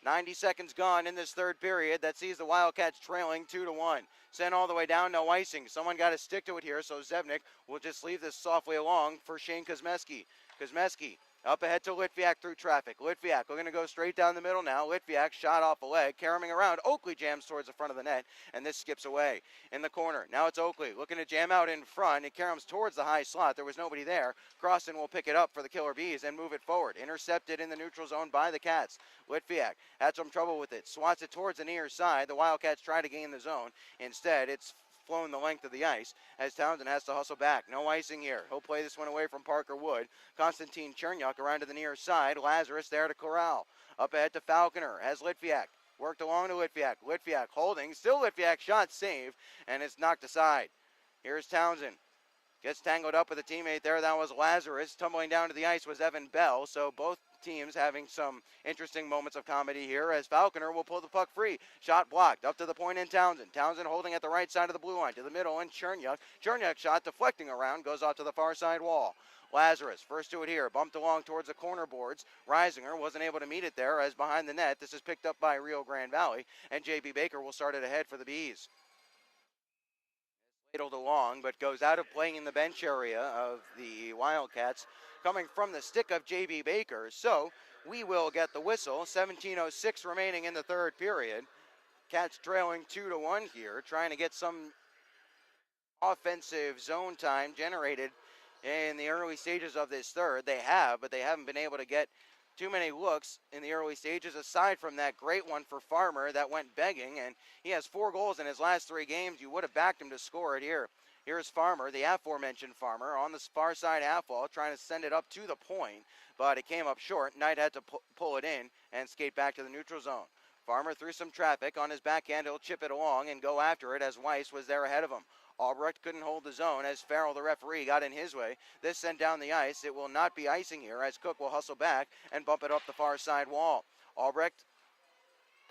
90 seconds gone in this third period. That sees the Wildcats trailing 2-1. Sent all the way down, no icing. Someone got to stick to it here, so Zebnik will just leave this softly along for Shane Kosmeski. Kosmeski up ahead to Litviak through traffic. Litviak, we're going to go straight down the middle now. Litviak shot off a leg, carrying around. Oakley jams towards the front of the net, and this skips away. In the corner, now it's Oakley looking to jam out in front. It caroms towards the high slot. There was nobody there. Crossan will pick it up for the Killer Bees and move it forward. Intercepted in the neutral zone by the Cats. Litviak had some trouble with it. Swats it towards the near side. The Wildcats try to gain the zone. Instead, it's flown the length of the ice as Townsend has to hustle back. No icing here. He'll play this one away from Parker Wood. Konstantin Chernyuk around to the near side. Lazarus there to corral. Up ahead to Falconer. Has Litviak. Worked along to Litviak. Litviak holding. Still Litviak shot save. And it's knocked aside. Here's Townsend. Gets tangled up with a teammate there. That was Lazarus. Tumbling down to the ice was Evan Bell. So both teams having some interesting moments of comedy here, as Falconer will pull the puck free. Shot blocked up to the point in Townsend. Townsend holding at the right side of the blue line to the middle, and Chernyuk. Chernyuk shot deflecting around, goes off to the far side wall. Lazarus first to it here, bumped along towards the corner boards. Reisinger wasn't able to meet it there, as behind the net this is picked up by Rio Grande Valley, and J.B. Baker will start it ahead for the Bees. Ladled along, but goes out of playing in the bench area of the Wildcats, coming from the stick of J.B. Baker. So we will get the whistle. 17:06 remaining in the third period. Cats trailing 2-1 here, trying to get some offensive zone time generated in the early stages of this third. They have, but they haven't been able to get too many looks in the early stages, aside from that great one for Farmer that went begging, and he has 4 goals in his last 3 games. You would have backed him to score it here. Here's Farmer, the aforementioned Farmer, on the far side half wall, trying to send it up to the point, but it came up short. Knight had to pull it in and skate back to the neutral zone. Farmer through some traffic. On his backhand, he'll chip it along and go after it, as Weiss was there ahead of him. Albrecht couldn't hold the zone as Farrell, the referee, got in his way. This sent down the ice. It will not be icing here as Cook will hustle back and bump it up the far side wall. Albrecht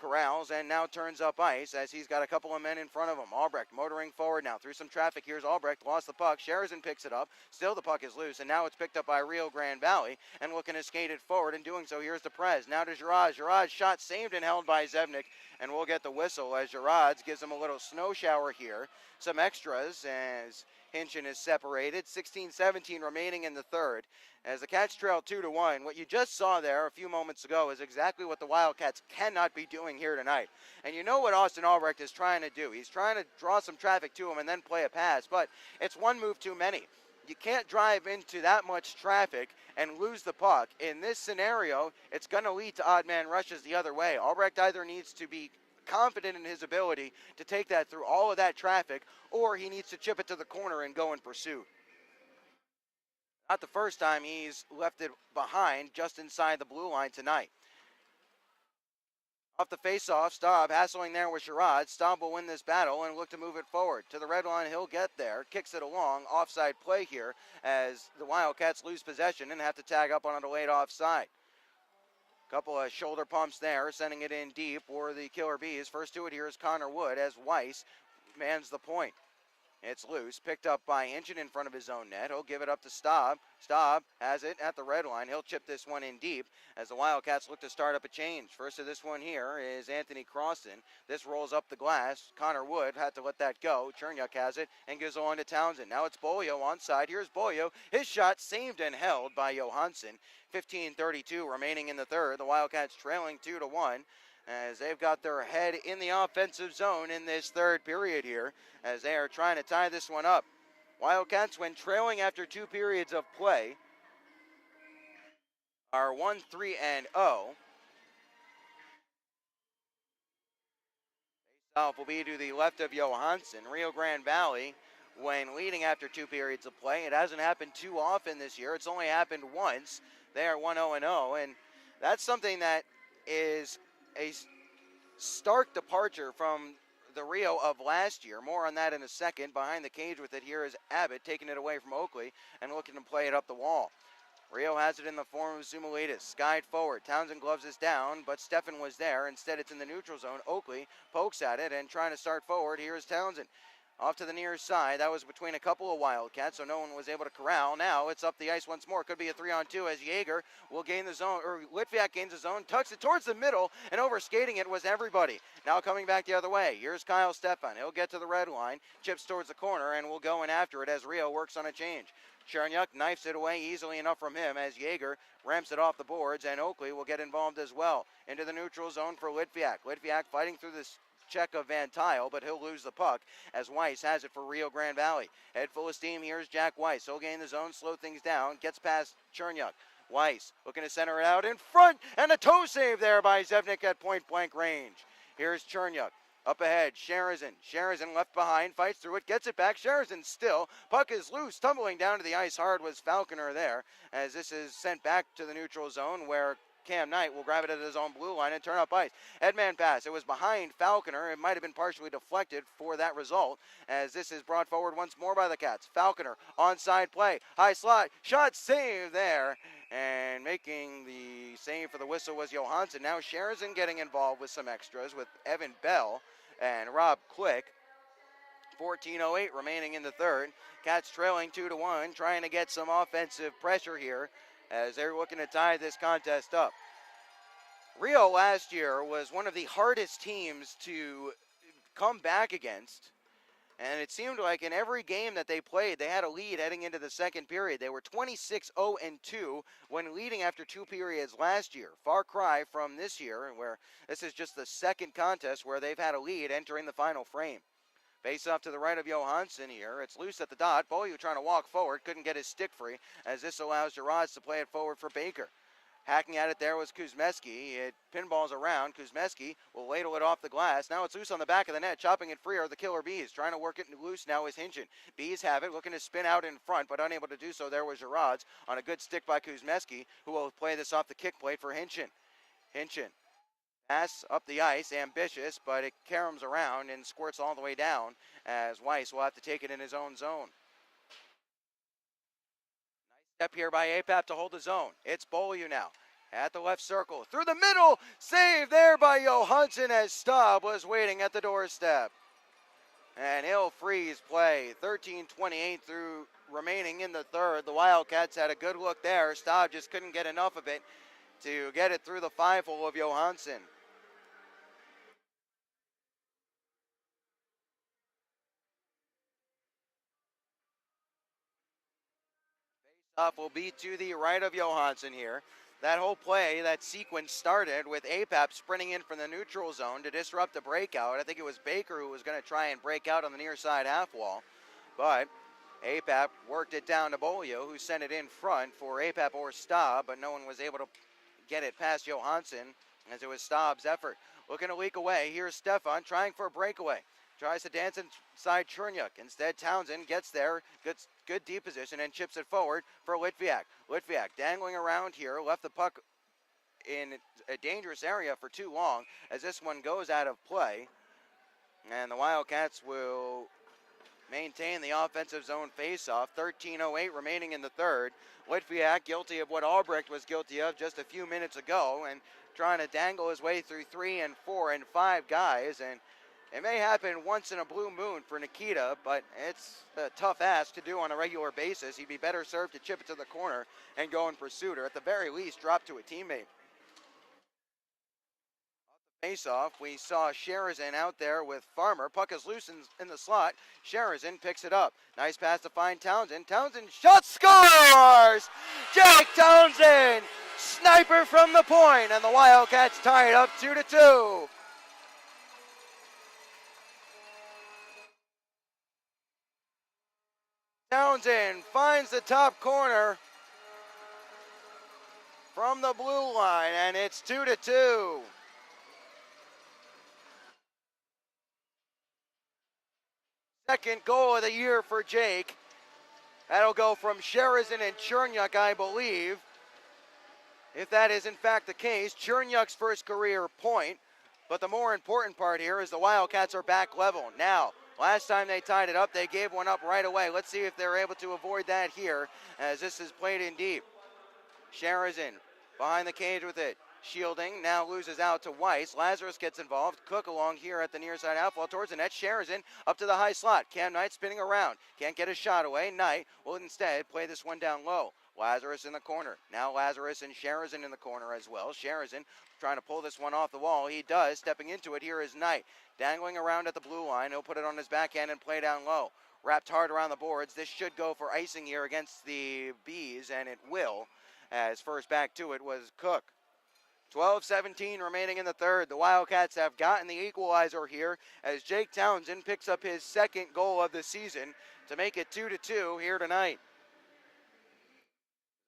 corrals and now turns up ice as he's got a couple of men in front of him. Albrecht motoring forward now through some traffic. Here's Albrecht, lost the puck. Sheridan picks it up. Still the puck is loose, and now it's picked up by Rio Grande Valley and looking to skate it forward. And doing so, here's the Prez. Now to Girard. Girard's shot saved and held by Zevnik, and we'll get the whistle as Girard's gives him a little snow shower here. Some extras as Hinchin is separated. 16-17 remaining in the third. As the Cats trail 2-1, what you just saw there a few moments ago is exactly what the Wildcats cannot be doing here tonight. And you know what Austin Albrecht is trying to do. He's trying to draw some traffic to him and then play a pass, but it's one move too many. You can't drive into that much traffic and lose the puck. In this scenario, it's going to lead to odd man rushes the other way. Albrecht either needs to be confident in his ability to take that through all of that traffic, or he needs to chip it to the corner and go in pursuit. Not the first time he's left it behind just inside the blue line tonight. Off the face-off, Staub hassling there with Sherrod. Staub will win this battle and look to move it forward. To the red line, he'll get there. Kicks it along. Offside play here as the Wildcats lose possession and have to tag up on a delayed offside. Couple of shoulder pumps there, sending it in deep for the Killer Bees. First to it here is Connor Wood as Weiss mans the point. It's loose, picked up by Hinchin in front of his own net. He'll give it up to Staub. Staub has it at the red line. He'll chip this one in deep as the Wildcats look to start up a change. First to this one here is Anthony Croston. This rolls up the glass. Connor Wood had to let that go. Chernyuk has it and gives along to Townsend. Now it's Bolio onside. Here's Bolio. His shot saved and held by Johansson. 15:32 remaining in the third. The Wildcats trailing 2-1. As they've got their head in the offensive zone in this third period here, as they are trying to tie this one up. Wildcats, when trailing after 2 periods of play, are 1-3-0. Face-off will be to the left of Johansson. Rio Grande Valley, when leading after 2 periods of play, it hasn't happened too often this year. It's only happened once. They are 1-0-0, and that's something that is a stark departure from the Rio of last year. More on that in a second. Behind the cage with it here is Abbott, taking it away from Oakley and looking to play it up the wall. Rio has it in the form of Zumalitis. Skied forward. Townsend gloves this down, but Stefan was there. Instead, it's in the neutral zone. Oakley pokes at it and trying to start forward. Here's Townsend. Off to the near side. That was between a couple of Wildcats, so no one was able to corral. Now it's up the ice once more. Could be a 3-on-2 as Yeager will gain the zone, or Litviak gains the zone, tucks it towards the middle, and over skating it was everybody. Now coming back the other way. Here's Kyle Stefan. He'll get to the red line, chips towards the corner, and will go in after it as Rio works on a change. Chernyuk knifes it away easily enough from him as Yeager ramps it off the boards, and Oakley will get involved as well. Into the neutral zone for Litviak. Litviak fighting through this check of Van Tile, but he'll lose the puck as Weiss has it for Rio Grande Valley. Head full of steam. Here's Jack Weiss. He'll gain the zone, slow things down, gets past Chernyuk. Weiss looking to center it out in front, and a toe save there by Zevnik at point-blank range. Here's Chernyuk. Up ahead, Sherazin. Sherazin left behind, fights through it, gets it back. Sherazin still. Puck is loose. Tumbling down to the ice hard was Falconer there, as this is sent back to the neutral zone where Cam Knight will grab it at his own blue line and turn up ice. Headman pass. It was behind Falconer. It might have been partially deflected for that result, as this is brought forward once more by the Cats. Falconer, onside play. High slot. Shot saved there. And making the save for the whistle was Johansson. Now Sherazin getting involved with some extras with Evan Bell and Rob Click. 14:08 remaining in the third. Cats trailing 2-1, trying to get some offensive pressure here as they're looking to tie this contest up. Rio last year was one of the hardest teams to come back against, and it seemed like in every game that they played, they had a lead heading into the second period. They were 26-0-2 when leading after 2 periods last year. Far cry from this year, where this is just the second contest where they've had a lead entering the final frame. Face off to the right of Johansson here. It's loose at the dot. Beaulieu trying to walk forward. Couldn't get his stick free as this allows Gerards to play it forward for Baker. Hacking at it there was Kuzmeski. It pinballs around. Kuzmeski will ladle it off the glass. Now it's loose on the back of the net. Chopping it free are the Killer Bees. Trying to work it loose now is Hinchin. Bees have it. Looking to spin out in front, but unable to do so. There was Gerards on a good stick by Kuzmeski, who will play this off the kick plate for Hinchin. Hinchin Pass up the ice, ambitious, but it caroms around and squirts all the way down as Weiss will have to take it in his own zone. Nice step here by APAP to hold the zone. It's Beaulieu now. At the left circle, through the middle, save there by Johansson as Staub was waiting at the doorstep. And he'll freeze play. 13:28 through remaining in the third. The Wildcats had a good look there. Staub just couldn't get enough of it to get it through the 5-hole of Johansson. Face-off will be to the right of Johansson here. That whole play, that sequence started with APAP sprinting in from the neutral zone to disrupt the breakout. I think it was Baker who was going to try and break out on the near side half wall. But APAP worked it down to Beaulieu, who sent it in front for APAP or Staub, but no one was able to get it past Johansson as it was Staub's effort. Looking to leak away. Here's Stefan trying for a breakaway. Tries to dance inside Chernyuk. Instead, Townsend gets there, good deep position, and chips it forward for Litviak. Litviak dangling around here, left the puck in a dangerous area for too long as this one goes out of play. And the Wildcats will maintain the offensive zone faceoff. 13:08 remaining in the third. Litviak guilty of what Albrecht was guilty of just a few minutes ago and trying to dangle his way through 3 and 4 and 5 guys. And it may happen once in a blue moon for Nikita, but it's a tough ask to do on a regular basis. He'd be better served to chip it to the corner and go in pursuit, or at the very least, drop to a teammate. Face-off, we saw Sherazin out there with Farmer. Puck is loose in the slot. Sherazin picks it up. Nice pass to find Townsend. Townsend shot, scores! Jake Townsend, sniper from the point, and the Wildcats tie it up 2-2. Townsend finds the top corner from the blue line, and it's 2-2. Second goal of the year for Jake. That'll go from Sherazin and Chernyuk, I believe. If that is in fact the case, Chernyuk's first career point. But the more important part here is the Wildcats are back level. Now, last time they tied it up, they gave one up right away. Let's see if they're able to avoid that here as this is played in deep. Sherazin behind the cage with it. Shielding, now loses out to Weiss. Lazarus gets involved. Cook along here at the near side outfall towards the net. Sherazin up to the high slot. Cam Knight spinning around. Can't get a shot away. Knight will instead play this one down low. Lazarus in the corner. Now Lazarus and Sherazin in the corner as well. Sherazin trying to pull this one off the wall. He does. Stepping into it here is Knight. Dangling around at the blue line. He'll put it on his backhand and play down low. Wrapped hard around the boards. This should go for icing here against the Bees, and it will, as first back to it was Cook. 12:17 remaining in the third. The Wildcats have gotten the equalizer here as Jake Townsend picks up his second goal of the season to make it 2-2 here tonight.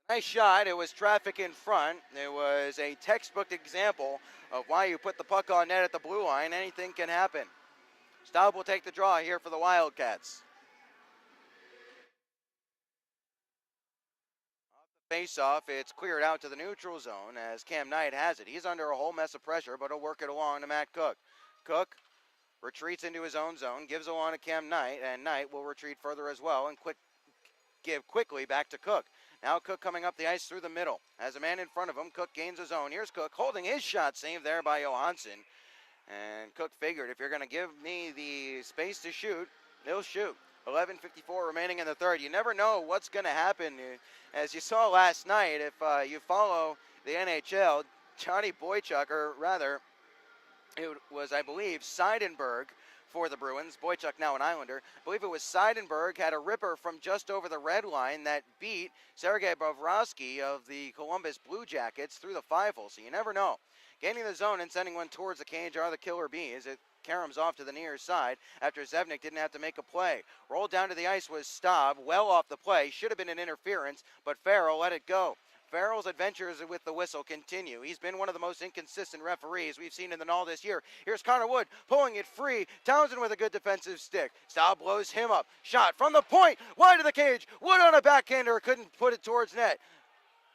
Nice shot. It was traffic in front. It was a textbook example of why you put the puck on net at the blue line. Anything can happen. Staub will take the draw here for the Wildcats. Face-off, it's cleared out to the neutral zone as Cam Knight has it. He's under a whole mess of pressure, but he'll work it along to Matt Cook. Cook retreats into his own zone, gives along to Cam Knight, and Knight will retreat further as well and give quickly back to Cook. Now Cook coming up the ice through the middle. Has a man in front of him. Cook gains his own. Here's Cook holding his shot, saved there by Johansson. And Cook figured, if you're going to give me the space to shoot, he'll shoot. 11:54 remaining in the third. You never know what's going to happen. As you saw last night, if you follow the NHL, Johnny Boychuk, or rather, it was, I believe, Seidenberg for the Bruins. Boychuk now an Islander. I believe it was Seidenberg had a ripper from just over the red line that beat Sergei Bobrovsky of the Columbus Blue Jackets through the 5-hole. So you never know. Gaining the zone and sending one towards the cage are the Killer Bees. It caroms off to the near side after Zevnik didn't have to make a play. Rolled down to the ice was Staub, well off the play. Should have been an interference, but Farrell let it go. Farrell's adventures with the whistle continue. He's been one of the most inconsistent referees we've seen in the NAL this year. Here's Connor Wood pulling it free. Townsend with a good defensive stick. Staub blows him up. Shot from the point, wide of the cage. Wood on a backhander, couldn't put it towards net.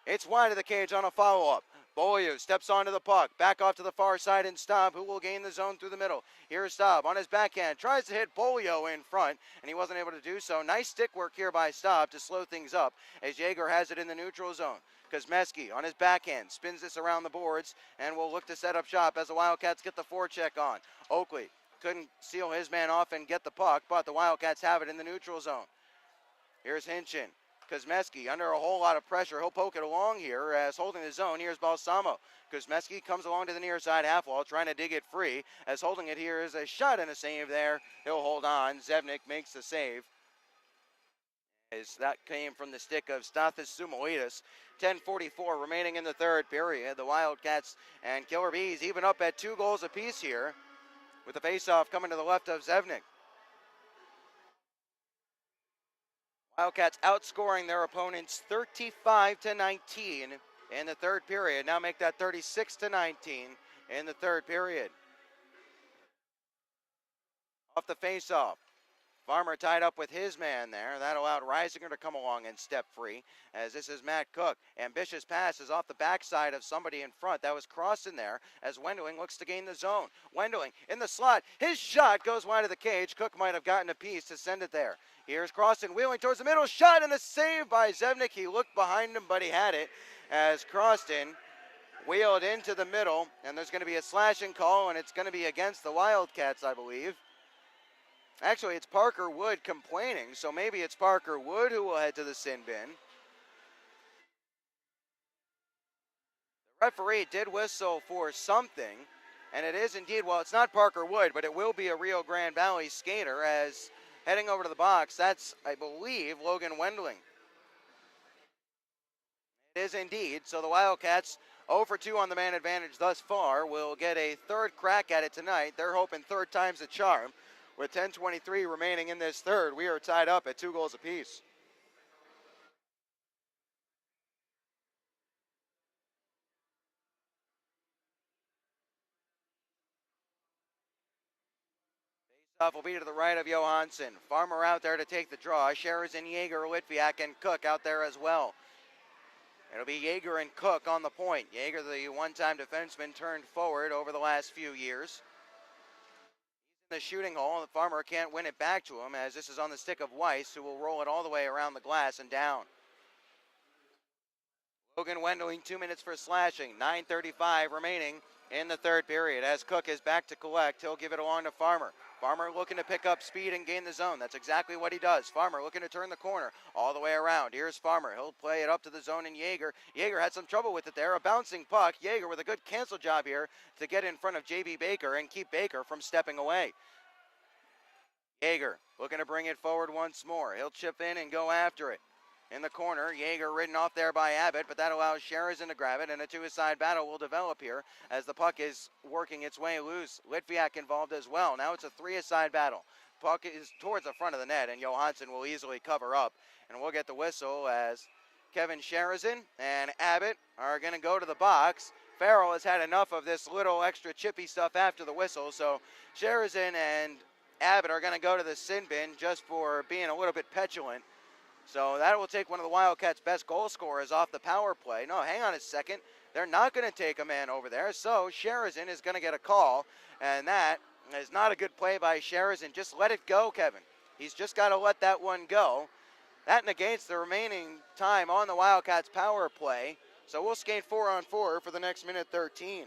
It's wide of the cage on a follow-up. Beaulieu steps onto the puck, back off to the far side and Staub, who will gain the zone through the middle. Here's Staub on his backhand, tries to hit Beaulieu in front, and he wasn't able to do so. Nice stick work here by Staub to slow things up as Jaeger has it in the neutral zone. Kosmeski on his backhand spins this around the boards and will look to set up shop as the Wildcats get the forecheck on. Oakley couldn't seal his man off and get the puck, but the Wildcats have it in the neutral zone. Here's Hinchin. Kosmeski under a whole lot of pressure. He'll poke it along here as holding the zone. Here's Balsamo. Kosmeski comes along to the near side half wall trying to dig it free as holding it here is a shot and a save there. He'll hold on. Zevnik makes the save. As that came from the stick of Stathis Sumolitis. 10:44 remaining in the third period. The Wildcats and Killer Bees even up at 2 goals apiece here with the faceoff coming to the left of Zevnik. Wildcats outscoring their opponents 35-19 in the third period. Now make that 36-19 in the third period. Off the faceoff. Farmer tied up with his man there. That allowed Reisinger to come along and step free as this is Matt Cook. Ambitious pass is off the backside of somebody in front. That was crossed in there as Wendling looks to gain the zone. Wendling in the slot. His shot goes wide of the cage. Cook might have gotten a piece to send it there. Here's Croston wheeling towards the middle. Shot and a save by Zevnik. He looked behind him, but he had it as Croston wheeled into the middle. And there's going to be a slashing call, and it's going to be against the Wildcats, I believe. Actually, it's Parker Wood complaining, so maybe it's Parker Wood who will head to the sin bin. The referee did whistle for something, and it is indeed, well, it's not Parker Wood, but it will be a Rio Grande Valley skater as heading over to the box. That's, I believe, Logan Wendling. It is indeed, so the Wildcats 0 for 2 on the man advantage thus far will get a third crack at it tonight. They're hoping third time's the charm. With 10:23 remaining in this third, we are tied up at 2 goals apiece. Faceoff will be to the right of Johansson. Farmer out there to take the draw. Sheridan, Jaeger, Litviak, and Cook out there as well. It'll be Jaeger and Cook on the point. Jaeger, the one-time defenseman, turned forward over the last few years. The shooting hole, the Farmer can't win it back to him as this is on the stick of Weiss, who will roll it all the way around the glass and down. Logan Wendling 2 minutes for slashing. 9:35 remaining in the third period as Cook is back to collect. He'll give it along to Farmer. Farmer looking to pick up speed and gain the zone. That's exactly what he does. Farmer looking to turn the corner all the way around. Here's Farmer. He'll play it up to the zone and Jaeger. Jaeger had some trouble with it there. A bouncing puck. Jaeger with a good cancel job here to get in front of J.B. Baker and keep Baker from stepping away. Jaeger looking to bring it forward once more. He'll chip in and go after it. In the corner, Jaeger ridden off there by Abbott, but that allows Sheridan to grab it, and a two-side battle will develop here as the puck is working its way loose. Litviak involved as well. Now it's a three-side battle. Puck is towards the front of the net, and Johansson will easily cover up, and we'll get the whistle as Kevin Sheridan and Abbott are going to go to the box. Farrell has had enough of this little extra chippy stuff after the whistle, so Sheridan and Abbott are going to go to the sin bin just for being a little bit petulant. So that will take one of the Wildcats' best goal scorers off the power play. No, hang on a second. They're not going to take a man over there. So Sheridan is going to get a call. And that is not a good play by Sheridan. Just let it go, Kevin. He's just got to let that one go. That negates the remaining time on the Wildcats' power play. So we'll skate 4-on-4 for the next minute 13.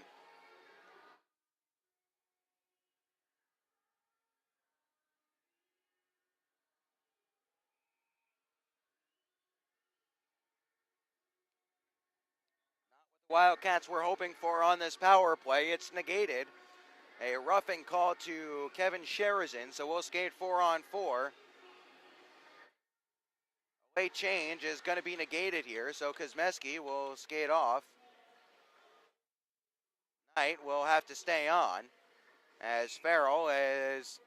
Wildcats were hoping for on this power play. It's negated. A roughing call to Kevin Sheridan, so we'll skate 4-on-4. Late change is going to be negated here, so Kosmeski will skate off. Knight will have to stay on as Farrell is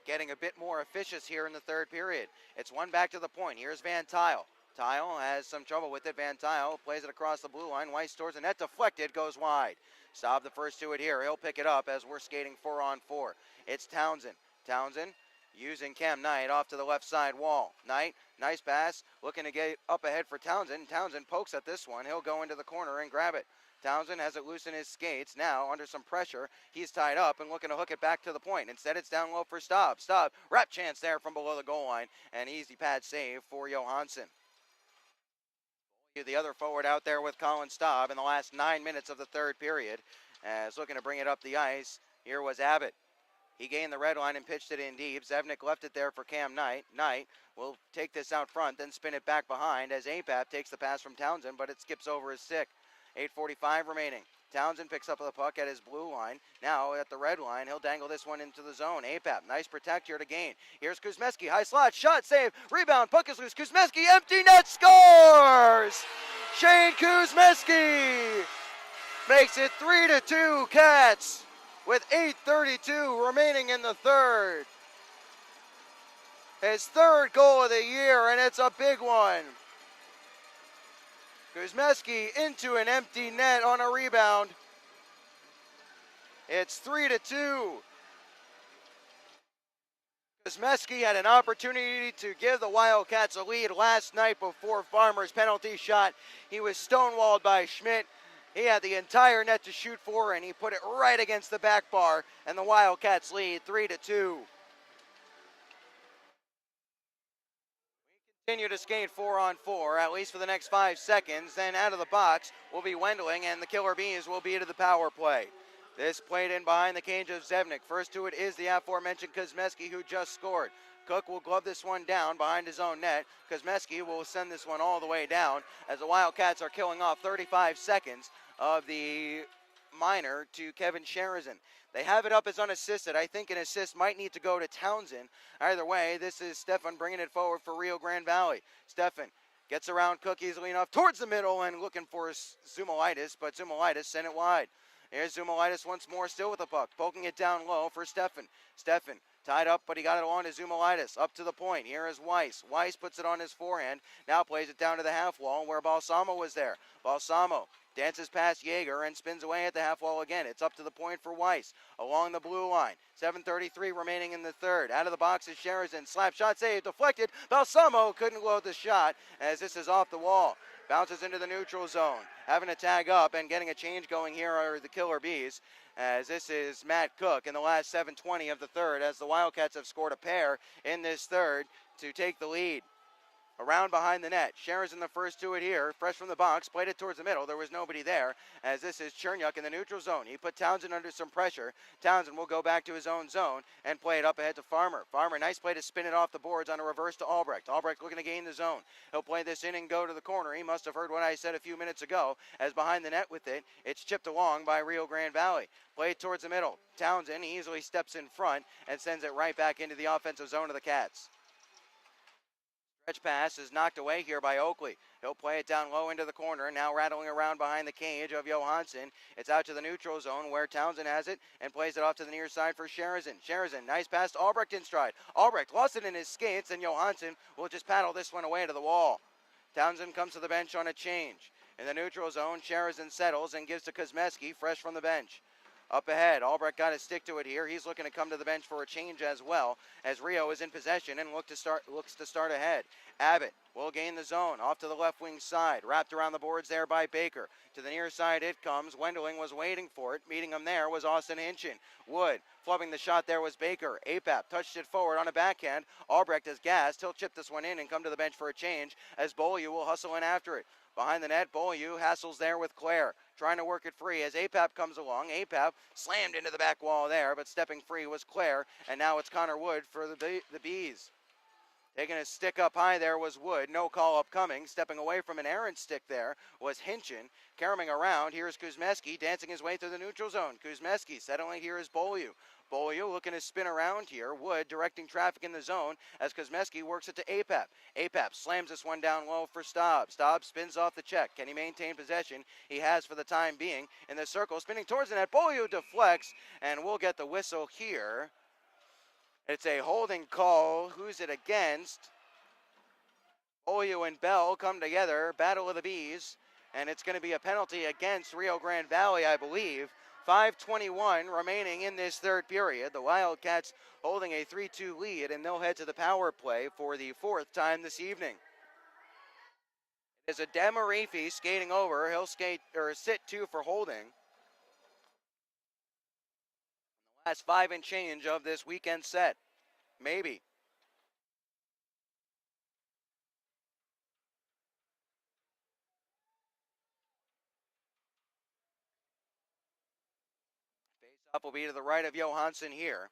getting a bit more efficient here in the third period. It's one back to the point. Here's Van Tile. Tile has some trouble with it. Van Tile plays it across the blue line. Weiss towards the net, deflected, goes wide. Staub the first to it here. He'll pick it up as we're skating 4-on-4. It's Townsend. Townsend using Cam Knight off to the left side wall. Knight, nice pass, looking to get up ahead for Townsend. Townsend pokes at this one. He'll go into the corner and grab it. Townsend has it loose in his skates. Now, under some pressure, he's tied up and looking to hook it back to the point. Instead, it's down low for Staub. Staub, wrap chance there from below the goal line. An easy pad save for Johansson. The other forward out there with Colin Staub in the last 9 minutes of the third period. As looking to bring it up the ice, here was Abbott. He gained the red line and pitched it in deep. Zevnik left it there for Cam Knight. Knight will take this out front, then spin it back behind as Apap takes the pass from Townsend, but it skips over his stick. 8:45 remaining. Townsend picks up the puck at his blue line. Now at the red line, he'll dangle this one into the zone. Apap, nice protect here to gain. Here's Kuzmeski, high slot, shot, save, rebound, puck is loose. Kuzmeski, empty net, scores! Shane Kuzmeski makes it 3-2 Cats with 8:32 remaining in the third. His third goal of the year, and it's a big one. Kuzmeski into an empty net on a rebound. It's 3-2. Kuzmeski had an opportunity to give the Wildcats a lead last night before Farmer's penalty shot. He was stonewalled by Schmidt. He had the entire net to shoot for, and he put it right against the back bar, and the Wildcats lead 3-2. Continue to skate 4-on-4, at least for the next 5 seconds. Then out of the box will be Wendling, and the Killer Bees will be to the power play. This played in behind the cage of Zevnik. First to it is the aforementioned Kuzmeski, who just scored. Cook will glove this one down behind his own net. Kuzmeski will send this one all the way down as the Wildcats are killing off 35 seconds of the minor to Kevin Sherizan. They have it up as unassisted. I think an assist might need to go to Townsend. Either way, this is Stefan bringing it forward for Rio Grande Valley. Stefan gets around Cook easily enough towards the middle and looking for Zumalitis, but Zumalitis sent it wide. Here's Zumalitis once more, still with the puck, poking it down low for Stefan. Stefan tied up, but he got it along to Zumalitis. Up to the point. Here is Weiss. Weiss puts it on his forehand. Now plays it down to the half wall where Balsamo was there. Balsamo dances past Yeager and spins away at the half wall again. It's up to the point for Weiss along the blue line. 7:33 remaining in the third. Out of the box is Sherizan. Slap shot save, deflected. Balsamo couldn't load the shot as this is off the wall. Bounces into the neutral zone. Having to tag up and getting a change going here are the Killer Bees, as this is Matt Cook in the last 7:20 of the third, as the Wildcats have scored a pair in this third to take the lead. Around behind the net. Sherizan the first to it here. Fresh from the box. Played it towards the middle. There was nobody there, as this is Chernyuk in the neutral zone. He put Townsend under some pressure. Townsend will go back to his own zone and play it up ahead to Farmer. Farmer, nice play to spin it off the boards on a reverse to Albrecht. Albrecht looking to gain the zone. He'll play this in and go to the corner. He must have heard what I said a few minutes ago, as behind the net with it, it's chipped along by Rio Grande Valley. Play it towards the middle. Townsend easily steps in front and sends it right back into the offensive zone of the Cats. Stretch pass is knocked away here by Oakley. He'll play it down low into the corner, now rattling around behind the cage of Johansson. It's out to the neutral zone where Townsend has it and plays it off to the near side for Sherizan. Sherizan, nice pass to Albrecht in stride. Albrecht lost it in his skates, and Johansson will just paddle this one away to the wall. Townsend comes to the bench on a change. In the neutral zone, Sherizan settles and gives to Kuzmeski, fresh from the bench. Up ahead, Albrecht got his stick to it here. He's looking to come to the bench for a change as well, as Rio is in possession and looks to start ahead. Abbott will gain the zone off to the left wing side, wrapped around the boards there by Baker. To the near side it comes. Wendling was waiting for it. Meeting him there was Austin Hinchin. Wood flubbing the shot there was Baker. Apap touched it forward on a backhand. Albrecht is gassed. He'll chip this one in and come to the bench for a change, as Beaulieu will hustle in after it. Behind the net, Beaulieu hassles there with Claire, trying to work it free as Apap comes along. Apap slammed into the back wall there, but stepping free was Claire, and now it's Connor Wood for the Bees. Taking a stick up high there was Wood. No call upcoming. Stepping away from an errant stick there was Hinchin. Carrying around, here's Kuzmeski dancing his way through the neutral zone. Kuzmeski settling here is Beaulieu. Beaulieu looking to spin around here. Wood directing traffic in the zone as Kuzmeski works it to Apap. Apap slams this one down low for Staub. Staub spins off the check. Can he maintain possession? He has for the time being. In the circle, spinning towards the net. Beaulieu deflects, and we'll get the whistle here. It's a holding call. Who's it against? Beaulieu and Bell come together. Battle of the Bees. And it's going to be a penalty against Rio Grande Valley, I believe. 5:21 remaining in this third period. The Wildcats holding a 3-2 lead, and they'll head to the power play for the fourth time this evening. Is a Demarifi skating over. He'll skate or sit 2 for holding. Last 5 and change of this weekend set. Maybe. Face-off will be to the right of Johansson here.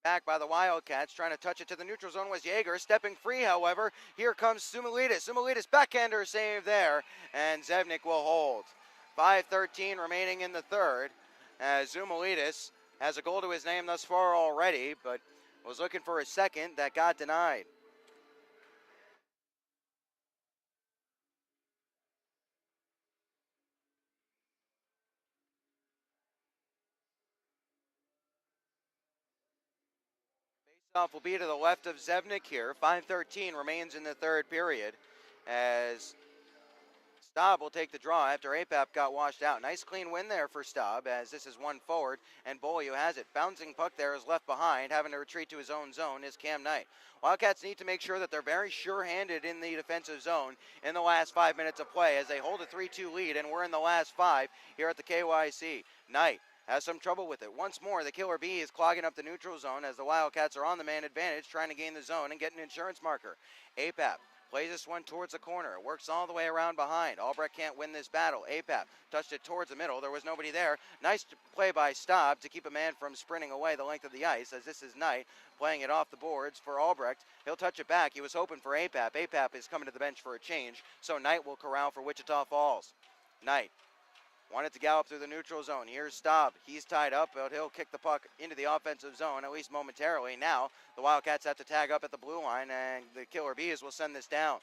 Back by the Wildcats, trying to touch it to the neutral zone was Yeager, stepping free, however. Here comes Sumulidis. Sumulidis backhander save there, and Zevnik will hold. 5:13 remaining in the third, as Sumulidis has a goal to his name thus far already, but was looking for a second that got denied. Off will be to the left of Zevnik here. 5:13 remains in the third period as Staub will take the draw after Apap got washed out. Nice clean win there for Staub as this is one forward and Beaulieu has it. Bouncing puck there is left behind. Having to retreat to his own zone is Cam Knight. Wildcats need to make sure that they're very sure-handed in the defensive zone in the last 5 minutes of play as they hold a 3-2 lead, and we're in the last 5 here at the KYC. Knight has some trouble with it. Once more, the Killer Bee is clogging up the neutral zone as the Wildcats are on the man advantage, trying to gain the zone and get an insurance marker. Apap plays this one towards the corner. Works all the way around behind. Albrecht can't win this battle. Apap touched it towards the middle. There was nobody there. Nice play by Staub to keep a man from sprinting away the length of the ice, as this is Knight playing it off the boards for Albrecht. He'll touch it back. He was hoping for Apap. Apap is coming to the bench for a change, so Knight will corral for Wichita Falls. Knight wanted to gallop through the neutral zone. Here's Staub. He's tied up, but he'll kick the puck into the offensive zone, at least momentarily. Now, the Wildcats have to tag up at the blue line, and the Killer Bees will send this down.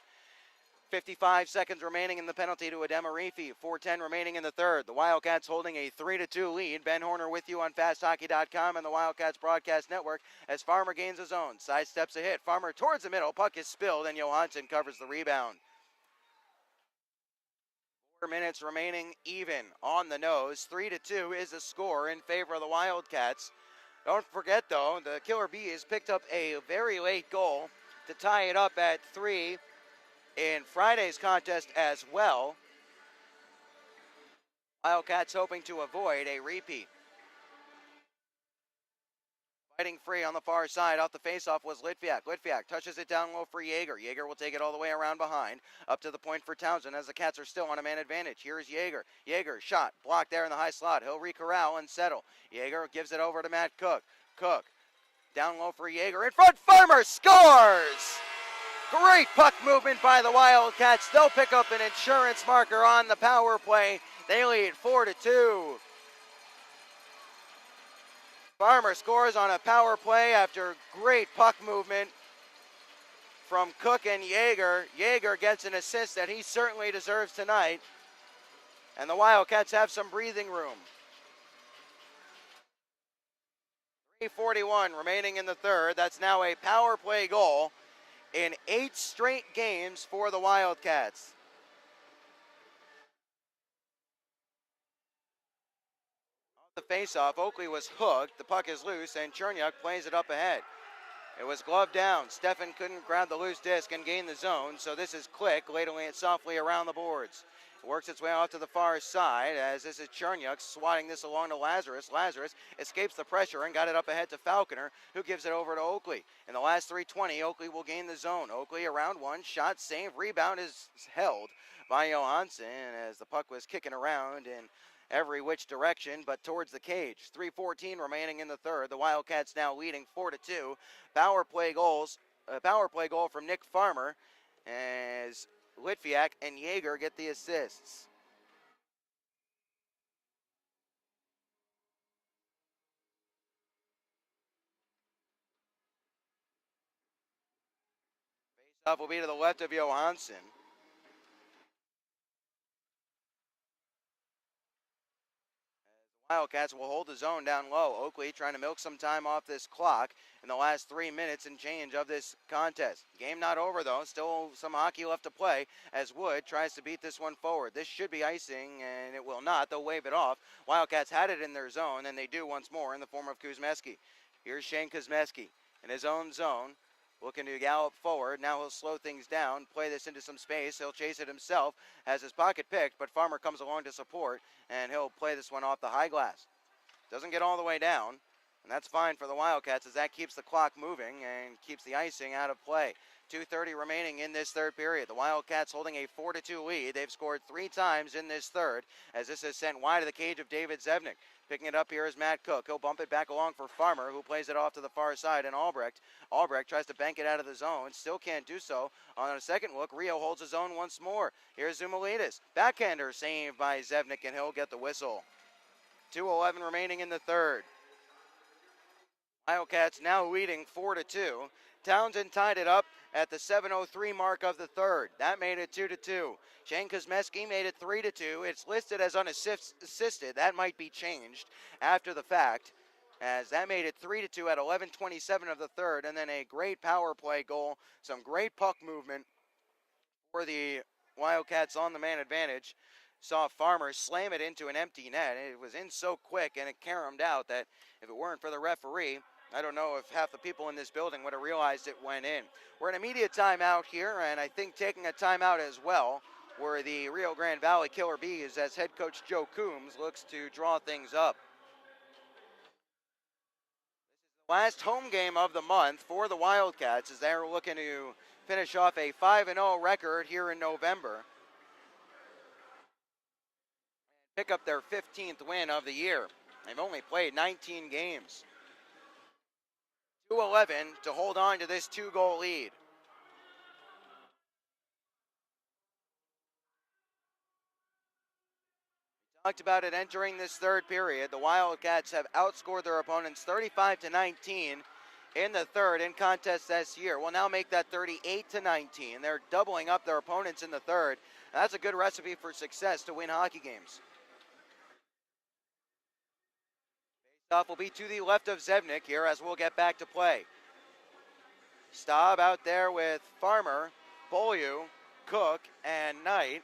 55 seconds remaining in the penalty to Ademarifi. 4:10 remaining in the third. The Wildcats holding a 3-2 lead. Ben Horner with you on FastHockey.com and the Wildcats Broadcast Network as Farmer gains his own. Sidesteps a hit. Farmer towards the middle. Puck is spilled, and Johansson covers the rebound. 4 minutes remaining even on the nose. 3-2 is the score in favor of the Wildcats. Don't forget, though, the Killer Bees picked up a very late goal to tie it up at 3 in Friday's contest as well. Wildcats hoping to avoid a repeat. Fighting free on the far side off the faceoff was Litviak. Litviak touches it down low for Yeager. Yeager will take it all the way around behind. Up to the point for Townsend as the Cats are still on a man advantage. Here's Yeager. Yeager shot. Blocked there in the high slot. He'll re-corral and settle. Yeager gives it over to Matt Cook. Cook down low for Yeager. In front. Farmer scores! Great puck movement by the Wildcats. They'll pick up an insurance marker on the power play. They lead 4-2. Farmer scores on a power play after great puck movement from Cook and Yeager. Yeager gets an assist that he certainly deserves tonight. And the Wildcats have some breathing room. 3:41 remaining in the third. That's now a power play goal in 8 straight games for the Wildcats. The faceoff, Oakley was hooked. The puck is loose, and Cherniuk plays it up ahead. It was gloved down. Stefan couldn't grab the loose disc and gain the zone, so this is Click ladling it softly around the boards. It works its way off to the far side as this is Cherniuk swatting this along to Lazarus. Lazarus escapes the pressure and got it up ahead to Falconer, who gives it over to Oakley. In the last 3:20, Oakley will gain the zone. Oakley around one, shot, save, rebound is held by Johansson as the puck was kicking around in every which direction, but towards the cage. 3:14 remaining in the third. The Wildcats now leading 4-2. Power play goal from Nick Farmer as Litviak and Yeager get the assists. Face-off will be to the left of Johansson. Wildcats will hold the zone down low. Oakley trying to milk some time off this clock in the last 3 minutes and change of this contest. Game not over, though. Still some hockey left to play as Wood tries to beat this one forward. This should be icing, and it will not. They'll wave it off. Wildcats had it in their zone, and they do once more in the form of Kuzmeski. Here's Shane Kuzmeski. in his own zone. Looking to gallop forward. Now he'll slow things down, play this into some space. He'll chase it himself, has his pocket picked, but Farmer comes along to support, and he'll play this one off the high glass. Doesn't get all the way down, and that's fine for the Wildcats as that keeps the clock moving and keeps the icing out of play. 2:30 remaining in this third period. The Wildcats holding a 4-2 lead. They've scored 3 times in this third, as this is sent wide of the cage of David Zevnik. Picking it up here is Matt Cook. He'll bump it back along for Farmer, who plays it off to the far side, and Albrecht. Albrecht tries to bank it out of the zone, still can't do so. On a second look, Rio holds his own once more. Here's Zumalides. Backhander saved by Zevnik, and he'll get the whistle. 2:11 remaining in the third. Wildcats now leading 4-2. Townsend tied it up at the 7:03 mark of the third. That made it 2-2. Shane Kosmeski made it 3-2. It's listed as unassisted. That might be changed after the fact, as that made it 3-2 at 11:27 of the third, and then a great power play goal, some great puck movement for the Wildcats on the man advantage. Saw Farmer slam it into an empty net. It was in so quick and it caromed out that if it weren't for the referee, I don't know if half the people in this building would have realized it went in. We're in immediate timeout here, and I think taking a timeout as well were the Rio Grande Valley Killer Bees, as head coach Joe Coombs looks to draw things up. Last home game of the month for the Wildcats as they're looking to finish off a 5-0 record here in November. Pick up their 15th win of the year. They've only played 19 games. 2:11 to hold on to this 2-goal lead. We talked about it entering this third period. The Wildcats have outscored their opponents 35-19 in the third in contests this year. Will now make that 38-19. They're doubling up their opponents in the third. And that's a good recipe for success to win hockey games. Off will be to the left of Zevnik here as we'll get back to play. Staub out there with Farmer, Beaulieu, Cook, and Knight.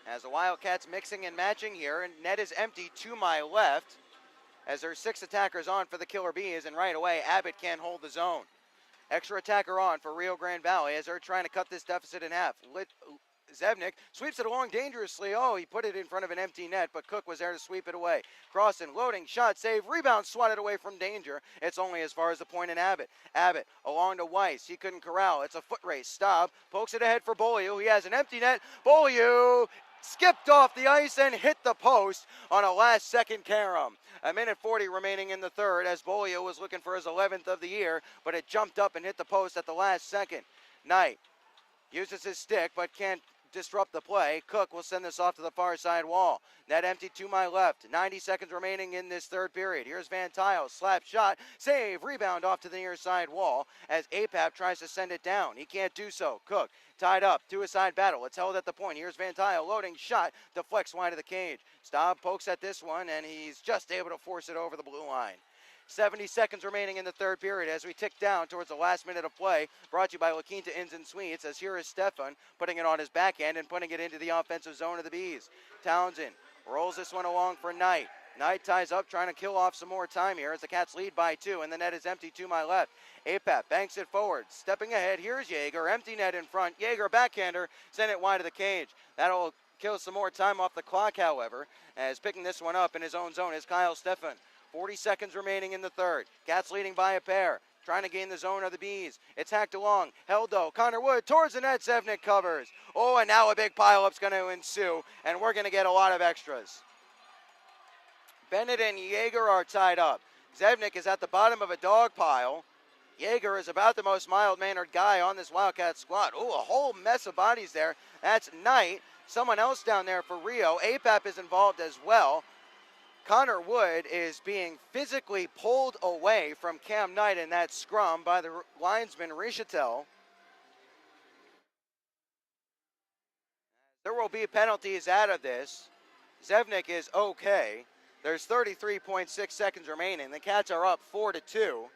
As the Wildcats mixing and matching here, and net is empty to my left as there's 6 attackers on for the Killer Bees, and right away Abbott can't hold the zone. Extra attacker on for Rio Grande Valley as they're trying to cut this deficit in half. Zevnik sweeps it along dangerously. Oh, he put it in front of an empty net, but Cook was there to sweep it away. Crossan, loading, shot, save, rebound, swatted away from danger. It's only as far as the point in Abbott. Abbott along to Weiss. He couldn't corral. It's a foot race. Staub pokes it ahead for Beaulieu. He has an empty net. Beaulieu skipped off the ice and hit the post on a last-second carom. 1:40 remaining in the third as Beaulieu was looking for his 11th of the year, but it jumped up and hit the post at the last second. Knight uses his stick, but can't disrupt the play. Cook will send this off to the far side wall. Net empty to my left. 90 seconds remaining in this third period. Here's Van Tile. Slap shot. Save. Rebound off to the near side wall as Apap tries to send it down. He can't do so. Cook tied up to a side battle. It's held at the point. Here's Van Tile. Loading shot. Deflects wide of the cage. Staub pokes at this one, and he's just able to force it over the blue line. 70 seconds remaining in the third period as we tick down towards the last minute of play. Brought to you by La Quinta Inns and Suites, as here is Stefan putting it on his backhand and putting it into the offensive zone of the Bees. Townsend rolls this one along for Knight. Knight ties up, trying to kill off some more time here as the Cats lead by 2, and the net is empty to my left. Apap banks it forward. Stepping ahead, here's Yeager. Empty net in front. Yeager, backhander, send it wide of the cage. That'll kill some more time off the clock, however, as picking this one up in his own zone is Kyle Stefan. 40 seconds remaining in the third. Cats leading by a pair. Trying to gain the zone of the Bees. It's hacked along. Held though. Connor Wood towards the net. Zevnik covers. Oh, and now a big pileup's going to ensue, and we're going to get a lot of extras. Bennett and Yeager are tied up. Zevnik is at the bottom of a dog pile. Yeager is about the most mild-mannered guy on this Wildcat squad. Oh, a whole mess of bodies there. That's Knight. Someone else down there for Rio. Apap is involved as well. Connor Wood is being physically pulled away from Cam Knight in that scrum by the linesman Richetel. There will be penalties out of this. Zevnik is okay. There's 33.6 seconds remaining. The Cats are up 4-2.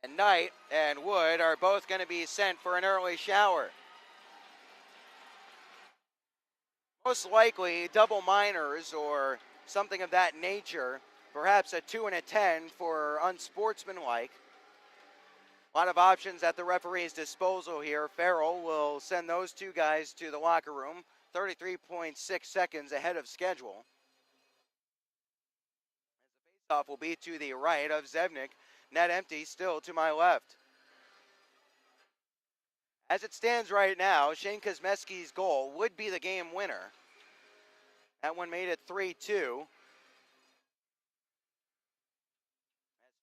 And Knight and Wood are both going to be sent for an early shower. Most likely double minors or something of that nature perhaps a 2 and a 10 for unsportsmanlike. A lot of options at the referee's disposal here. Farrell will send those two guys to the locker room, 33.6 seconds ahead of schedule. As the faceoff will be to the right of Zevnik, net empty still to my left. As it stands right now, Shane Kosmeski's goal would be the game winner. That one made it 3-2. As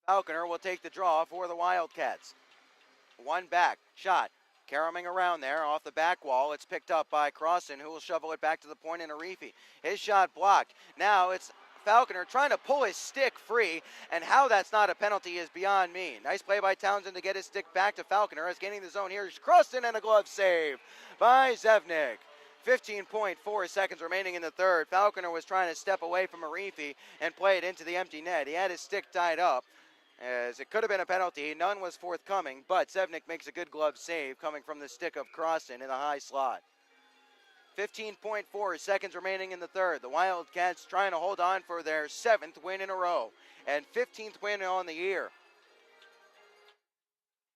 Falconer will take the draw for the Wildcats. One back, shot, caroming around there off the back wall. It's picked up by Crossan, who will shovel it back to the point in Arifi. His shot blocked. Now it's Falconer trying to pull his stick free, and how that's not a penalty is beyond me. Nice play by Townsend to get his stick back to Falconer. As gaining the zone here is Crossan, and a glove save by Zevnik. 15.4 seconds remaining in the third. Falconer was trying to step away from Arifi and play it into the empty net. He had his stick tied up, as it could have been a penalty. None was forthcoming, but Zevnik makes a good glove save coming from the stick of Crossan in the high slot. 15.4 seconds remaining in the third. The Wildcats trying to hold on for their 7th win in a row and 15th win on the year.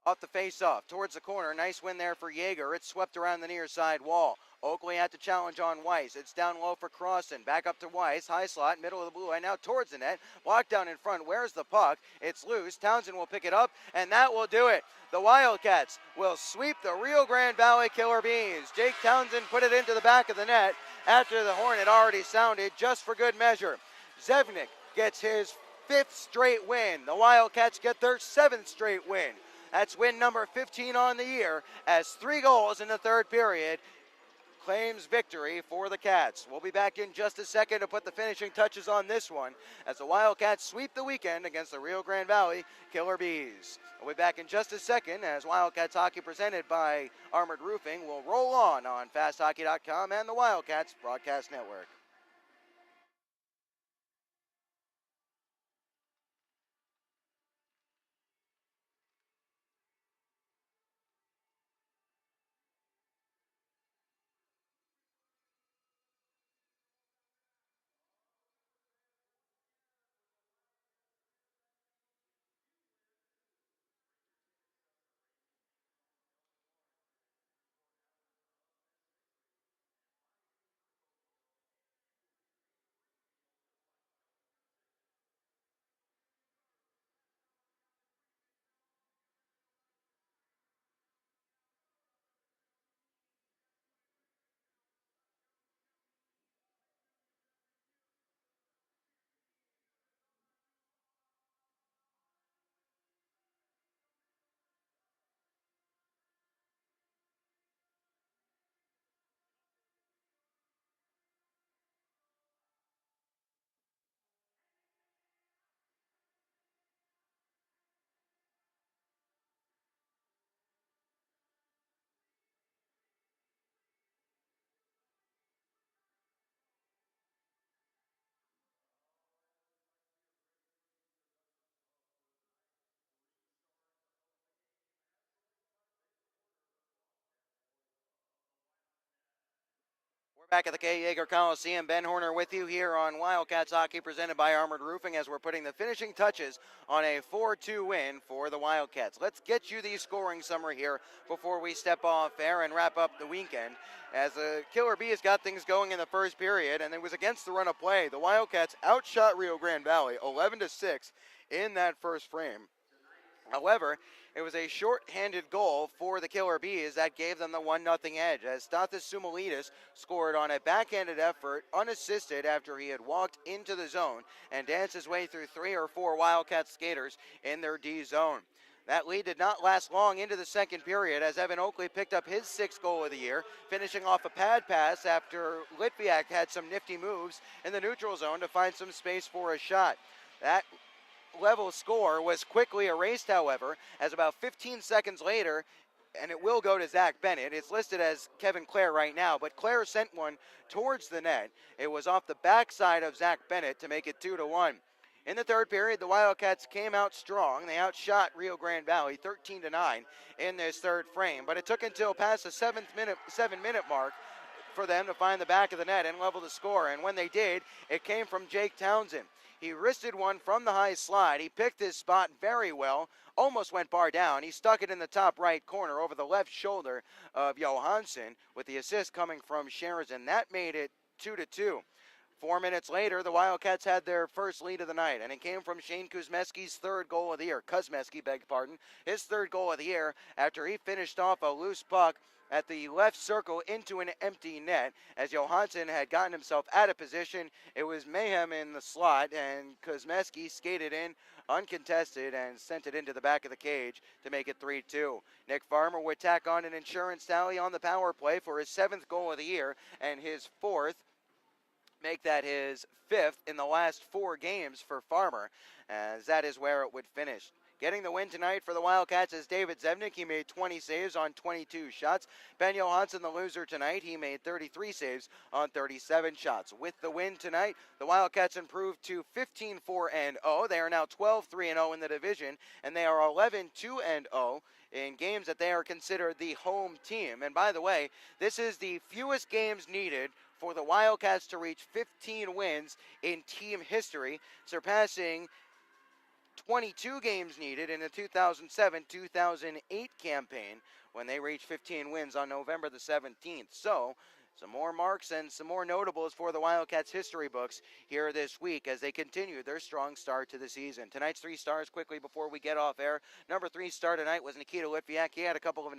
Off the face-off, towards the corner. Nice win there for Yeager. It's swept around the near side wall. Oakley had to challenge on Weiss. It's down low for Crossan. Back up to Weiss. High slot, middle of the blue line. Now towards the net. Blocked down in front. Where's the puck? It's loose. Townsend will pick it up, and that will do it. The Wildcats will sweep the Rio Grande Valley Killer Bees. Jake Townsend put it into the back of the net after the horn had already sounded, just for good measure. Zevnik gets his 5th straight win. The Wildcats get their 7th straight win. That's win number 15 on the year, as 3 goals in the third period claims victory for the Cats. We'll be back in just a second to put the finishing touches on this one as the Wildcats sweep the weekend against the Rio Grande Valley Killer Bees. We'll be back in just a second as Wildcats Hockey presented by Armored Roofing will roll on FastHockey.com and the Wildcats Broadcast Network. We're back at the K. Yeager Coliseum. Ben Horner with you here on Wildcats Hockey presented by Armored Roofing as we're putting the finishing touches on a 4-2 win for the Wildcats. Let's get you the scoring summary here before we step off air and wrap up the weekend. As the Killer Bees got things going in the first period, and it was against the run of play. The Wildcats outshot Rio Grande Valley 11-6 in that first frame. However, it was a short-handed goal for the Killer Bees that gave them the 1-0 edge, as Stathis Sumulidis scored on a backhanded effort, unassisted after he had walked into the zone and danced his way through 3 or 4 Wildcat skaters in their D zone. That lead did not last long into the second period as Evan Oakley picked up his 6th goal of the year, finishing off a pad pass after Litviak had some nifty moves in the neutral zone to find some space for a shot. That level score was quickly erased, however, as about 15 seconds later, and it will go to Zach Bennett. It's listed as Kevin Clare right now, but Clare sent one towards the net. It was off the backside of Zach Bennett to make it 2-1. In the third period, the Wildcats came out strong. They outshot Rio Grande Valley 13-9 in this third frame, but it took until past the 7-minute mark for them to find the back of the net and level the score. And when they did, it came from Jake Townsend. He wristed one from the high slide. He picked his spot very well, almost went bar down. He stuck it in the top right corner over the left shoulder of Johansson, with the assist coming from Sheridan. That made it 2-2. 4 minutes later, the Wildcats had their first lead of the night, and it came from Shane Kuzmeski's third goal of the year. Kuzmeski, beg pardon, his third goal of the year after he finished off a loose puck at the left circle into an empty net. As Johansson had gotten himself out of position, it was mayhem in the slot, and Kuzmeski skated in uncontested and sent it into the back of the cage to make it 3-2. Nick Farmer would tack on an insurance tally on the power play for his 7th goal of the year and his 4th. Make that his 5th in the last 4 games for Farmer, as that is where it would finish. Getting the win tonight for the Wildcats is David Zevnik. He made 20 saves on 22 shots. Ben Johansson, the loser tonight, he made 33 saves on 37 shots. With the win tonight, the Wildcats improved to 15-4-0. They are now 12-3-0 in the division, and they are 11-2-0 in games that they are considered the home team. And by the way, this is the fewest games needed for the Wildcats to reach 15 wins in team history, surpassing 22 games needed in the 2007-2008 campaign when they reached 15 wins on November the 17th. So, some more marks and some more notables for the Wildcats history books here this week as they continue their strong start to the season. Tonight's 3 stars quickly before we get off air. Number 3 star tonight was Nikita Litviak. He had a couple of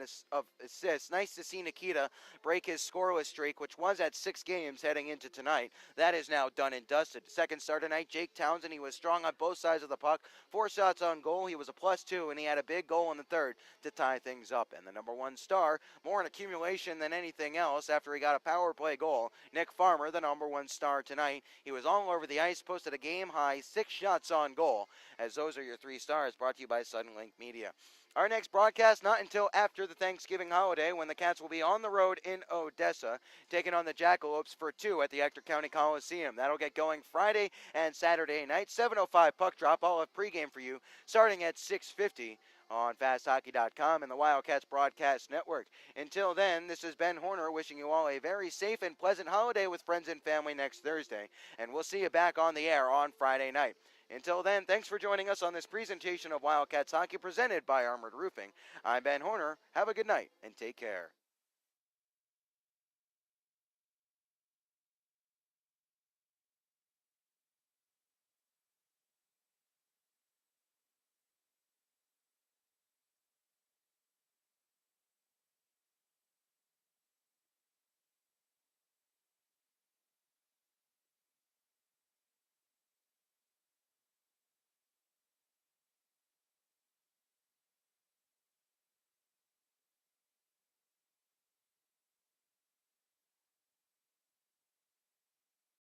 assists. Nice to see Nikita break his scoreless streak, which was at 6 games heading into tonight. That is now done and dusted. Second star tonight, Jake Townsend. He was strong on both sides of the puck. 4 shots on goal. He was a +2, and he had a big goal in the third to tie things up. And the number 1 star, more an accumulation than anything else after he got a power play goal. Nick Farmer, the number 1 star tonight. He was all over the ice, posted a game-high 6 shots on goal, as those are your 3 stars, brought to you by Suddenlink Media. Our next broadcast not until after the Thanksgiving holiday, when the Cats will be on the road in Odessa, taking on the Jackalopes for 2 at the Ector County Coliseum. That'll get going Friday and Saturday night. 7:05 puck drop. I'll have pregame for you starting at 6:50 on FastHockey.com and the Wildcats Broadcast Network. Until then, this is Ben Horner wishing you all a very safe and pleasant holiday with friends and family next Thursday, and we'll see you back on the air on Friday night. Until then, thanks for joining us on this presentation of Wildcats Hockey presented by Armored Roofing. I'm Ben Horner. Have a good night and take care.